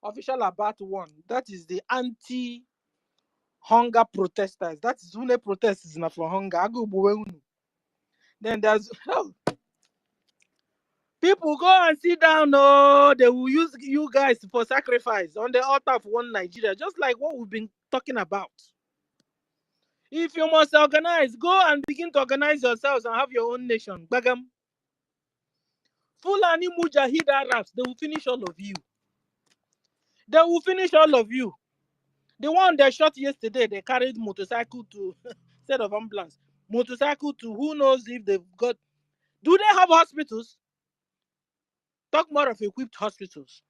official about one. That is the anti-hunger protesters. That is who protesters not for hunger. Then there's people go and sit down. No, they will use you guys for sacrifice on the altar of one Nigeria, just like what we've been talking about. If you must organize, go and begin to organize yourselves and have your own nation. Bagam. Fulani Mujahid Arabs, they will finish all of you. They will finish all of you. The one they shot yesterday, they carried motorcycle to instead of ambulance. Motorcycle to who knows if they've got. Do they have hospitals? Talk more of equipped hospitals.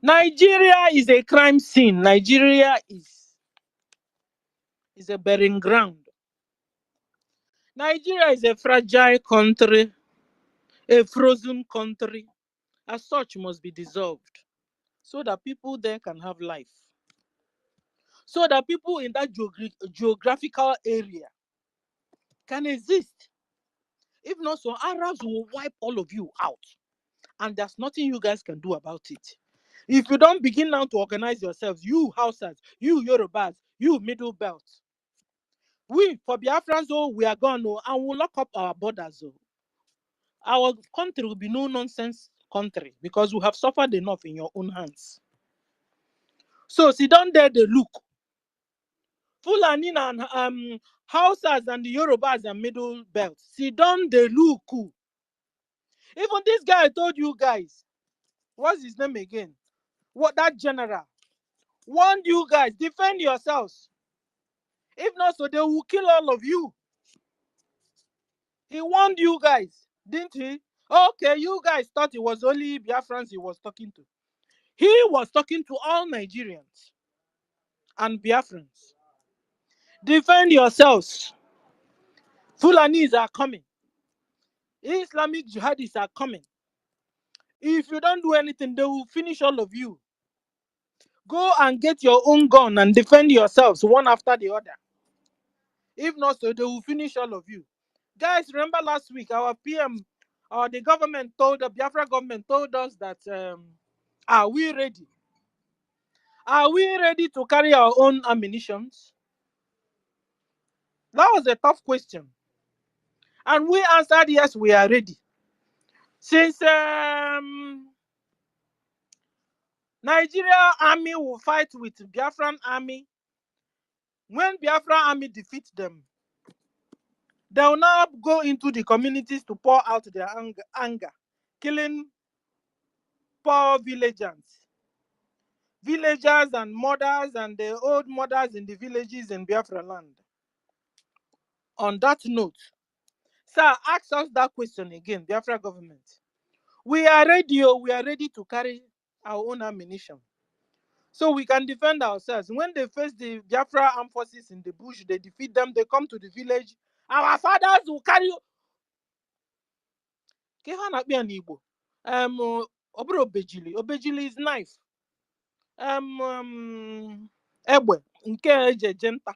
Nigeria is a crime scene. Nigeria is a burying ground. Nigeria is a fragile country, a frozen country. As such, must be dissolved so that people there can have life. So that people in that geographical area can exist. If not, so Arabs will wipe all of you out. And there's nothing you guys can do about it. If you don't begin now to organize yourselves, you Hausas, you Yorubas, you Middle Belt, we, for Biafrans, we are gone, and we'll lock up our borders. Our country will be no nonsense country because we have suffered enough in your own hands. So sit down there, they look. Fulani and Hausas and the Yorubas and Middle Belt. Sit down, they look. Even this guy I told you guys, what's his name again? What, that general warned you guys, defend yourselves. If not, so they will kill all of you. He warned you guys, didn't he? Okay, you guys thought it was only Biafrans he was talking to. He was talking to all Nigerians and Biafrans. Defend yourselves. Fulanis are coming. Islamic jihadists are coming. If you don't do anything, they will finish all of you. Go and get your own gun and defend yourselves one after the other. If not, so they will finish all of you. Guys, remember last week our PM, the government the Biafra government told us that are we ready? Are we ready to carry our own ammunitions? That was a tough question. And we answered yes, we are ready. Since Nigeria army will fight with Biafran army, when Biafra army defeats them, they will now go into the communities to pour out their anger, killing poor villagers and mothers and the old mothers in the villages in Biafra land. on that note, sir, ask us that question again, Biafra government. We are ready, we are ready to carry our own ammunition, so we can defend ourselves. When they face the Biafra armed forces in the bush, they defeat them, they come to the village, our fathers will carry. Obejili is knife. Egbe, nke eje jenta,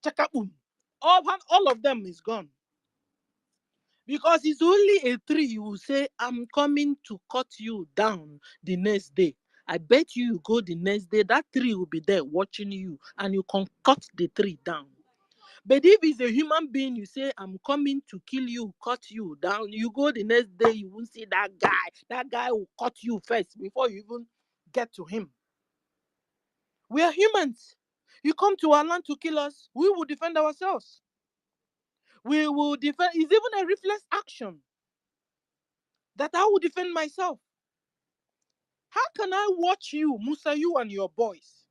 chakapum. All of them is gone. Because it's only a tree you will say, I'm coming to cut you down the next day. I bet you go the next day, that tree will be there watching you and you can cut the tree down. But if it's a human being, you say, I'm coming to kill you, cut you down. You go the next day, you won't see that guy. That guy will cut you first before you even get to him. We are humans. You come to our land to kill us, we will defend ourselves. We will defend. It's even a reflex action that I will defend myself. How can I watch you, Musa, you and your boys?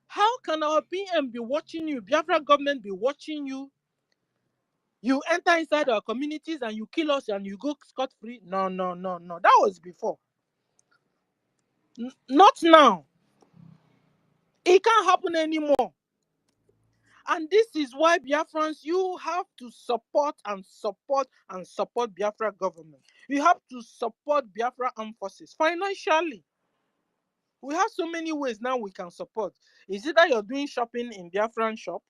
How can our PM be watching you, Biafra government be watching you? You enter inside our communities and you kill us and you go scot-free? No. That was before. Not now. It can't happen anymore. And this is why Biafrans, you have to support Biafra government. You have to support Biafra armed forces financially. We have so many ways now we can support. Is it that you're doing shopping in Biafran shop?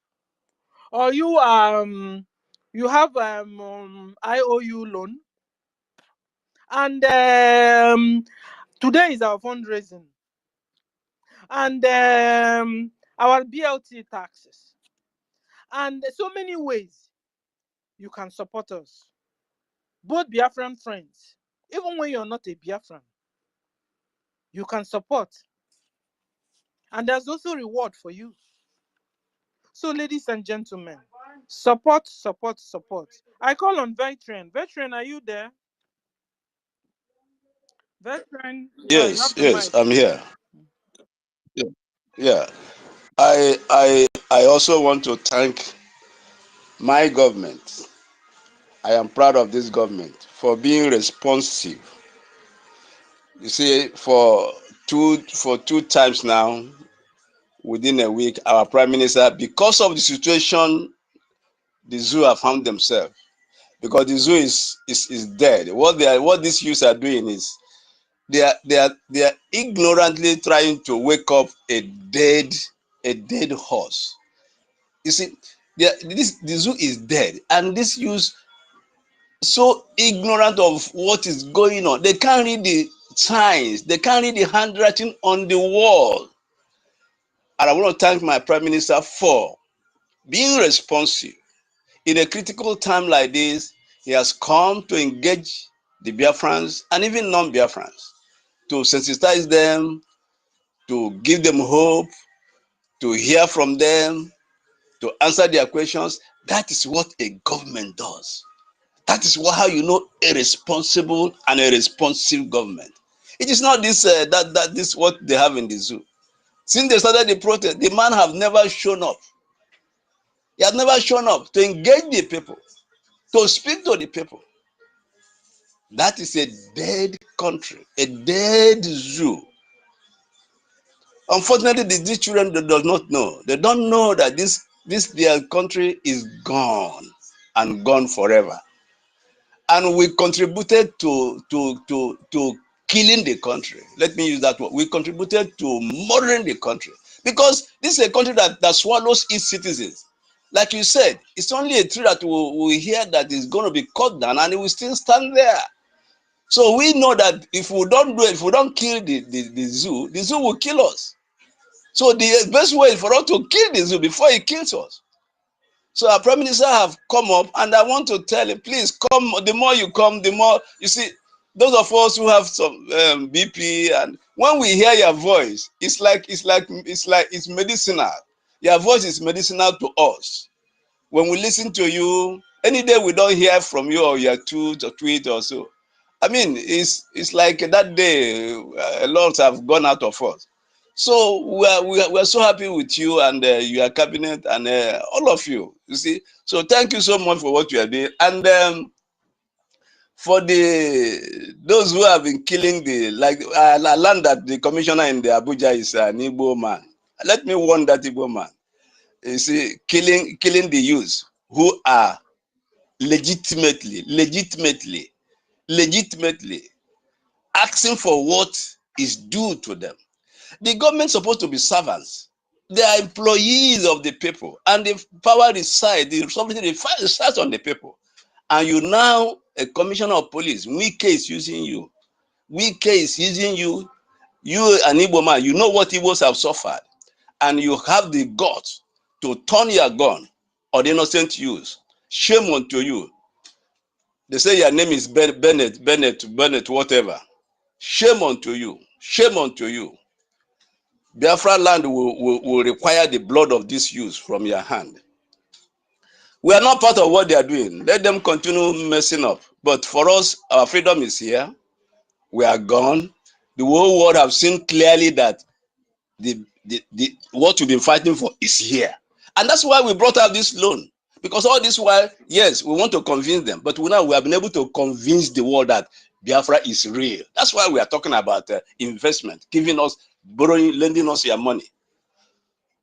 Or you have IOU loan? And today is our fundraising. And our BLT taxes. And so many ways you can support us. Both Biafran friends. Even when you're not a Biafran, you can support. And there's also reward for you. So, ladies and gentlemen, support. I call on Veteran. Veteran, are you there? Veteran, yeah, you have Yes, the mic. I'm here. Yeah. I also want to thank my government. I am proud of this government for being responsive. You see, for two times now, within a week, our prime minister, because of the situation the zoo have found themselves, because the zoo is dead. What these youths are doing is they are ignorantly trying to wake up a dead horse. You see, the zoo is dead, and this youth so ignorant of what is going on. They can't read the signs. They can't read the handwriting on the wall. And I want to thank my prime minister for being responsive. In a critical time like this, he has come to engage the Biafrans and even non-Biafrans, to sensitize them, to give them hope, to hear from them, to answer their questions. That is what a government does. That is how you know a responsible and a responsive government. It is not this this what they have in the zoo. Since they started the protest, the man have never shown up. He has never shown up to engage the people, to speak to the people. That is a dead country, a dead zoo. Unfortunately, these children does not know. They don't know that this their country is gone and gone forever. And we contributed to killing the country. Let me use that word. We contributed to murdering the country, because this is a country that swallows its citizens. Like you said, it's only a tree that we hear that is going to be cut down, and it will still stand there. So we know that if we don't do it, if we don't kill the zoo will kill us. So the best way is for us to kill the zoo before it kills us. So our prime minister have come up, and I want to tell him, please come. The more you come, the more you see. Those of us who have some BP, and when we hear your voice, it's medicinal. Your voice is medicinal to us. When we listen to you, any day we don't hear from you or your tweet or so, I mean, it's like that day a lot have gone out of us. So we're so happy with you and your cabinet and all of you. You see, so thank you so much for what you are doing. And for those who have been killing I learned that the commissioner in the Abuja is an Igbo man. Let me warn that Igbo man. You see, killing the youths who are legitimately asking for what is due to them. The government is supposed to be servants. They are employees of the people, and the power resides, the responsibility resides on the people. And you now, a commissioner of police, Wike is using you. Wike is using you. You, an Igbo man, you know what Igbos have suffered, and you have the guts to turn your gun on innocent youth. Shame unto you. They say your name is Bennett, whatever. Shame unto you. Shame unto you. Biafra land will require the blood of these youths from your hand. We are not part of what they are doing. Let them continue messing up. But for us, our freedom is here. We are gone. The whole world have seen clearly that what we've been fighting for is here. And that's why we brought out this loan. Because all this while, yes, we want to convince them. But we have been able to convince the world that Biafra is real. That's why we are talking about investment, giving us, borrowing, lending us your money.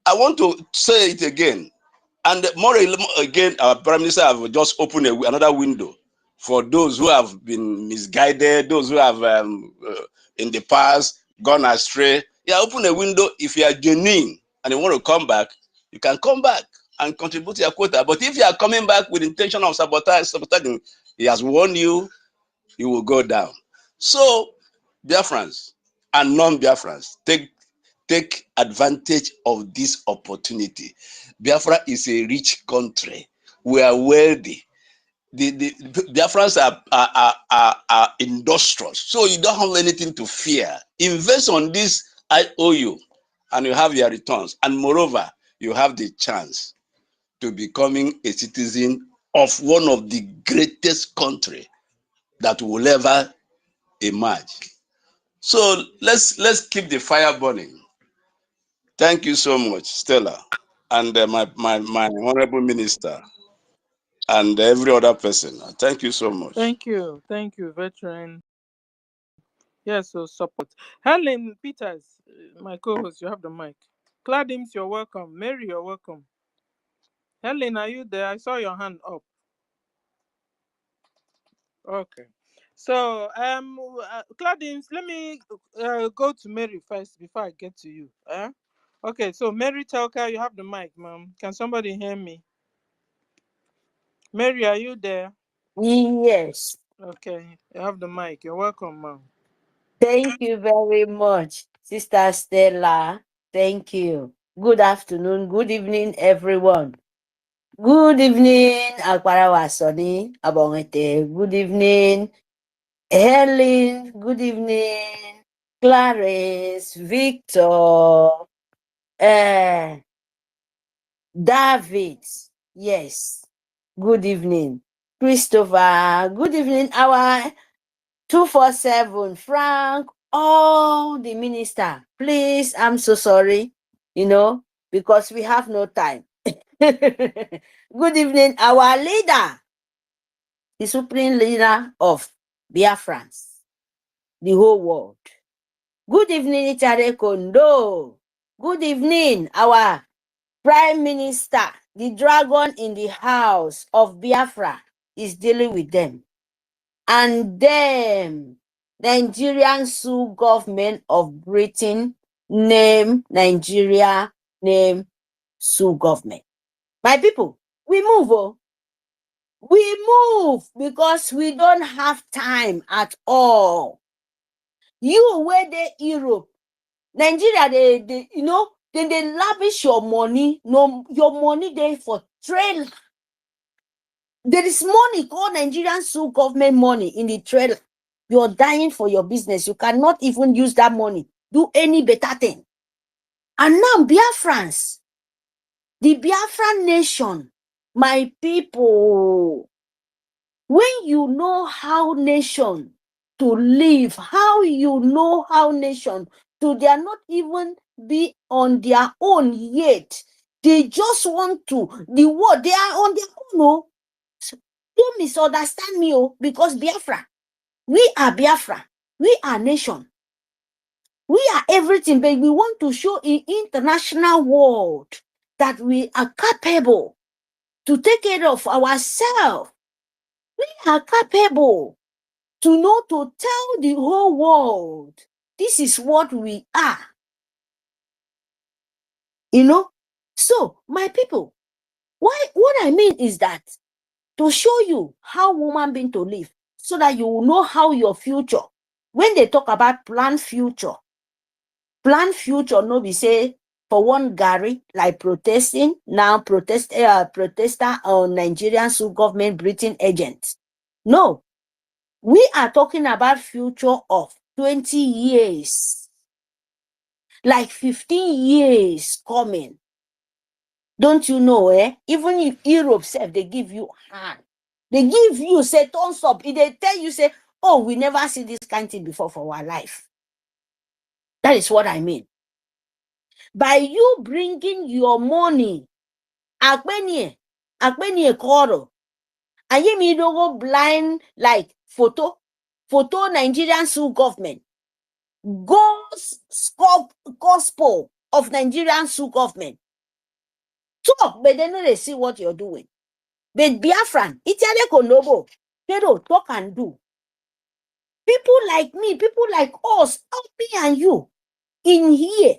I want to say it again. And more again, our Prime Minister have just opened another window for those who have been misguided, those who have in the past gone astray. Yeah, open a window. If you are genuine and you want to come back, you can come back and contribute your quota. But if you are coming back with intention of sabotaging, he has warned you, you will go down. So, Biafrans and non-Biafrans, take advantage of this opportunity. Biafra is a rich country. We are wealthy. The Biafrans are industrious, so you don't have anything to fear. Invest on this IOU, and you have your returns. And moreover, you have the chance to becoming a citizen of one of the greatest country that will ever emerge. So let's keep the fire burning. Thank you so much, Stella, and my honorable minister, and every other person. Thank you so much. Thank you, veteran. Yes, so support. Helen Peters, my co-host, you have the mic. Cladims, you're welcome. Mary, you're welcome. Helen, are you there? I saw your hand up. Okay. So, Claudius, let me go to Mary first before I get to you. Okay, so Mary Telka, you have the mic, ma'am. Can somebody hear me? Mary, are you there? Yes. Okay, you have the mic. You're welcome, ma'am. Thank you very much, Sister Stella. Thank you. Good afternoon, good evening, everyone. Good evening, Akbarawa Soni Abongete. Good evening, Helen. Good evening, Clarence, Victor, David. Yes. Good evening, Christopher. Good evening, our 247, Frank, all the minister. Please, I'm so sorry, because we have no time. Good evening, our leader, the supreme leader of Biafrans, the whole world. Good evening, Ichare Kondo. Good evening, our prime minister, the dragon in the house of Biafra is dealing with them. And then Nigerian sue government of Britain, name Nigeria, name sue government. My people, we move. We move because we don't have time at all. You where they Europe, Nigeria, they lavish your money. No, your money there for trailer. There is money called Nigerian sue government money in the trailer. You're dying for your business. You cannot even use that money. Do any better thing. And now Biafrans, the Biafran nation, my people, when you know how nation to live, how you know how nation to, they are not even be on their own yet. They just want to, the world, they are on their own. No. So don't misunderstand me, because Biafra, we are Biafra, we are nation, we are everything, but we want to show in international world that we are capable to take care of ourselves. We are capable to know, to tell the whole world, this is what we are. So my people, what I mean is that to show you how woman being to live, so that you will know how your future, when they talk about plan future, no be say for one Gary like protesting now, protester or Nigerian government Britain agents. No, we are talking about future of 20 years, like 15 years coming. Don't you know, even if Europe self, they give you hand. They give you, say, thumbs up. If they tell you, say, oh, we never see this kind of thing before for our life. That is what I mean. By you bringing your money, akpenye koro, and you don't go blind like photo Nigerian government, gospel of Nigerian government. Talk, but then they see what you're doing. But Biafran, Italy Konobo, Pero, talk and do. People like me, people like us, me and you, in here.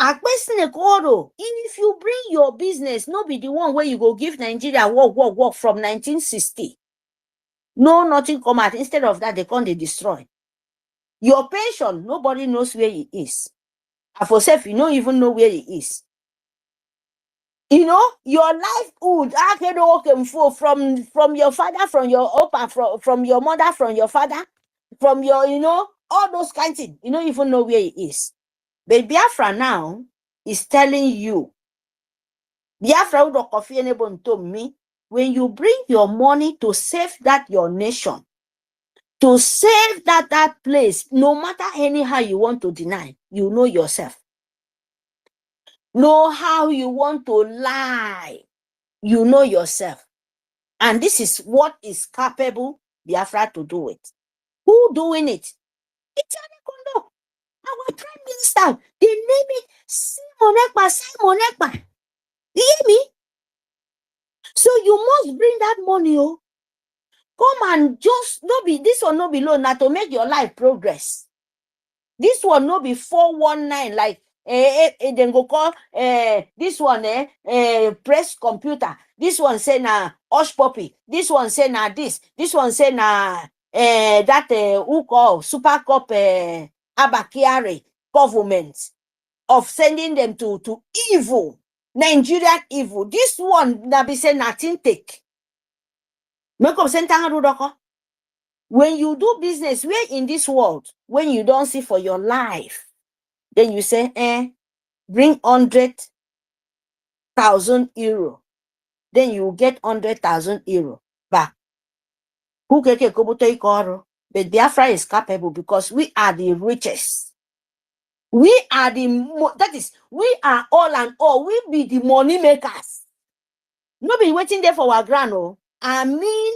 If you bring your business, not be the one where you go give Nigeria work from 1960. No, nothing come out. Instead of that, they come, they destroy. Your pension, nobody knows where it is. And for self, you don't even know where it is. Your livelihood, from your father, from your opa, from your mother, from your father, from your, all those kinds of things. You don't even know where it is. But Biafra now is telling you, Biafra to me, when you bring your money to save that your nation, to save that place, no matter anyhow you want to deny, you know yourself. Know how you want to lie, you know yourself. And this is what is capable Biafra to do it. Who doing it? It's Kondo, our prime minister. They name it Simon Ekpa. You hear me? So you must bring that money, come and just this one no be loan, now to make your life progress. This one no be 419 like then go call this one press computer. This one say na Osh Poppy. This one say na this. This one say na that who call Super Cup Abakiari government of sending them to evil, Nigerian evil. This one that be say nothing take. When you do business, where in this world, when you don't see for your life, then you say, bring 100,000 euro. Then you get 100,000 euro back. Who can take But Biafra is capable because we are the richest. We are we are all and all. We be the money makers. Not be waiting there for our grano. I mean,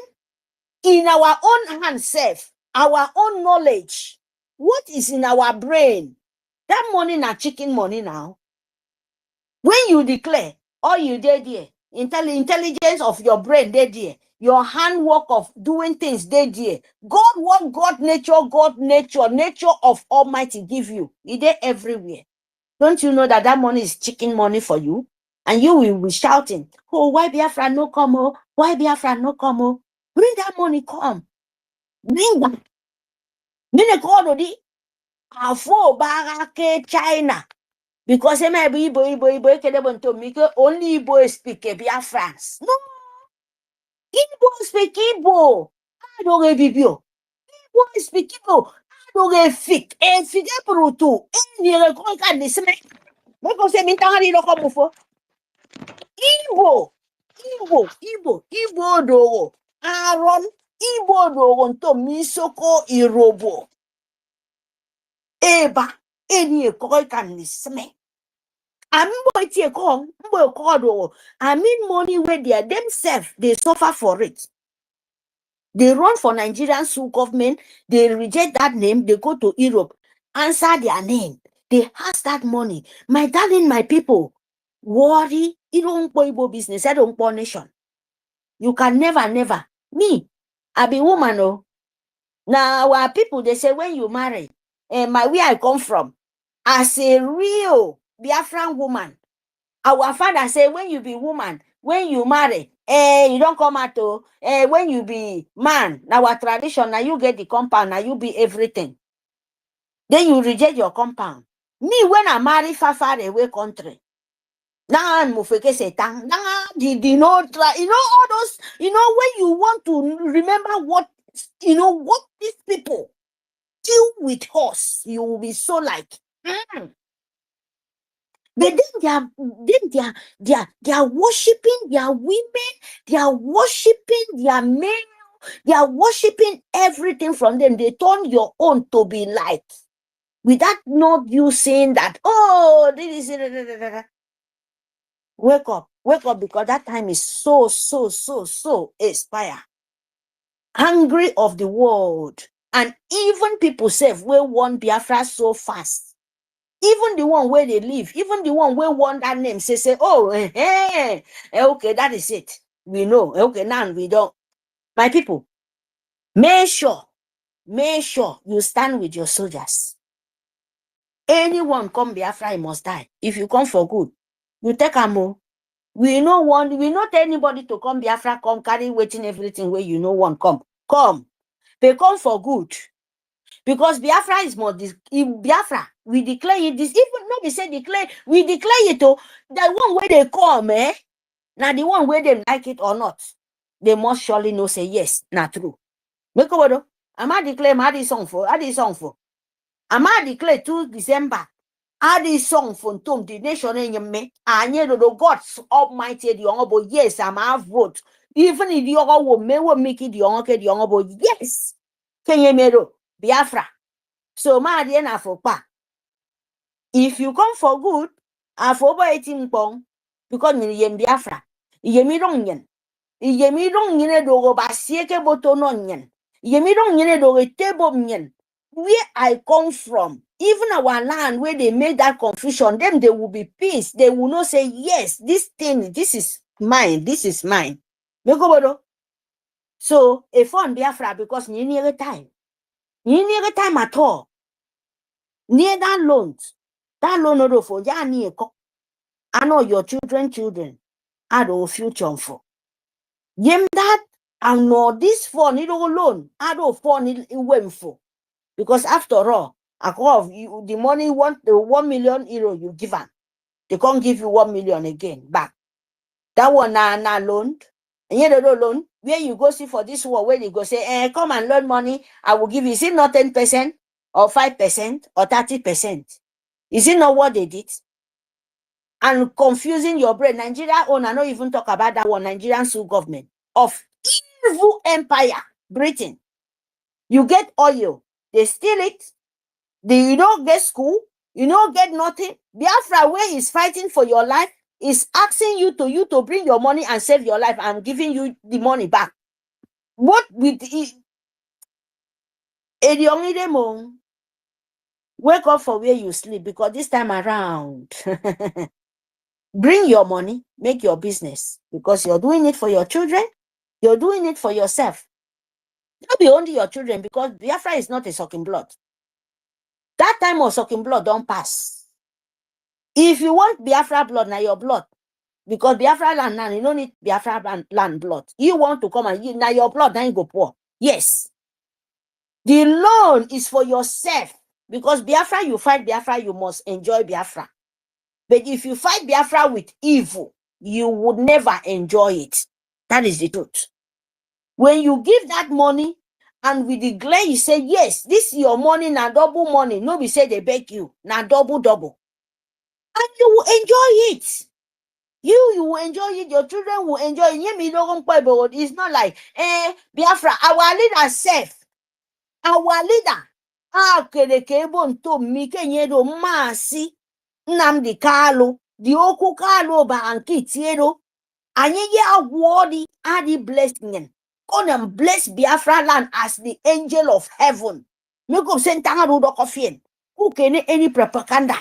in our own hands, self, our own knowledge, what is in our brain? That money na chicken money now. When you declare, all you did there, intelligence of your brain dead there, your handwork of doing things dead there. God, what God nature of Almighty give you. It there everywhere. Don't you know that money is chicken money for you? And you will be shouting, oh, why Biafra no come? Oh, why Biafra no come? Oh, bring that money, come. Bring that. Nene ko already afo barake China. Because maybe Igbo only Igbo speak Biafrans. No, Igbo speak Igbo. I don't get Igbo speak Igbo. I don't get fake. And fake bruto. And you can listen. Because say me tangari no come for Igbo do. Aaron Igbo do to misoko irobo. Eba eni ko kan listen. I mean money where they are themselves, they suffer for it. They run for Nigerian Sioux government, they reject that name, they go to Europe, answer their name. They has that money. My darling, my people, worry, you don't Igbo business, I don't nation. You can never. Me, I be woman, oh. Now our people, they say when you marry, where I come from, as a real Biafran woman, our father say when you be woman, when you marry, you don't come out to when you be man. Now our tradition, now you get the compound, now you be everything. Then you reject your compound. Me, when I marry far away country, now I'm mufeke setan. Now you know all those, when you want to remember what what these people deal with us, you will be so like. But then they are worshiping their women, they are worshiping their men, they are worshiping everything from them. They turn your own to be like, without not you saying that, oh, this is. Wake up, because that time is so expire. Hungry of the world. And even people say, we want Biafra so fast. Even the one where they live, even the one where want that name, say, oh, okay, that is it. We know. Okay, now we don't. My people, make sure you stand with your soldiers. Anyone come Biafra, he must die. If you come for good, you take a move. We not anybody to come Biafra, come carry waiting everything where you know one come. Come. They come for good. Because Biafra is more in Biafra, we declare it this, even not we say declare, we declare it to the one where they come, now the one where they like it or not, they must surely know say yes, not true. Make over am I declare my song for am I declare 2 December this song for Tom the nation in me and the God's Almighty the honorable yes I'm have vote even if the other will make it the honorable yes can you mero Biafra. So ma die na for pa. If you come for good, afo bo etin pong because ni yem Biafra. Yemi rong yen. Yemi rong yen do go basie ke boto non yen. Yemi rong yen do go tebo yen. Where I come from, even our land where they made that confusion, them they will be peace. They will not say yes, this thing, this is mine, this is mine. So if on Biafra because you need a time. You need a time at all. Near that loans. That loan for ya near. I know your children. I don't future for. Yem that I know this for need loan. I don't for need went for. Because after all, I call you the money want the 1 million euro you give them. They can't give you 1 million again back. That one na loan. And you don't loan. Where you go see for this one, where you go say, come and loan money, I will give you. Is it not 10% or 5% or 30%? Is it not what they did? And confusing your brain. Nigeria own, I don't even talk about that one. Nigerian Sioux government of evil empire, Britain. You get oil, they steal it. You don't get school, you don't get nothing. Biafra, where is fighting for your life, is asking you to bring your money and save your life. I'm giving you the money back. What with it? Wake up for where you sleep because this time around. Bring your money, make your business because you're doing it for your children. You're doing it for yourself. Not be only your children because Biafra is not a sucking blood. That time of sucking blood don't pass. If you want Biafra blood, now your blood. Because Biafra land now, you don't need Biafra land blood. You want to come and now your blood, then you go poor. Yes. The loan is for yourself. Because Biafra, you fight Biafra, you must enjoy Biafra. But if you fight Biafra with evil, you would never enjoy it. That is the truth. When you give that money and with the glare you say, yes, this is your money, now double money. Nobody say they beg you, now double. And you will enjoy it. You will enjoy it. Your children will enjoy it. It's not like, Biafra, our leader safe. Our leader. Nnamdi Kalu, the okukalo ba ankitiero. Anyeye award adi blessing. Come and bless Biafra land as the angel of heaven. Make up sentanga do dokofien. Who can any propaganda?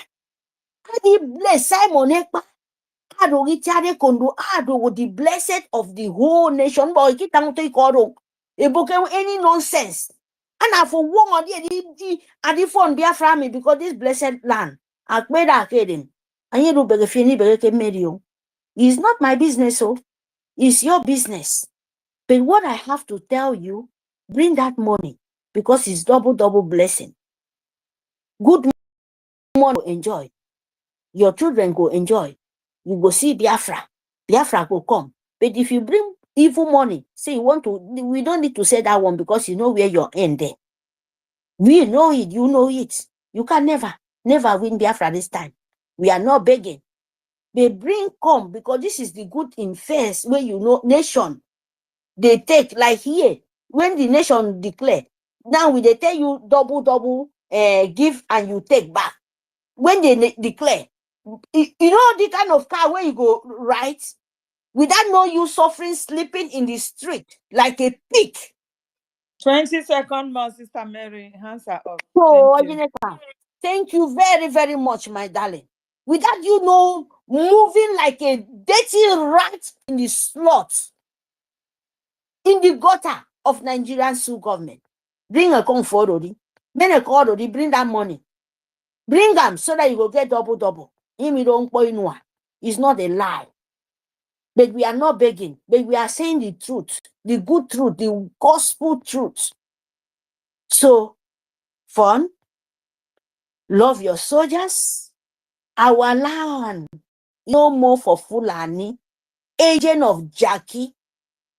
Adi bless Simon Ekpa. Ado gitiade kondo ado with the blessed of the whole nation. Boy, kitang to ikoro. Eboke any nonsense. And I for one or the phone Biafra me because this blessed land. Akmeda akedin. And you do bege fini bege medio. It's not my business, so it's your business. But what I have to tell you, bring that money because it's double blessing. Good money go enjoy. Your children go enjoy. You go see Biafra. Biafra go come. But if you bring evil money, say you want to, we don't need to say that one because you know where your end there. We know it, you know it. You can never win Biafra this time. We are not begging. They bring come because this is the good in first where you know nation. They take like here when the nation declare. Now we they tell you double give and you take back. When they declare, you know the kind of car where you go right without know you suffering sleeping in the street like a pig. 20 seconds more, Sister Mary. Hands are up. So Thank you. thank you very, very much, my darling. Without you know moving like a dirty rat in the slot, in the gutter of Nigerian Sioux government. Bring a come forward, Odi. Bring a call, Odi. Bring that money. Bring them so that you will get double. It's not a lie. But we are not begging. But we are saying the truth, the good truth, the gospel truth. So, fun, love your soldiers. Our land, no more for Fulani, agent of Jackie,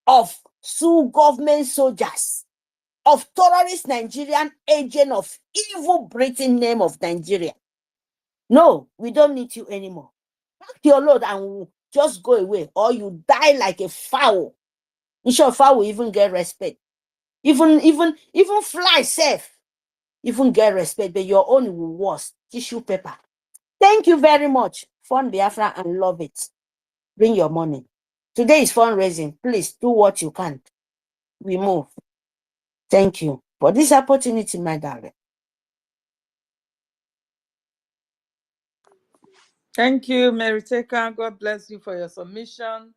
of Sioux government soldiers, of terrorist Nigerian agent of evil Britain name of Nigeria. No, we don't need you anymore. Pack your load and just go away, or you die like a fowl. In short, fowl will even get respect. Even fly safe, even get respect, but your own will worse. Tissue paper. Thank you very much. Fund Biafra and love it. Bring your money. Today is fundraising. Please do what you can. We move. Thank you for this opportunity, my darling. Thank you, Mary Taker. God bless you for your submission.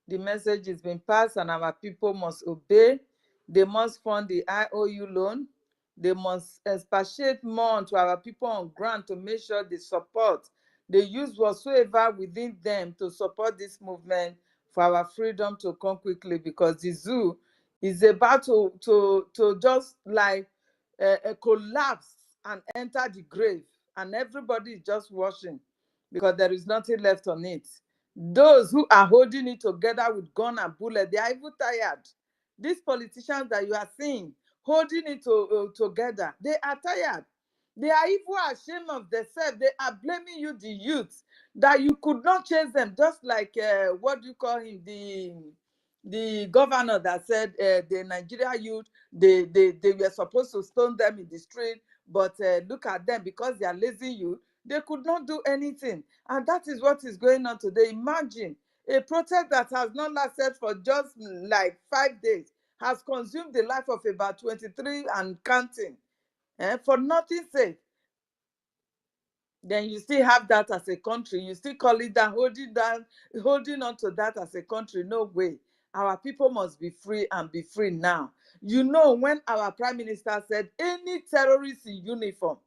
The message has been passed and our people must obey. They must fund the IOU loan. They must expatiate more to our people on ground to make sure they support. They use whatsoever within them to support this movement for our freedom to come quickly, because the zoo is about to just like collapse and enter the grave, and everybody is just watching because there is nothing left on it. Those who are holding it together with gun and bullet, they are even tired. These politicians that you are seeing holding it together, they are tired. They are even ashamed of themselves. They are blaming you, the youth, that you could not chase them, just like what do you call him, the governor that said the Nigeria youth, they were supposed to stone them in the street, but look at them, because they are lazy youth, they could not do anything. And that is what is going on today. Imagine a protest that has not lasted for just like 5 days has consumed the life of about 23 and counting, for nothing's sake. Then you still have that as a country. You still call it that, holding on to that as a country. No way. Our people must be free and be free now. You know, when our prime minister said any terrorist in uniform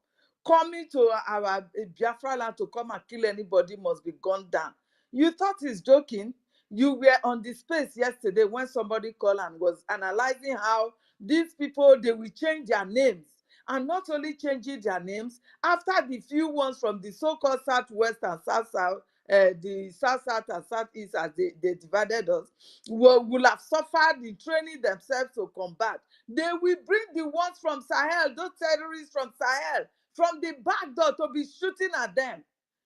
coming to our Biafra land to come and kill anybody must be gunned down, you thought he's joking. You were on the space yesterday when somebody called and was analyzing how these people, they will change their names. And not only changing their names, after the few ones from the so-called Southwest and South-South, the South-South and Southeast, as they divided us, will have suffered in training themselves to combat. They will bring the ones from Sahel, those terrorists from Sahel, from the back door to be shooting at them.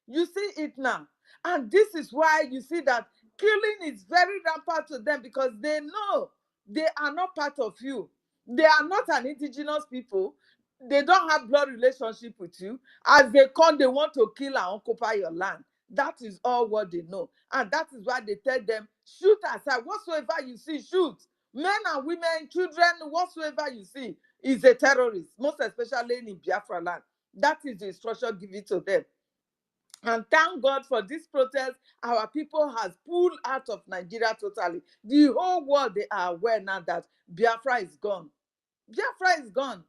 You see it now. And this is why you see that killing is very rampant to them, because they know they are not part of you. They are not an indigenous people. They don't have blood relationship with you. As they come, they want to kill and occupy your land. That is all what they know. And that is why they tell them, shoot aside. Whatsoever you see, shoot. Men and women, children, whatsoever you see is a terrorist, most especially in Biafra land. That is the instruction given to them. And thank God for this protest. Our people has pulled out of Nigeria totally. The whole world, they are aware now that Biafra is gone. Biafra is gone.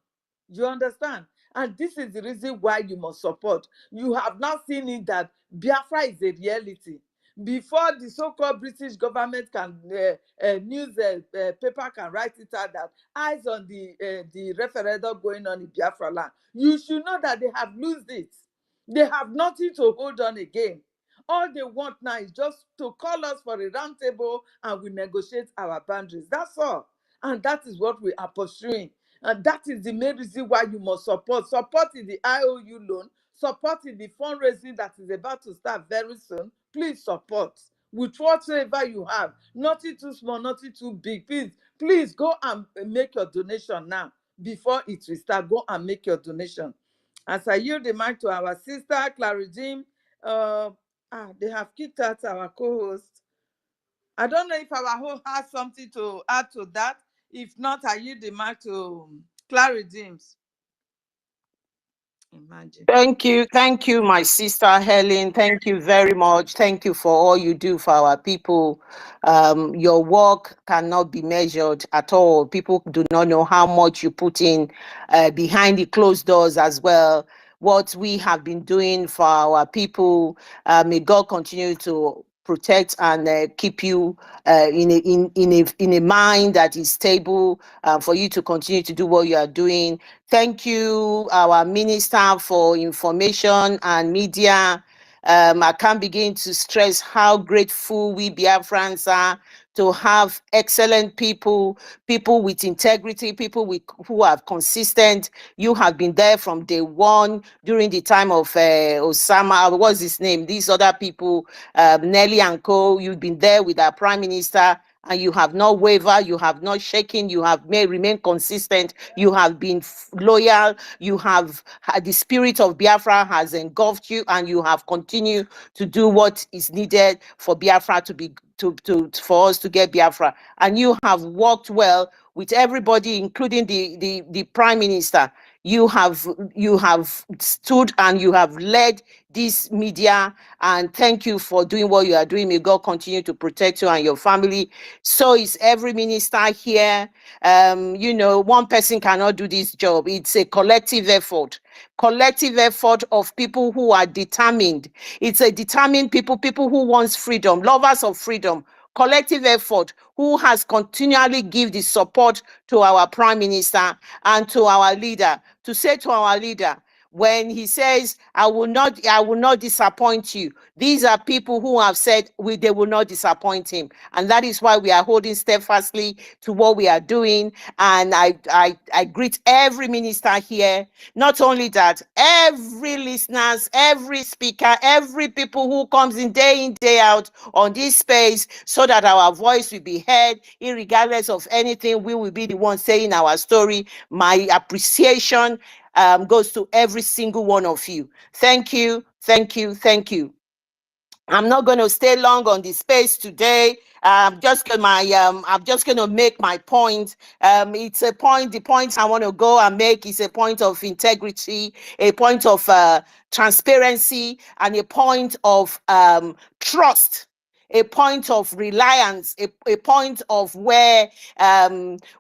You understand? And this is the reason why you must support. You have now seen it that Biafra is a reality. Before the so-called British government can news paper can write it out that eyes on the referendum going on in Biafra land, you should know that they have lost it. They have nothing to hold on again. All they want now is just to call us for a round table and we negotiate our boundaries. That's all. And that is what we are pursuing. And that is the main reason why you must support. Support in the IOU loan, support in the fundraising that is about to start very soon. Please support with whatsoever you have. Nothing too small, nothing too big. Please go and make your donation now before it will start. Go and make your donation. As I yield the mic to our sister, Claridine, they have kicked out our co-host. I don't know if our host has something to add to that. If not, I yield the mic to Claridine. Imagine. Thank you, my sister Helen. Thank you very much. Thank you for all you do for our people. Your work cannot be measured at all. People do not know how much you put in behind the closed doors as well. What we have been doing for our people, may God continue to protect and keep you in a mind that is stable, for you to continue to do what you are doing. Thank you, our Minister for Information and Media. I can't begin to stress how grateful we Biafrans are to have excellent people with integrity, who are consistent. You have been there from day one during the time of Osama. What's his name? These other people, Nelly and Co. You've been there with our Prime Minister, and you have not wavered, you have not shaken, you have remained consistent, you have been loyal, you have the spirit of Biafra has engulfed you, and you have continued to do what is needed for Biafra for us to get Biafra. And you have worked well with everybody, including the Prime Minister. You have stood and you have led this media, and thank you for doing what you are doing. May God continue to protect you and your family. So is every minister here. One person cannot do this job. It's a collective effort of people who are determined. It's a determined people who wants freedom, lovers of freedom. Collective effort who has continually give the support to our Prime Minister and to our leader, to say to our leader, when he says, I will not disappoint you. These are people who have said they will not disappoint him. And that is why we are holding steadfastly to what we are doing. And I greet every minister here. Not only that, every listeners, every speaker, every people who comes in, day out on this space, so that our voice will be heard, irregardless of anything. We will be the ones saying our story. My appreciation goes to every single one of you. Thank you, thank you, thank you. I'm not going to stay long on the space today. I'm just going to make my point. It's a point. The point I want to go and make is a point of integrity, a point of transparency, and a point of trust, a point of reliance, a point of where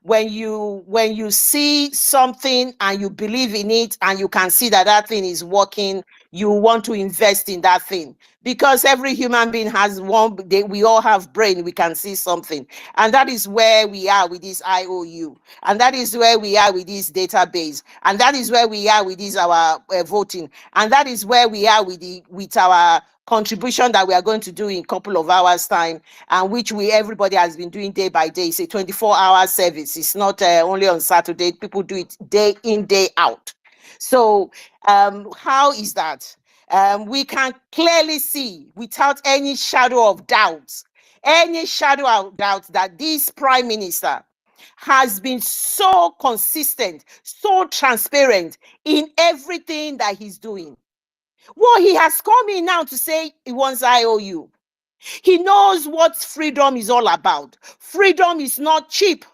when you see something and you believe in it and you can see that thing is working, you want to invest in that thing. Because every human being has we all have brain, we can see something. And that is where we are with this IOU. And that is where we are with this database. And that is where we are with this our voting. And that is where we are with our contribution that we are going to do in a couple of hours time, and which everybody has been doing day by day. It's a 24-hour service. It's not only on Saturday. People do it day in, day out. So how is that? We can clearly see, without any shadow of doubt, that this Prime Minister has been so consistent, so transparent in everything that he's doing. Well, he has come in now to say he wants IOU. He knows what freedom is all about. Freedom is not cheap.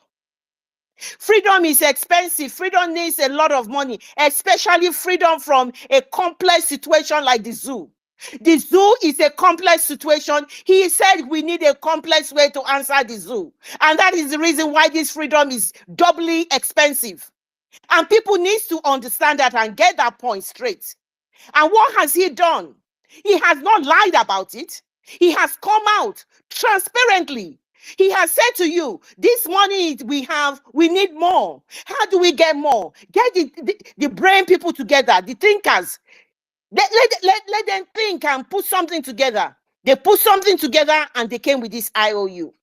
Freedom is expensive. Freedom needs a lot of money, especially freedom from a complex situation like the zoo. The zoo is a complex situation. He said we need a complex way to answer the zoo. And that is the reason why this freedom is doubly expensive. And people need to understand that and get that point straight. And what has he done? He has not lied about it. He has come out transparently. He has said to you, this money we have, we need more. How do we get more? Get the brain people together, the thinkers. Let them think and put something together. They put something together and they came with this IOU.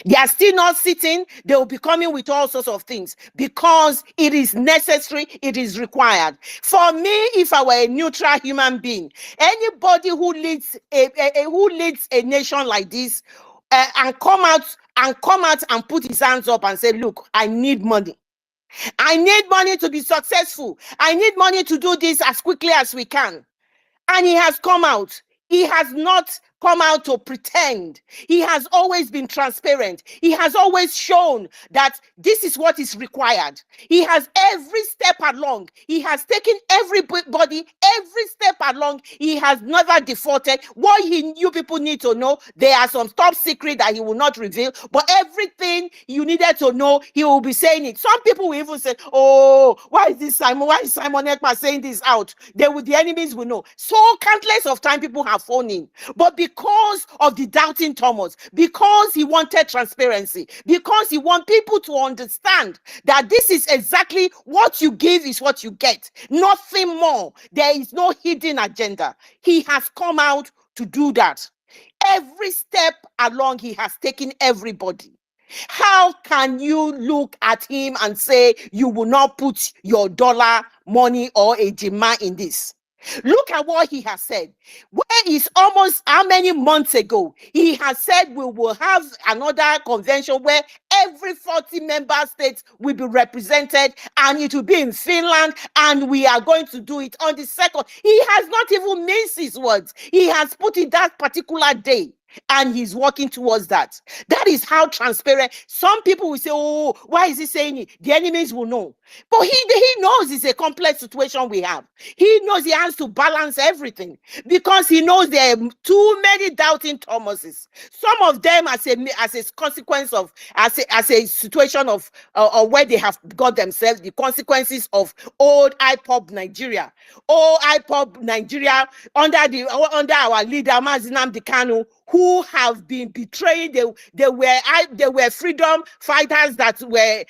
They are still not sitting. They will be coming with all sorts of things because it is necessary. It is required. For me, if I were a neutral human being, anybody who leads a nation like this, and come out and put his hands up and say, look, I need money. I need money to be successful. I need money to do this as quickly as we can. And he has come out. He has not come out to pretend. He has always been transparent. He has always shown that this is what is required. He has every step along. He has taken everybody, every step along. He has never defaulted. What you people need to know, there are some top secret that he will not reveal, but everything you needed to know, he will be saying it. Some people will even say, oh, why is Simon Ekpa saying this out? The enemies will know. So countless of time people have phoned in. But because of the doubting Thomas, because he wanted transparency, because he wants people to understand that this is exactly what you give is what you get, nothing more. There is no hidden agenda. He has come out to do that. Every step along, he has taken everybody. How can you look at him and say you will not put your dollar, money, or a demand in this? Look at what he has said. Where is almost how many months ago he has said we will have another convention where every 40 member states will be represented and it will be in Finland and we are going to do it on the 2nd. He has not even missed his words. He has put it that particular day. And he's working towards that. That is how transparent. Some people will say, oh, why is he saying it? The enemies will know. But he knows it's a complex situation we have. He knows he has to balance everything because he knows there are too many doubting Thomases. Some of them as a consequence of, as a situation of where they have got themselves, the consequences of old IPOB Nigeria. Old IPOB Nigeria under our leader, Mazinam Kanu, who have been betrayed. They were freedom fighters that were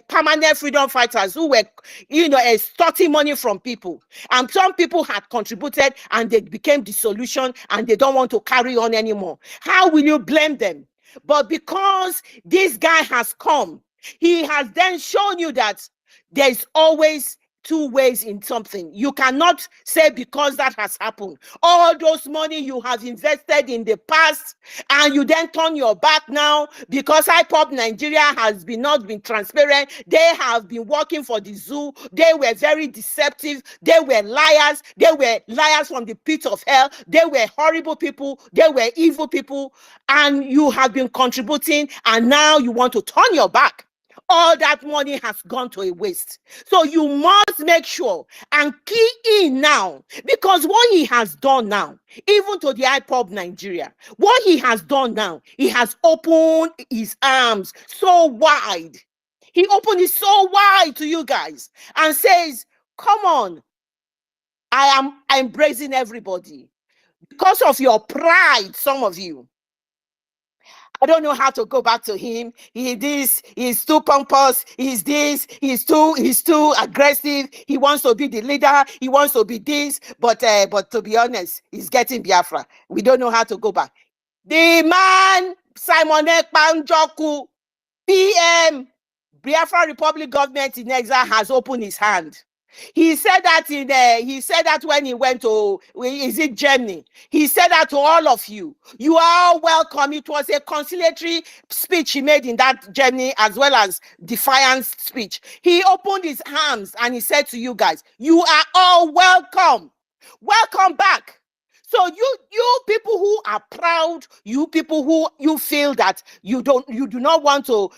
permanent freedom fighters who were, extorting money from people. And some people had contributed and they became the solution and they don't want to carry on anymore. How will you blame them? But because this guy has come, he has then shown you that there's always two ways in something. You cannot say because that has happened, all those money you have invested in the past and you then turn your back now because IPOB Nigeria has not been transparent. They have been working for the zoo. They were very deceptive. They were liars. They were liars from the pit of hell. They were horrible people. They were evil people. And you have been contributing and now you want to turn your back. All that money has gone to a waste. So you must make sure and key in now, because what he has done now, even to the IPOB Nigeria, what he has done now, he has opened his arms so wide. He opened it so wide to you guys and says, come on, I am embracing everybody. Because of your pride, some of you, I don't know how to go back to him. He's too pompous. He's too aggressive. He wants to be the leader. He wants to be this. But to be honest, he's getting Biafra. We don't know how to go back. The man, Simon Ekpa Njoku, PM, Biafra Republic government in exile, has opened his hand. He said that when he went to, is it Germany? He said that to all of you. You are welcome. It was a conciliatory speech he made in that Germany as well as defiance speech. He opened his arms and he said to you guys, you are all welcome. Welcome back. So you people who are proud, you people who you feel that you do not want to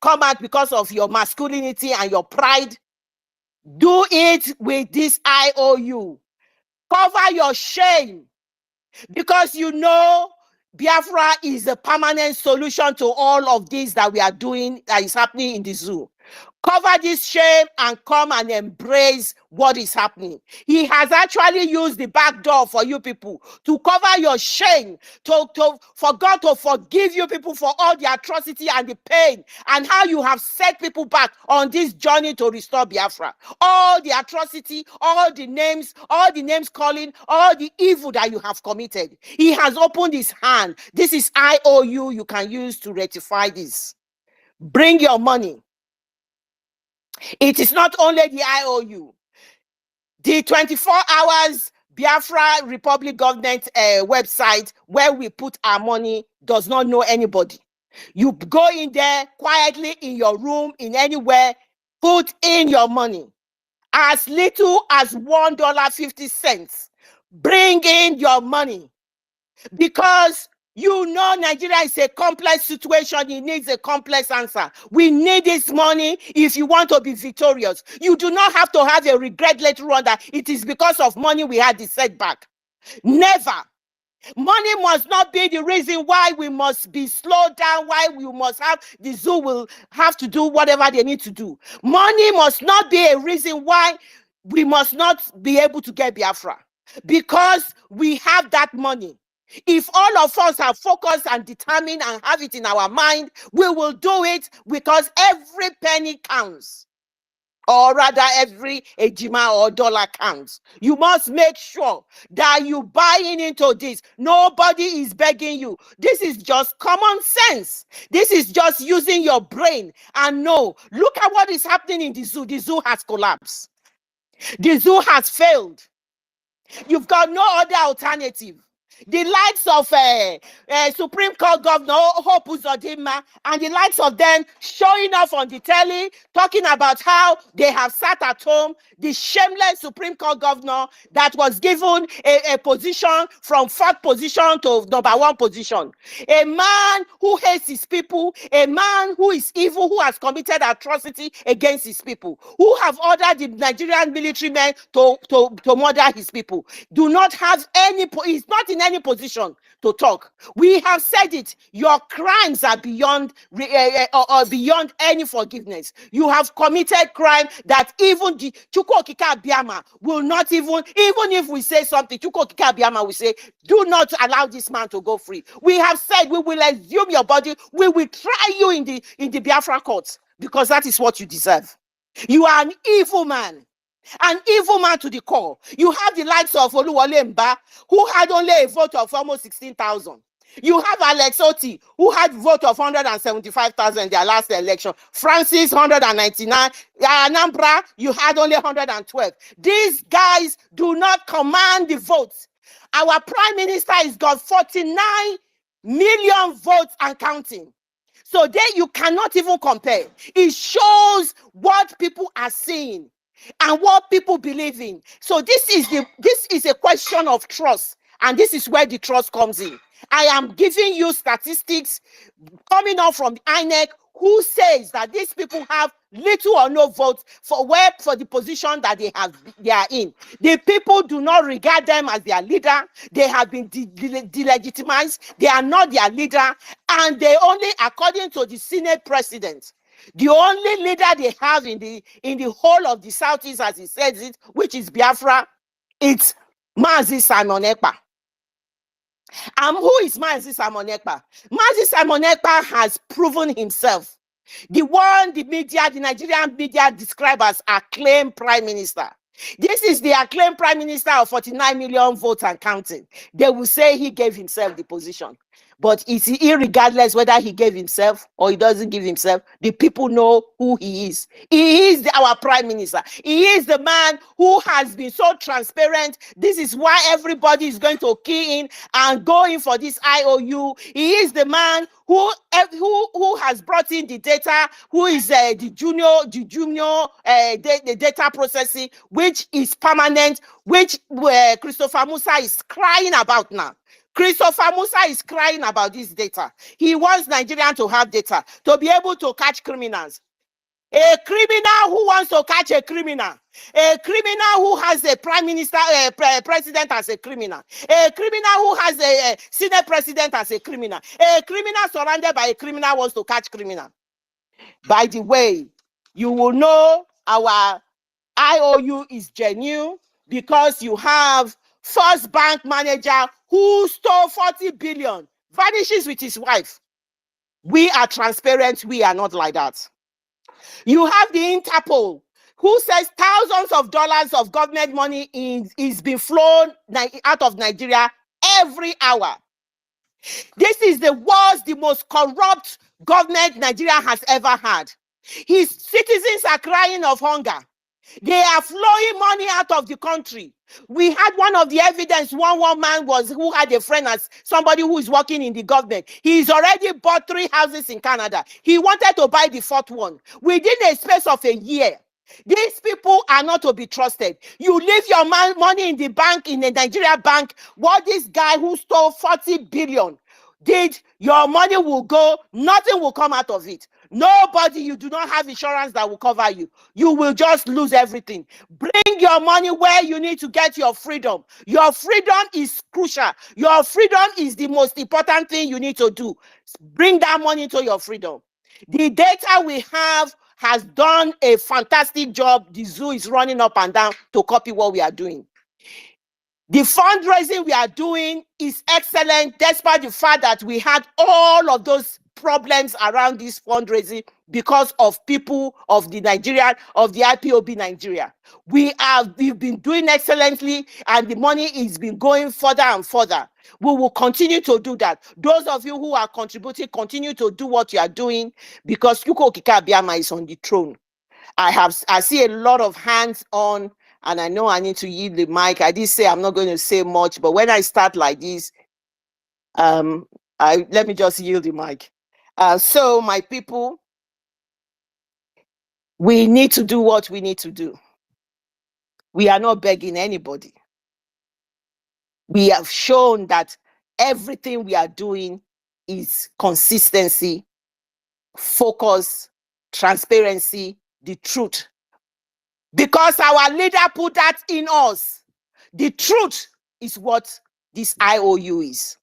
come out because of your masculinity and your pride, do it with this IOU. Cover your shame, because you know Biafra is the permanent solution to all of this that we are doing, that is happening in the zoo. Cover this shame and come and embrace what is happening. He has actually used the back door for you people to cover your shame, for God to forgive you people for all the atrocity and the pain and how you have set people back on this journey to restore Biafra. All the atrocity, all the names calling, all the evil that you have committed. He has opened his hand. This is IOU you can use to rectify this. Bring your money. It is not only the IOU. The 24 hours Biafra Republic government website where we put our money does not know anybody. You go in there quietly in your room, in anywhere, put in your money. As little as $1.50. Bring in your money. Because you know Nigeria is a complex situation. It needs a complex answer. We need this money if you want to be victorious. You do not have to have a regret later on that it is because of money we had the setback. Never. Money must not be the reason why we must be slowed down, why we must have the zoo will have to do whatever they need to do. Money must not be a reason why we must not be able to get Biafra, because we have that money. If all of us are focused and determined and have it in our mind, we will do it, because every penny counts. Or rather, every ejima or dollar counts. You must make sure that you buy into this. Nobody is begging you. This is just common sense. This is just using your brain. And no, look at what is happening in the zoo. The zoo has collapsed. The zoo has failed. You've got no other alternative. The likes of Supreme Court Governor Hope Uzodinma and the likes of them showing off on the telly, talking about how they have sat at home. The shameless Supreme Court Governor that was given a position from 4th position to number 1 position. A man who hates his people, a man who is evil, who has committed atrocity against his people, who have ordered the Nigerian military men to murder his people. Do not have any, he's not in any position to talk. We have said it. Your crimes are beyond beyond any forgiveness. You have committed crime that even the Chukwokika Biama will not even if we say something, Chukwokika Biama will say, do not allow this man to go free. We have said we will exhume your body. We will try you in the Biafra courts, because that is what you deserve. You are an evil man. An evil man to the core. You have the likes of Oluwole Mba, who had only a vote of almost 16,000. You have Alex Oti, who had a vote of 175,000 in their last election. Francis, 199. Anambra, you had only 112. These guys do not command the votes. Our prime minister has got 49 million votes and counting. So there you cannot even compare. It shows what people are seeing and what people believe in. So this is a question of trust, and this is where the trust comes in. I am giving you statistics coming out from INEC, who says that these people have little or no votes for the position that they are in. The people do not regard them as their leader. They have been delegitimized. They are not their leader, and they only, according to the Senate president, the only leader they have in the whole of the Southeast, as he says it, which is Biafra, it's Mazi Simon Ekpa. Who is Mazi Simon Ekpa? Mazi Simon Ekpa has proven himself. The one the Nigerian media describe as acclaimed prime minister. This is the acclaimed prime minister of 49 million votes and counting. They will say he gave himself the position. But it's irregardless whether he gave himself or he doesn't give himself, the people know who he is. He is our prime minister. He is the man who has been so transparent. This is why everybody is going to key in and go in for this IOU. He is the man who has brought in the data, who is the data processing, which is permanent, which Christopher Musa is crying about now. Christopher Musa is crying about this data. He wants Nigerians to have data, to be able to catch criminals. A criminal who wants to catch a criminal who has a prime minister, president as a criminal, a criminal who has a senate president as a criminal, a criminal surrounded by a criminal wants to catch criminal. By the way, you will know our IOU is genuine because you have First Bank manager who stole 40 billion, vanishes with his wife. We are transparent. We are not like that. You have the Interpol who says thousands of dollars of government money is being flown out of Nigeria every hour. This is the worst, the most corrupt government Nigeria has ever had. His citizens are crying of hunger. They are flowing money out of the country. We had one of the evidence, one man who had a friend as somebody who is working in the government. He's already bought 3 houses in Canada. He wanted to buy the 4th one within a space of a year. These people are not to be trusted. You leave your money in the bank, in a Nigeria bank. What this guy who stole 40 billion did, your money will go, nothing will come out of it. Nobody, you do not have insurance that will cover you. You will just lose everything. Bring your money where you need to get your freedom. Your freedom is crucial. Your freedom is the most important thing you need to do. Bring that money to your freedom. The data we have has done a fantastic job. The zoo is running up and down to copy what we are doing. The fundraising we are doing is excellent, despite the fact that we had all of those problems around this fundraising because of people of the IPOB Nigeria. We've been doing excellently, and the money is been going further and further. We will continue to do that. Those of you who are contributing, continue to do what you are doing, because Yuko Okike Abiama is on the throne. I see a lot of hands on, and I know I need to yield the mic. I did say I'm not going to say much, but when I start like this, let me just yield the mic. So my people, we need to do what we need to do. We are not begging anybody. We have shown that everything we are doing is consistency, focus, transparency, the truth. Because our leader put that in us. The truth is what this IOU is.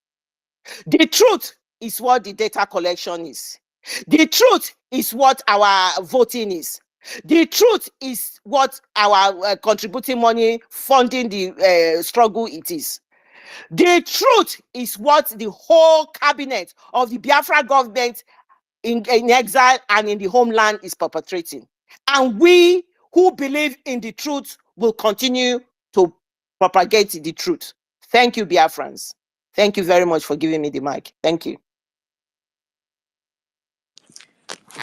The truth is what the data collection is. The truth is what our voting is. The truth is what our contributing money funding the struggle it is. The truth is what the whole cabinet of the Biafra government in exile and in the homeland is perpetrating. And we who believe in the truth will continue to propagate the truth. Thank you, Biafrans. Thank you very much for giving me the mic. Thank you.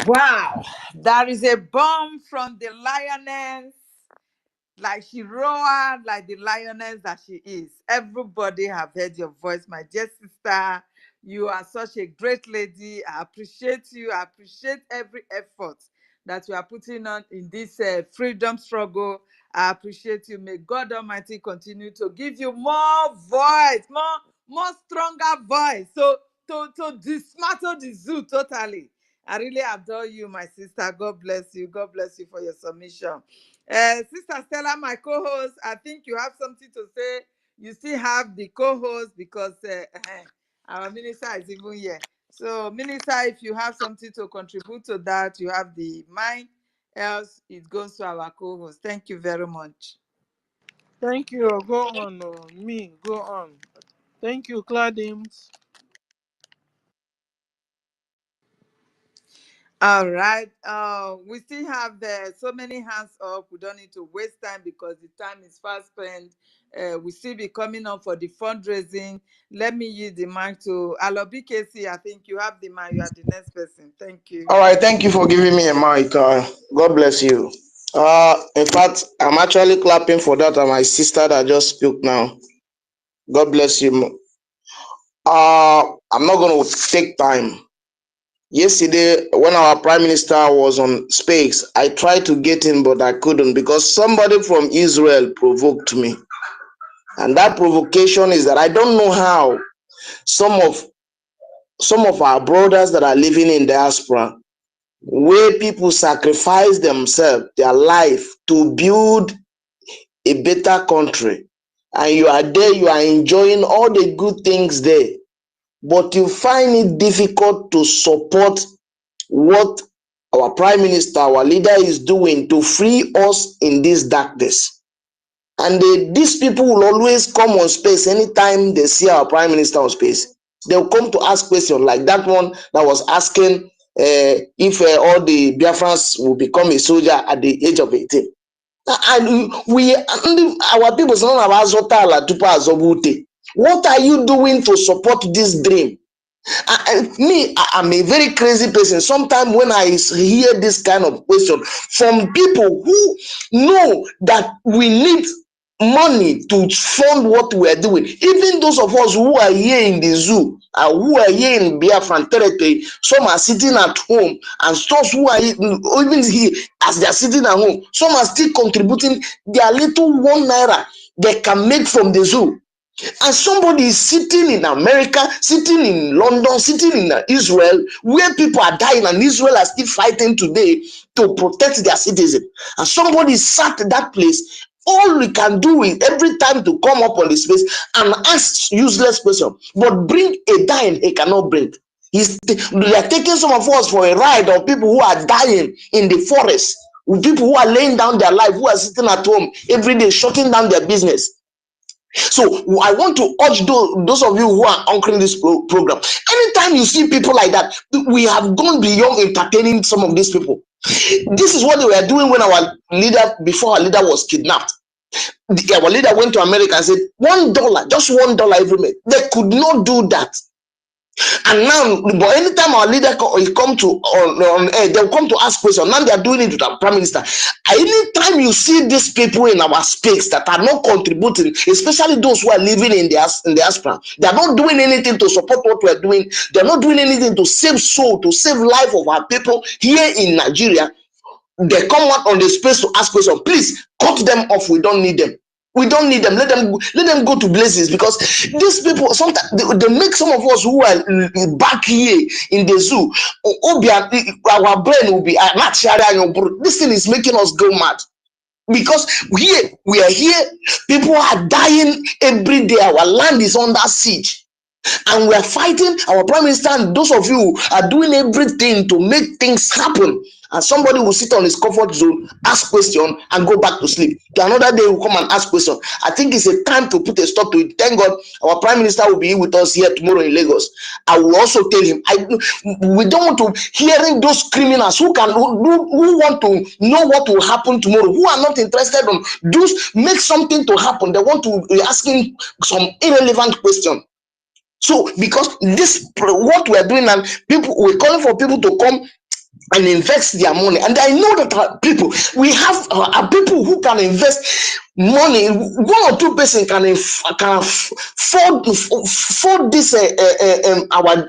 Wow, that is a bomb from the lioness. Like she roared like the lioness that she is. Everybody have heard your voice, my dear sister. You are such a great lady. I appreciate you. I appreciate every effort that you are putting on in this freedom struggle. I appreciate you. May God Almighty continue to give you more voice, more stronger voice. So to dismantle the zoo totally. I really adore you, my sister. God bless you. God bless you for your submission. Sister Stella, my co-host, I think you have something to say. You still have the co-host because our minister is even here. So, minister, if you have something to contribute to that, you have the mic. Else, it goes to our co-host. Thank you very much. Thank you. Go on. Me, go on. Thank you, Claudims. All right. We still have so many hands up. We don't need to waste time because the time is fast spent. We still be coming up for the fundraising. Let me use the mic to Alobi KC. I think you have the mic. You are the next person. Thank you. All right, thank you for giving me a mic. God bless you. In fact, I'm actually clapping for that. My sister that just spoke now. God bless you. I'm not going to take time. Yesterday, when our Prime Minister was on space, I tried to get in, but I couldn't because somebody from Israel provoked me. And that provocation is that I don't know how some of our brothers that are living in diaspora, where people sacrifice themselves, their life to build a better country, and you are there, you are enjoying all the good things there, but you find it difficult to support what our Prime Minister, our leader is doing to free us in this darkness. And these people will always come on space anytime they see our Prime Minister on space. They'll come to ask questions like that one that was asking if all the Biafrans will become a soldier at the age of 18. And our people say, what are you doing to support this dream? I'm a very crazy person. Sometimes when I hear this kind of question from people who know that we need money to fund what we are doing, even those of us who are here in the zoo, who are here in Biafran territory, some are sitting at home, and those who are even here as they are sitting at home, some are still contributing their little ₦1 they can make from the zoo. And somebody is sitting in America, sitting in London, sitting in Israel, where people are dying, and Israel are still fighting today to protect their citizens. And somebody sat at that place. All we can do is every time to come up on the space and ask useless questions, but bring a dying he cannot bring. They are taking some of us for a ride of people who are dying in the forest, with people who are laying down their life, who are sitting at home every day, shutting down their business. So I want to urge those of you who are anchoring this program. Anytime you see people like that, we have gone beyond entertaining some of these people. This is what they were doing when before our leader was kidnapped. Our leader went to America and said, $1, just $1 every month. They could not do that. And now, but anytime our leader come to on air, they'll come to ask questions. Now they are doing it with our Prime Minister. Anytime you see these people in our space that are not contributing, especially those who are living in the diaspora, they are not doing anything to support what we are doing. They are not doing anything to save soul, to save life of our people here in Nigeria. They come out on the space to ask questions. Please cut them off. We don't need them. We don't need them. Let them go to places, because these people sometimes they make some of us who are back here in the zoo, our brain will be not sharing. This thing is making us go mad. Because we are here, people are dying every day. Our land is under siege. And we are fighting our Prime Minister, and those of you are doing everything to make things happen. And somebody will sit on his comfort zone, ask question, and go back to sleep. To another day, will come and ask question. I think it's a time to put a stop to it. Thank God, our Prime Minister will be with us here tomorrow in Lagos. I will also tell him, we don't want to hearing those criminals who want to know what will happen tomorrow, who are not interested on those make something to happen. They want to be asking some irrelevant question. So, because this what we are doing, and we're calling for people to come and invest their money, and I know that we have people who can invest money. One or two persons can afford this our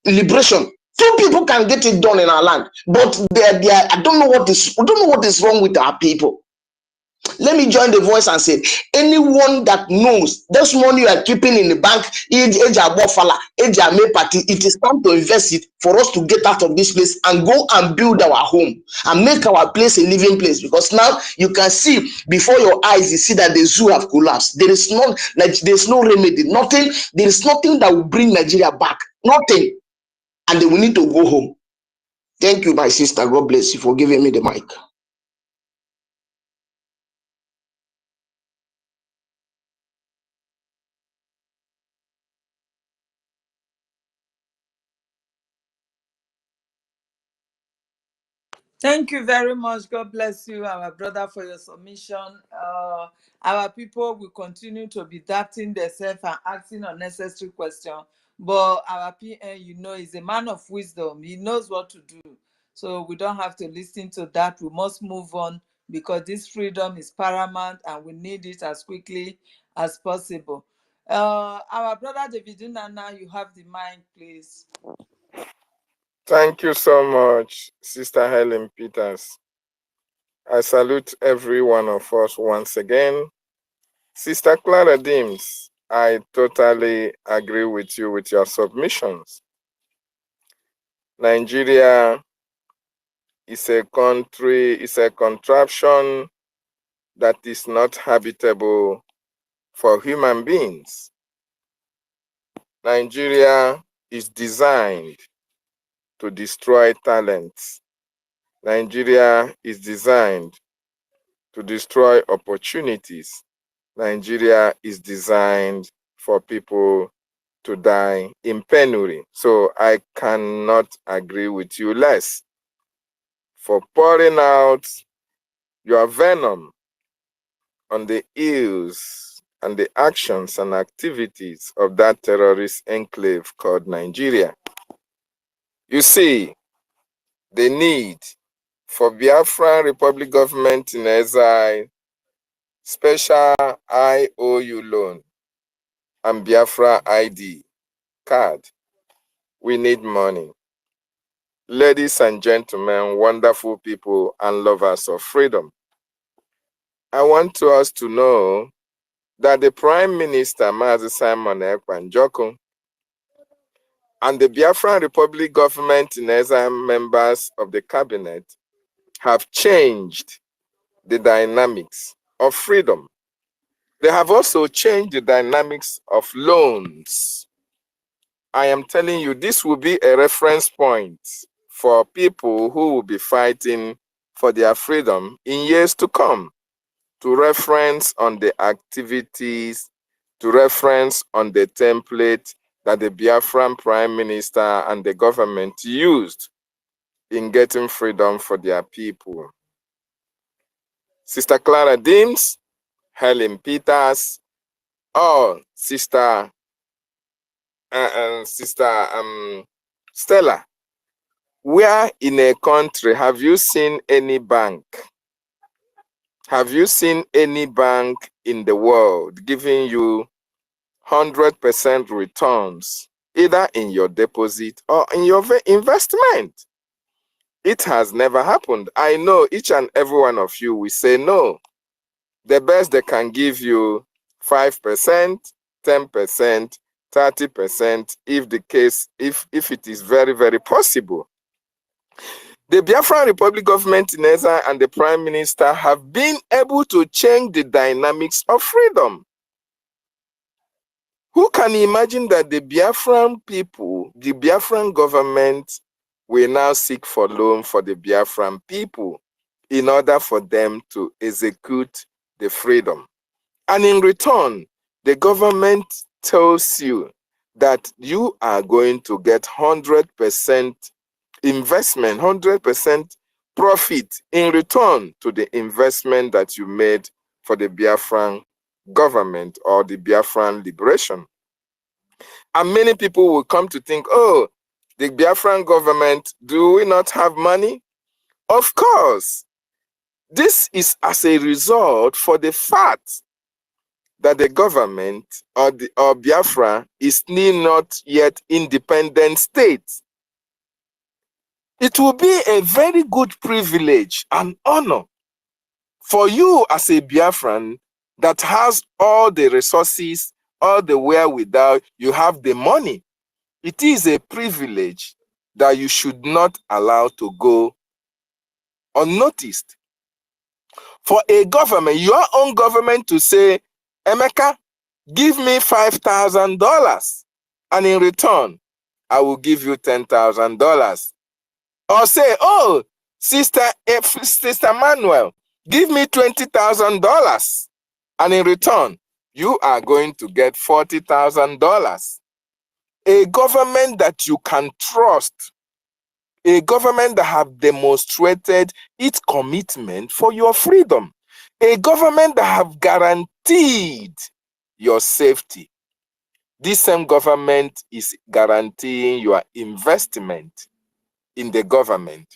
liberation. Two people can get it done in our land, but I don't know what is wrong with our people. Let me join the voice and say, anyone that knows this money you are keeping in the bank, it is time to invest it for us to get out of this place and go and build our home and make our place a living place. Because now you can see before your eyes, you see that the zoo have collapsed. There's no remedy, nothing. There is nothing that will bring Nigeria back. Nothing. And they will need to go home. Thank you, my sister. God bless you for giving me the mic. Thank you very much. God bless you, our brother, for your submission. Our people will continue to be doubting themselves and asking unnecessary questions. But our PN, is a man of wisdom. He knows what to do. So we don't have to listen to that. We must move on because this freedom is paramount and we need it as quickly as possible. Our brother David Nana, you have the mic, please. Thank you so much, Sister Helen Peters. I salute every one of us once again. Sister Clara Dims, I totally agree with you with your submissions. Nigeria is a country, is a contraption that is not habitable for human beings. Nigeria is designed to destroy talents. Nigeria is designed to destroy opportunities. Nigeria is designed for people to die in penury. So I cannot agree with you less for pouring out your venom on the ills and the actions and activities of that terrorist enclave called Nigeria. You see, the need for Biafran Republic government in exile, special IOU loan, and Biafra ID card. We need money. Ladies and gentlemen, wonderful people and lovers of freedom, I want us to know that the Prime Minister, Mazi Simon Ekpanjoko, and the Biafran Republic government in exile members of the cabinet have changed the dynamics of freedom. They have also changed the dynamics of loans. I am telling you, this will be a reference point for people who will be fighting for their freedom in years to come, to reference on the activities, to reference on the template that the Biafran Prime Minister and the government used in getting freedom for their people. Sister Clara Dims, Helen Peters, Sister Stella, where in a country have you seen any bank? Have you seen any bank in the world giving you 100% returns, either in your deposit or in your investment? It has never happened. I know each and every one of you will say no. The best they can give you 5%, 10%, 30%, if it is very, very possible. The Biafran Republic government in exile and the Prime Minister have been able to change the dynamics of freedom. Who can imagine that the Biafran people, the Biafran government, will now seek for loan for the Biafran people in order for them to execute the freedom? And in return, the government tells you that you are going to get 100% investment, 100% profit in return to the investment that you made for the Biafran government or the Biafran liberation. And many people will come to think, oh, the Biafran government, do we not have money? Of course. This is as a result for the fact that the government or Biafra is still not yet independent state. It will be a very good privilege and honor for you as a Biafran that has all the resources, all the wherewithal, you have the money. It is a privilege that you should not allow to go unnoticed. For a government, your own government, to say, Emeka, give me $5,000 and in return, I will give you $10,000. Or say, oh, Sister Manuel, give me $20,000 and in return, you are going to get $40,000. A government that you can trust, a government that have demonstrated its commitment for your freedom, a government that have guaranteed your safety. This same government is guaranteeing your investment in the government.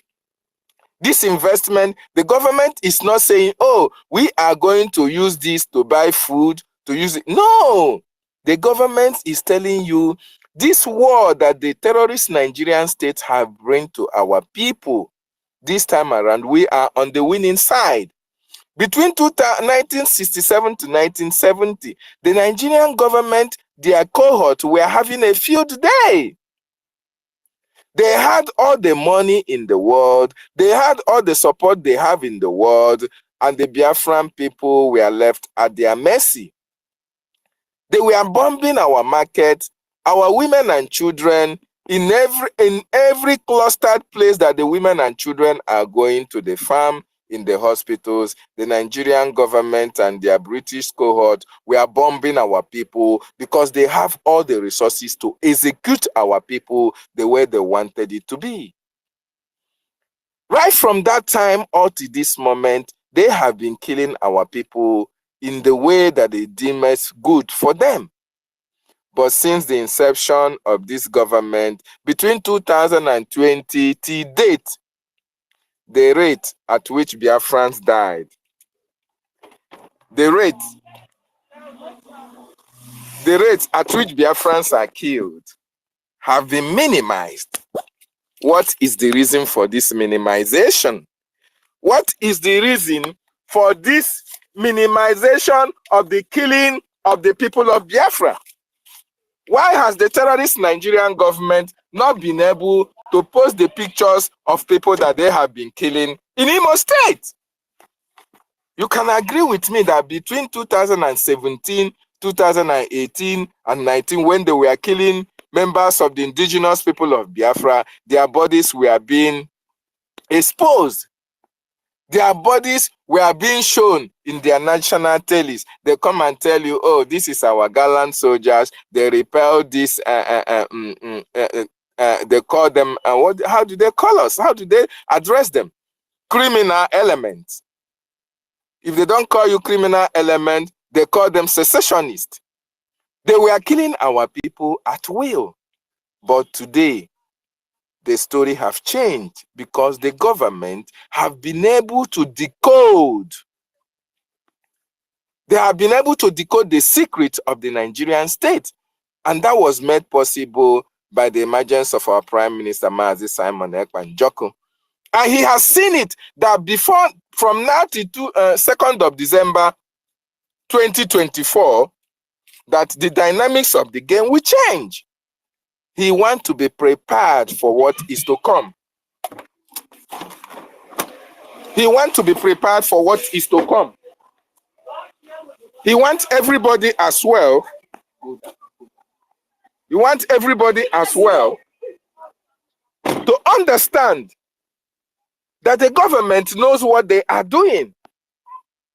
This investment, the government is not saying, oh, we are going to use this to buy food, to use it. No, the government is telling you this war that the terrorist Nigerian state have bring to our people, this time around, we are on the winning side. Between 1967 to 1970, the Nigerian government, their cohort, were having a field day. They had all the money in the world. They had all the support they have in the world. And the Biafran people were left at their mercy. They were bombing our market, our women and children, in every clustered place that the women and children are going to the farm, in the hospitals. The Nigerian government and their British cohort were bombing our people because they have all the resources to execute our people the way they wanted it to be. Right from that time up to this moment, they have been killing our people in the way that they deem as good for them. But since the inception of this government, between 2020 till date, the rate at which Biafrans died, the rate at which Biafrans are killed have been minimized. What is the reason for this minimization? What is the reason for this minimization of the killing of the people of Biafra? Why has the terrorist Nigerian government not been able to post the pictures of people that they have been killing in Imo State? You can agree with me that between 2017, 2018, and 19, when they were killing members of the indigenous people of Biafra, their bodies were being exposed. Their bodies were being shown in their national tellies. They come and tell you, oh, this is our gallant soldiers. They repel this. They call them, how do they call us? How do they address them? Criminal elements. If they don't call you criminal element, they call them secessionists. They were killing our people at will. But today, the story have changed because the government have been able to decode. They have been able to decode the secret of the Nigerian state. And that was made possible by the emergence of our Prime Minister, Mazi Simon Ekpan Joko. And he has seen it that before, from now to 2nd of December 2024, that the dynamics of the game will change. He wants to be prepared for what is to come. He wants to be prepared for what is to come. He wants everybody as well. He wants everybody as well to understand that the government knows what they are doing.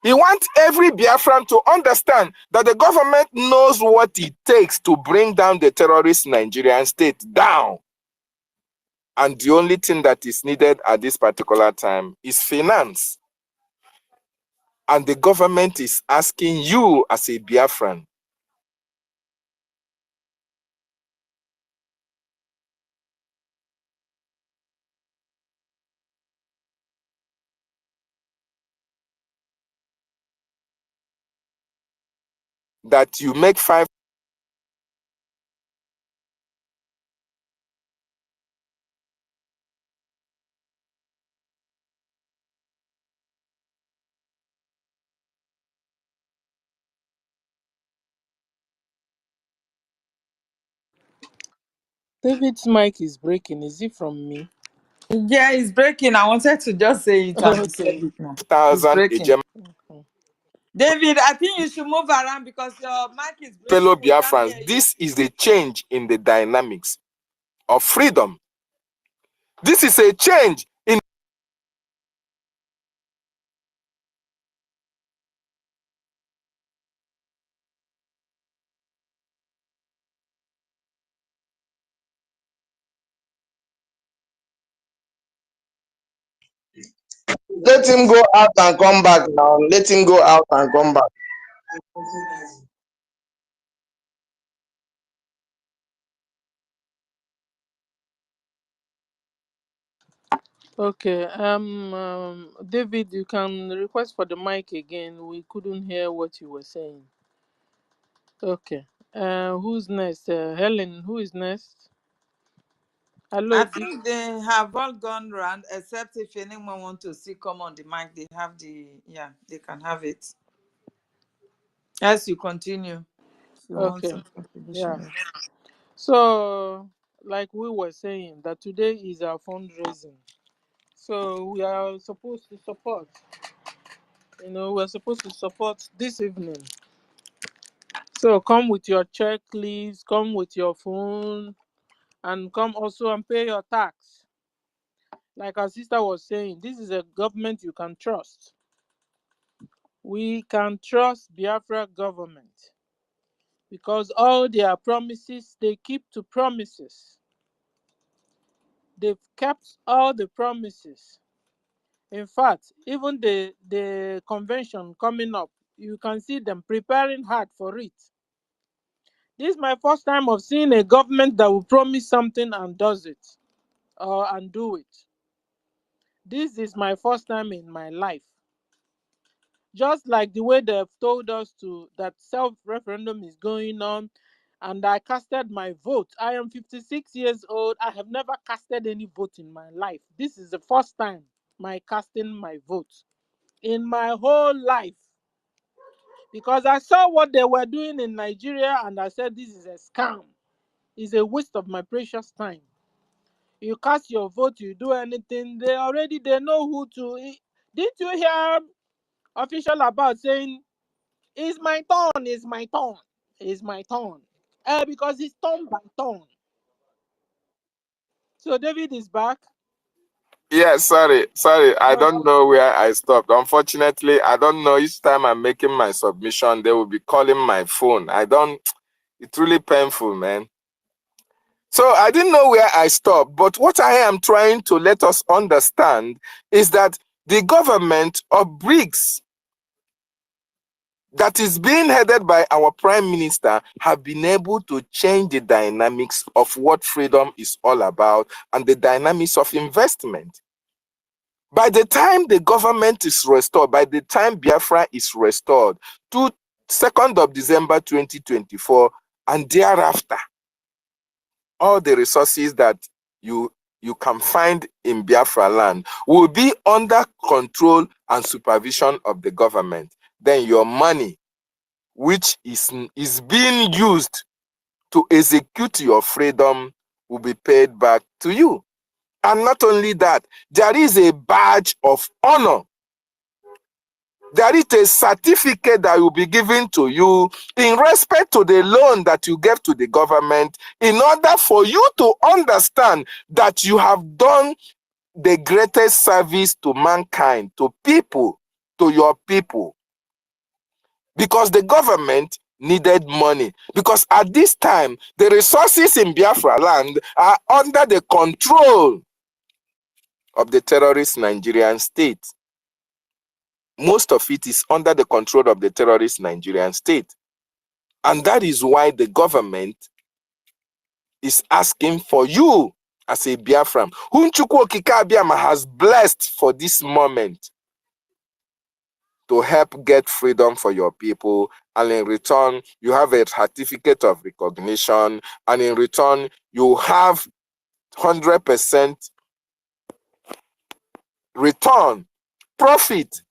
He wants every Biafran to understand that the government knows what it takes to bring down the terrorist Nigerian state down. And the only thing that is needed at this particular time is finance. And the government is asking you as a Biafran that you make 5. David's mic is breaking. Is it from me? Yeah, it's breaking. I wanted to just say it and he said Okay. it now. It's 5,000 a breaking. German David, I think you should move around because your mic is fellow breaking. We can't hear Biafrans. you. This is the change in the dynamics of freedom. This is a change in Let him go out and come back now. Let him go out and come back. Okay. David, you can request for the mic again. We couldn't hear what you were saying. Okay. Who's next? Helen. Who is next? Hello. I think they have all gone round, except if anyone want to see come on the mic, they have they can have it. As you continue, if you want Okay. some Yeah. contribution. So, like we were saying, that today is our fundraising. So we are supposed to support. We're supposed to support this evening. So come with your checklist, come with your phone, and come also and pay your tax. Like our sister was saying, this is a government you can trust. We can trust Biafra government because all their promises, they keep to promises. They've kept all the promises. In fact, even the convention coming up, you can see them preparing hard for it. This is my first time of seeing a government that will promise something and does it, or and do it. This is my first time in my life. Just like the way they've told us to that self-referendum is going on, and I casted my vote. I am 56 years old. I have never casted any vote in my life. This is the first time my casting my vote in my whole life. Because I saw what they were doing in Nigeria and I said, this is a scam. It's a waste of my precious time. You cast your vote, you do anything, they know who to. Did you hear official about saying, it's my turn, it's my turn, it's my turn? Because it's turn by turn. So David is back. Yeah, sorry. I Oh, don't know where I stopped. Unfortunately, I don't know. Each time I'm making my submission, they will be calling my phone. It's really painful, man. So I didn't know where I stopped. But what I am trying to let us understand is that the government of BRICS that is being headed by our prime minister have been able to change the dynamics of what freedom is all about and the dynamics of investment. By the time the government is restored, by the time Biafra is restored to 2nd of December 2024 and thereafter, all the resources that you can find in Biafra land will be under control and supervision of the government. Then your money, which is being used to execute your freedom, will be paid back to you. And not only that, there is a badge of honor. There is a certificate that will be given to you in respect to the loan that you gave to the government in order for you to understand that you have done the greatest service to mankind, to people, to your people. Because the government needed money. Because at this time, the resources in Biafra land are under the control of the terrorist Nigerian state. Most of it is under the control of the terrorist Nigerian state. And that is why the government is asking for you as a Biafran, whom Chukwu Okike Abiama has blessed for this moment, to help get freedom for your people. And in return, you have a certificate of recognition. And in return, you have 100% return, profit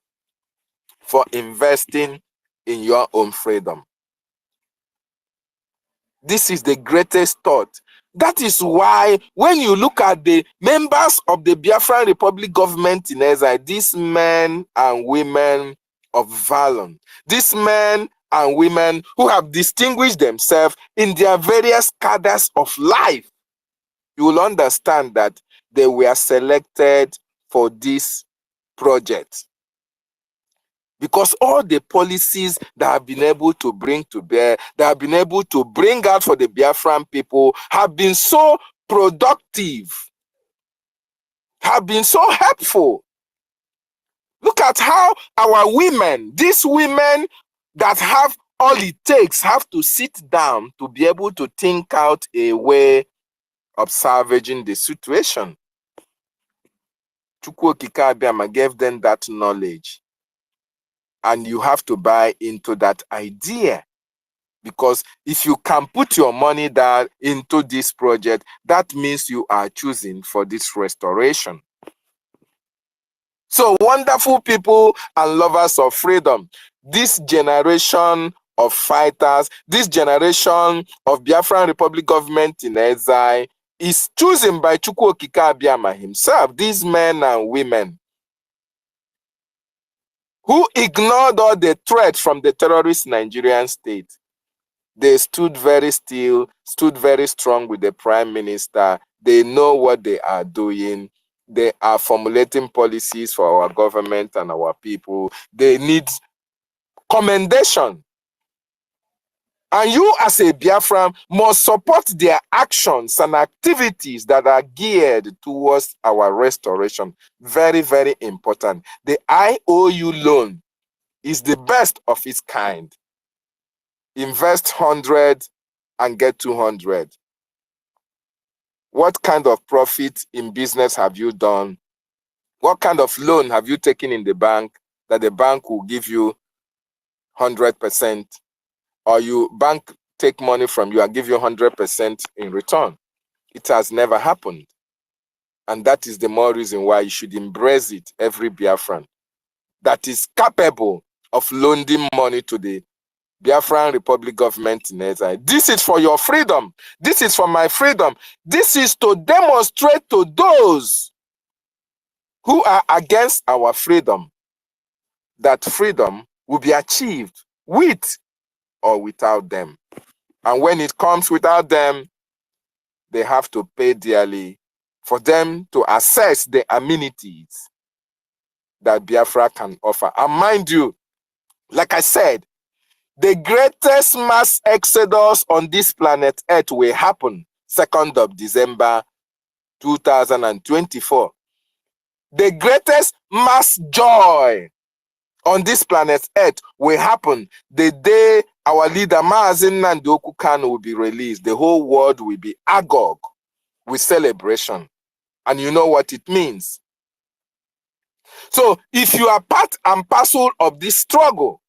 for investing in your own freedom. This is the greatest thought. That is why when you look at the members of the Biafran Republic government in exile, these men and women of valor, these men and women who have distinguished themselves in their various cadres of life, you will understand that they were selected for this project. Because all the policies that have been able to bring to bear, that have been able to bring out for the Biafran people, have been so productive, have been so helpful. Look at how our women, these women that have all it takes, have to sit down to be able to think out a way of salvaging the situation. Chukwu Okike Abiama gave them that knowledge. And you have to buy into that idea. Because if you can put your money down into this project, that means you are choosing for this restoration. So, wonderful people and lovers of freedom, this generation of fighters, this generation of Biafran Republic government in exile is chosen by Chukwu Okike Abiama himself, these men and women who ignored all the threats from the terrorist Nigerian state. They stood very still, stood very strong with the prime minister. They know what they are doing. They are formulating policies for our government and our people. They need commendation. And you as a Biafran must support their actions and activities that are geared towards our restoration. Very, very important. The IOU loan is the best of its kind. Invest 100 and get 200. What kind of profit in business have you done? What kind of loan have you taken in the bank that the bank will give you 100%? Or you bank take money from you and give you 100% in return? It has never happened. And that is the more reason why you should embrace it, every Biafran that is capable of loaning money to the Biafran Republic government in exile. This is for your freedom. This is for my freedom. This is to demonstrate to those who are against our freedom that freedom will be achieved with or without them. And when it comes without them, they have to pay dearly for them to access the amenities that Biafra can offer. And mind you, like I said, the greatest mass exodus on this planet Earth will happen 2nd of December 2024. The greatest mass joy on this planet Earth will happen the day our leader Mazi Nnamdi Kanu will be released. The whole world will be agog with celebration. And you know what it means. So if you are part and parcel of this struggle,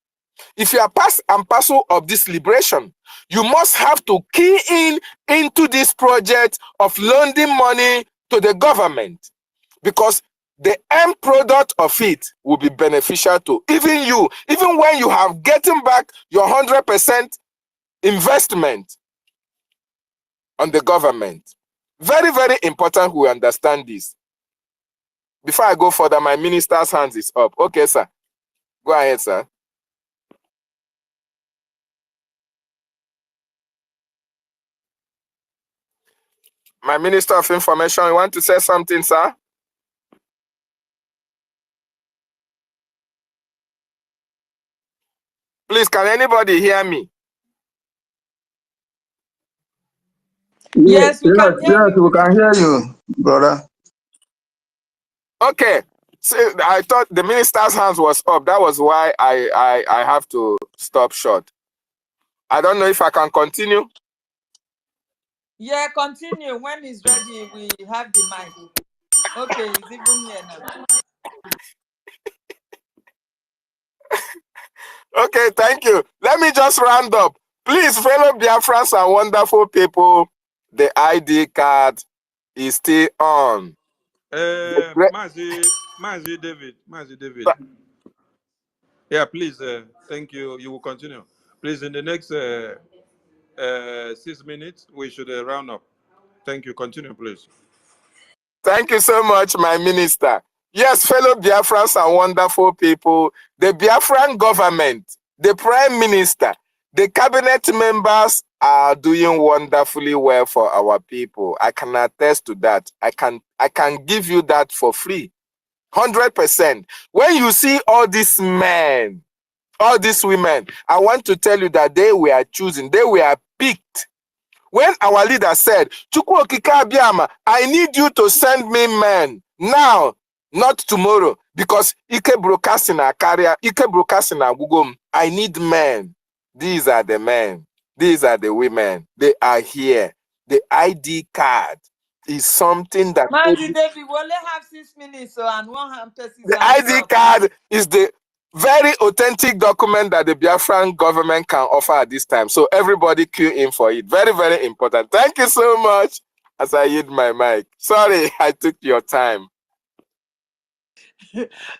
if you are part and parcel of this liberation, you must have to key in into this project of loaning money to the government, because the end product of it will be beneficial to even you, even when you have getting back your 100% investment on the government. Very, very important we understand this. Before I go further, my minister's hands is up. Okay, sir. Go ahead, sir. My Minister of Information, you want to say something, sir? Please, can anybody hear me? Yes, we can hear you, we can Minister. hear you, brother. Okay. So I thought the minister's hands was up. That was why I have to stop short. I don't know if I can continue. Yeah, continue. When he's ready, we have the mic. Okay, he's even here now. Okay, thank you. Let me just round up. Please, fellow Biafrans and wonderful people, the ID card is still on. Mazi David. Yeah, please, thank you. You will continue. Please, in the next 6 minutes, we should round up. Thank you. Continue, please. Thank you so much, my minister. Yes, fellow Biafrans and wonderful people, the Biafran government, the prime minister, the cabinet members are doing wonderfully well for our people. I can attest to that. I can give you that for free. 100%. When you see all these men, all these women, I want to tell you that they were chosen, they were picked. When our leader said, Chukwu Okike Abiama, I need you to send me men now, not tomorrow, because Ike broadcasting a carrier, Ike broadcasting a Google. I need men. These are the men. These are the women. They are here. The ID card is something that Manzi David, we only have 6 minutes, so and one person the hand ID up. card is the very authentic document that the Biafran government can offer at this time. So everybody queue in for it. Very, very important. Thank you so much. As I yield my mic. Sorry, I took your time.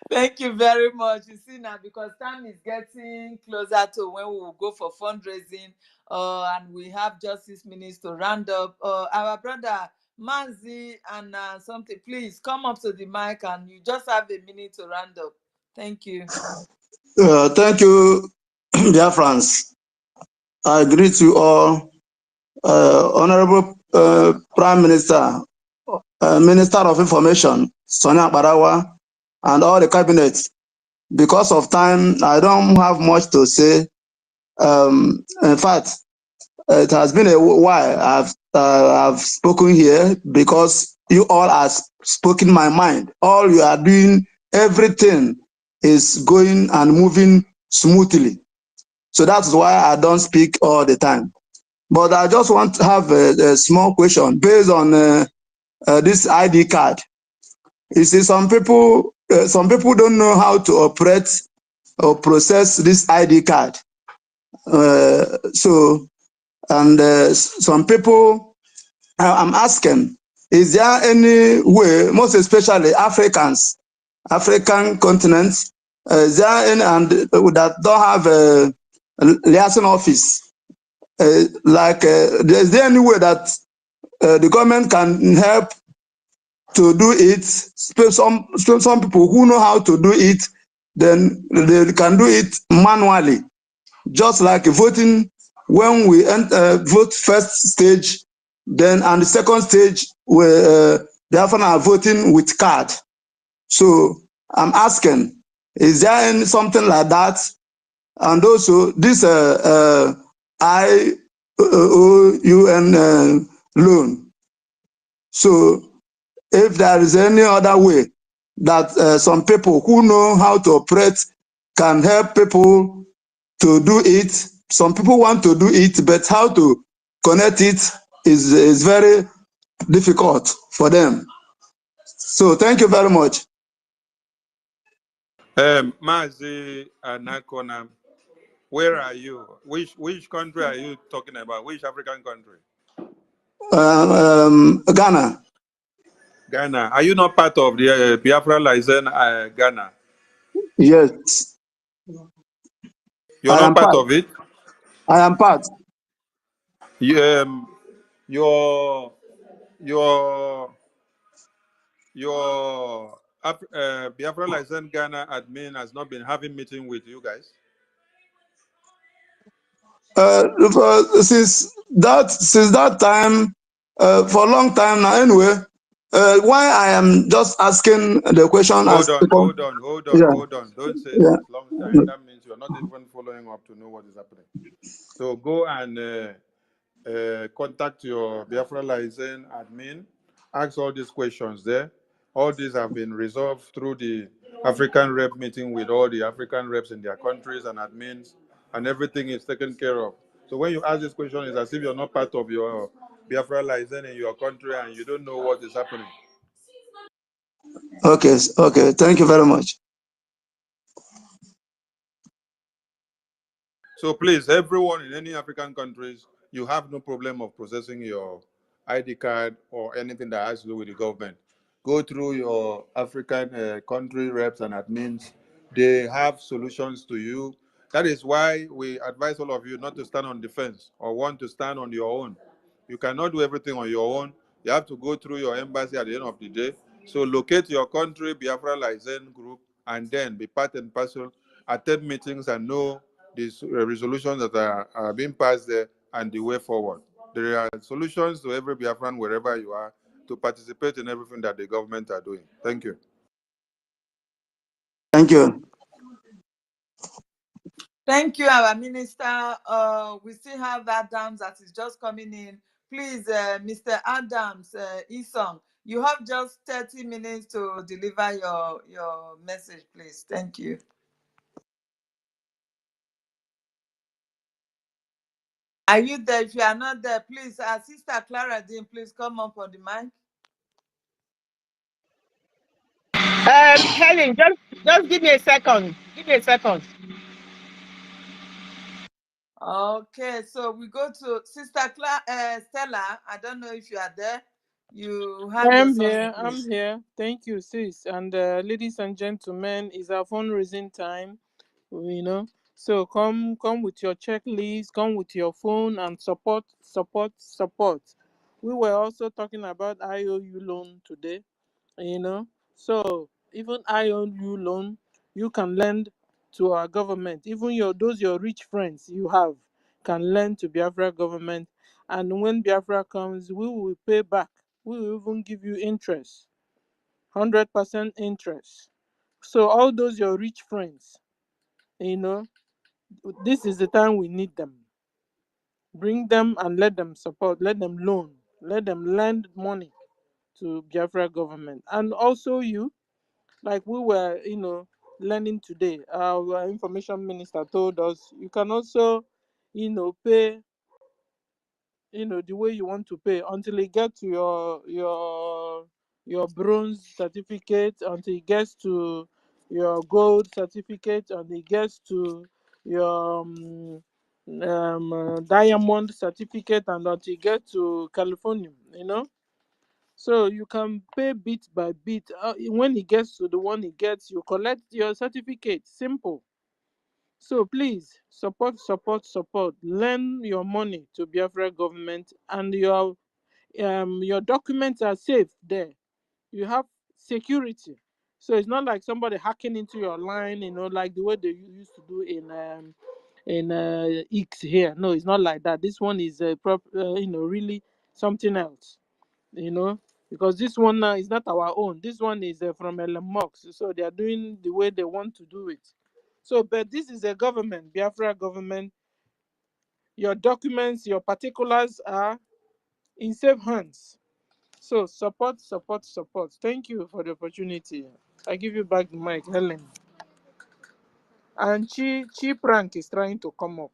Thank you very much. You see now, because time is getting closer to when we will go for fundraising, and we have just 6 minutes to round up. Our brother Manzi and something, please come up to the mic, and you just have a minute to round up. Thank you. Thank you, dear friends. I greet you all, Honorable Prime Minister, Minister of Information, Sonia Barawa, and all the cabinet. Because of time, I don't have much to say. In fact, it has been a while I've spoken here because you all have spoken my mind. All you are doing, everything is going and moving smoothly. So that's why I don't speak all the time. But I just want to have a small question based on this ID card. You see, some people don't know how to operate or process this ID card. Some people, I'm asking, is there any way, most especially African continents, is there any and that don't have a liaison office? Is there any way that the government can help to do it? Some people who know how to do it, then they can do it manually, just like voting. When we vote first stage, then and the second stage, where the often are voting with card. So I'm asking, is there any something like that? And also this IOUN loan. So if there is any other way that some people who know how to operate can help people to do it. Some people want to do it, but how to connect it is very difficult for them. So thank you very much. Mazi Nakona, where are you? Which country are you talking about? Which African country? Ghana. Ghana. Are you not part of the Biafra license Ghana? Yes. You're I not am part part. of it? I am part. You, your Biafra license Ghana admin has not been having meeting with you guys? Since that time, for a long time now. Anyway, why I am just asking the question Hold as on. yeah, Don't say yeah. since long time. That means you're not even following up to know what is happening. So go and contact your Biafra license admin, ask all these questions there. All these have been resolved through the African rep meeting with all the African reps in their countries and admins, and everything is taken care of. So when you ask this question, it's as if you're not part of your Biafra license in your country and you don't know what is happening. Okay. Thank you very much. So please, everyone in any African countries, you have no problem of processing your ID card or anything that has to do with the government. Go through your African country reps and admins. They have solutions to you. That is why we advise all of you not to stand on defense or want to stand on your own. You cannot do everything on your own. You have to go through your embassy at the end of the day. So locate your country, Biafra license group, and then be part and parcel, attend meetings and know these resolutions that are being passed there and the way forward. There are solutions to every Biafran wherever you are to participate in everything that the government are doing. Thank you. Thank you. Thank you, our minister. We still have Adams that is just coming in. Please, Mr. Adams, Isong, You have just 30 minutes to deliver your message, please. Thank you. Are you there? If you are not there, please, Sister Clara Dean, please come up on the mic. Helen, just give me a second. Give me a second. Okay, so we go to Sister Stella. I don't know if you are there. You have your son, I'm please. here. Thank you, sis. And ladies and gentlemen, it's our fundraising time. You know, so come with your checklist, come with your phone, and support. We were also talking about IOU loan today. You know, so even IOU loan, you can lend to our government. Even your rich friends you have can lend to Biafra government, and when Biafra comes, we will pay back. We will even give you interest, 100% interest. So all those your rich friends, you know, this is the time we need them. Bring them and let them support, let them loan, let them lend money to Biafra government. And also you, like we were, learning today, our information minister told us you can also, pay, the way you want to pay until you get to your bronze certificate, until it gets to your gold certificate, until it gets to your diamond certificate, and until you get to California, so you can pay bit by bit. When it gets to the one it gets, you collect your certificate. Simple. So please support. Lend your money to Biafra government, and your documents are safe there. You have security. So it's not like somebody hacking into your line, like the way they used to do in X here. No, it's not like that. This one is really something else. You know, because this one now is not our own. This one is from Elon Musk. So they are doing the way they want to do it. So, but this is a government, Biafra government. Your documents, your particulars are in safe hands. So support. Thank you for the opportunity. I give you back the mic, Helen. And Chi Prank is trying to come up.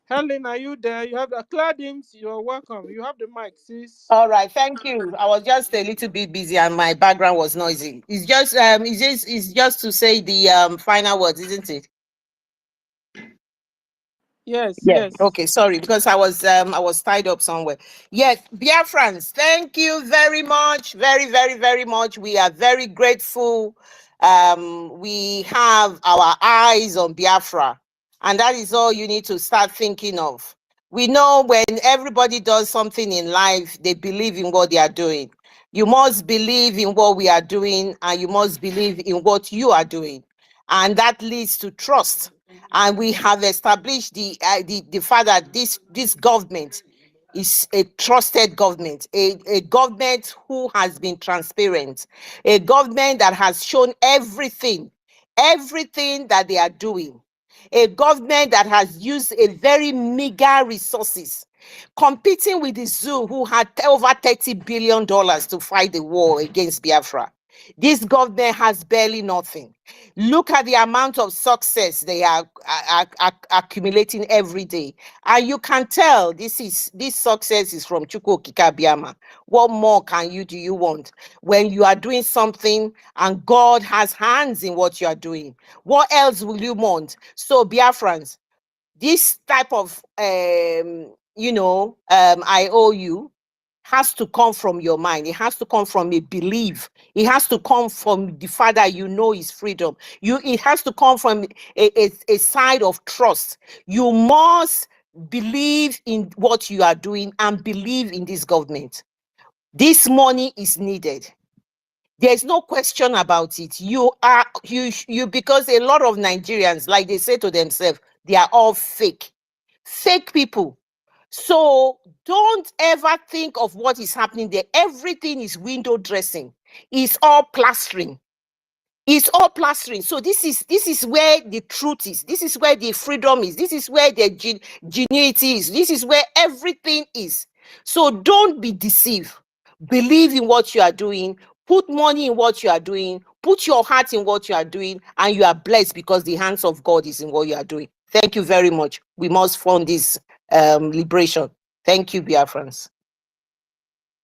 Helen, are you there? You have the Claudins. You are welcome. You have the mic, sis. All right, thank you. I was just a little bit busy and my background was noisy. It's just to say the final words, isn't it? Yes, Yeah. yes. Okay. Sorry, because I was tied up somewhere. Yes, Biafrans, thank you very much, very, very, very much. We are very grateful. We have our eyes on Biafra, and that is all you need to start thinking of. We know when everybody does something in life, they believe in what they are doing. You must believe in what we are doing, and you must believe in what you are doing, and that leads to trust. And we have established the fact that this government is a trusted government, a government who has been transparent, a government that has shown everything that they are doing, a government that has used a very meager resources, competing with the zoo who had over $30 billion to fight the war against Biafra. This government has barely nothing. Look at the amount of success they are accumulating every day. And you can tell this success is from Chukwu Okike Abiama. What more do you want? When you are doing something and God has hands in what you are doing, what else will you want? So Biafrans, this type of I owe you has to come from your mind. It has to come from a belief. It has to come from the fact that you know is freedom. It has to come from a side of trust. You must believe in what you are doing and believe in this government. This money is needed. There's no question about it. You because a lot of Nigerians, like they say to themselves, they are all fake people. So don't ever think of what is happening there. Everything is window dressing. It's all plastering. It's all plastering. So this is where the truth is. This is where the freedom is. This is where the genuity is. This is where everything is. So don't be deceived. Believe in what you are doing, put money in what you are doing, put your heart in what you are doing, and you are blessed because the hands of God is in what you are doing. Thank you very much. We must fund this liberation. Thank you, Biafrans.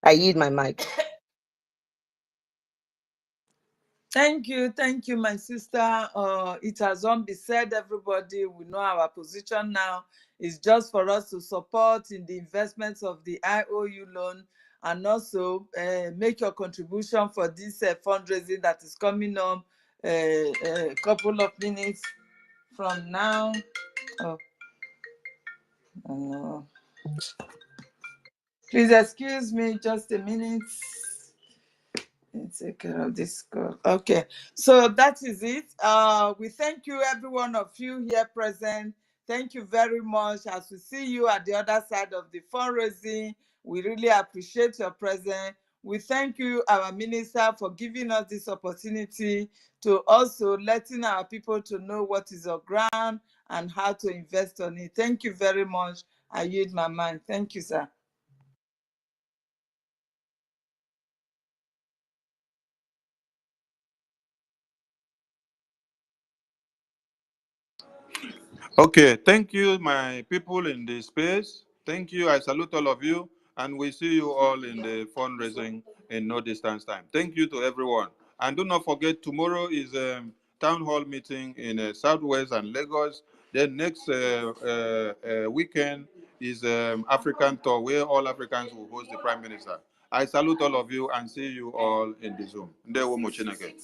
I yield my mic. Thank you, my sister. It has all been said, everybody. We know our position now. It's just for us to support in the investments of the IOU loan, and also make your contribution for this fundraising that is coming up a couple of minutes from now. Oh, no. Please excuse me just a minute. Take care of this call. Okay, so that is it. We thank you, every one of you here present. Thank you very much. As we see you at the other side of the fundraising, we really appreciate your presence. We thank you, our minister, for giving us this opportunity to also letting our people to know what is on ground and how to invest on it. Thank you very much. I yield my mind. Thank you, sir. Okay, thank you, my people in the space. Thank you. I salute all of you, and we see you all in the fundraising in no distance time. Thank you to everyone. And do not forget, tomorrow is a town hall meeting in Southwest and Lagos. Then next weekend is African tour, where all Africans will host the Prime Minister. I salute all of you and see you all in the Zoom. Ndewo Mochineke.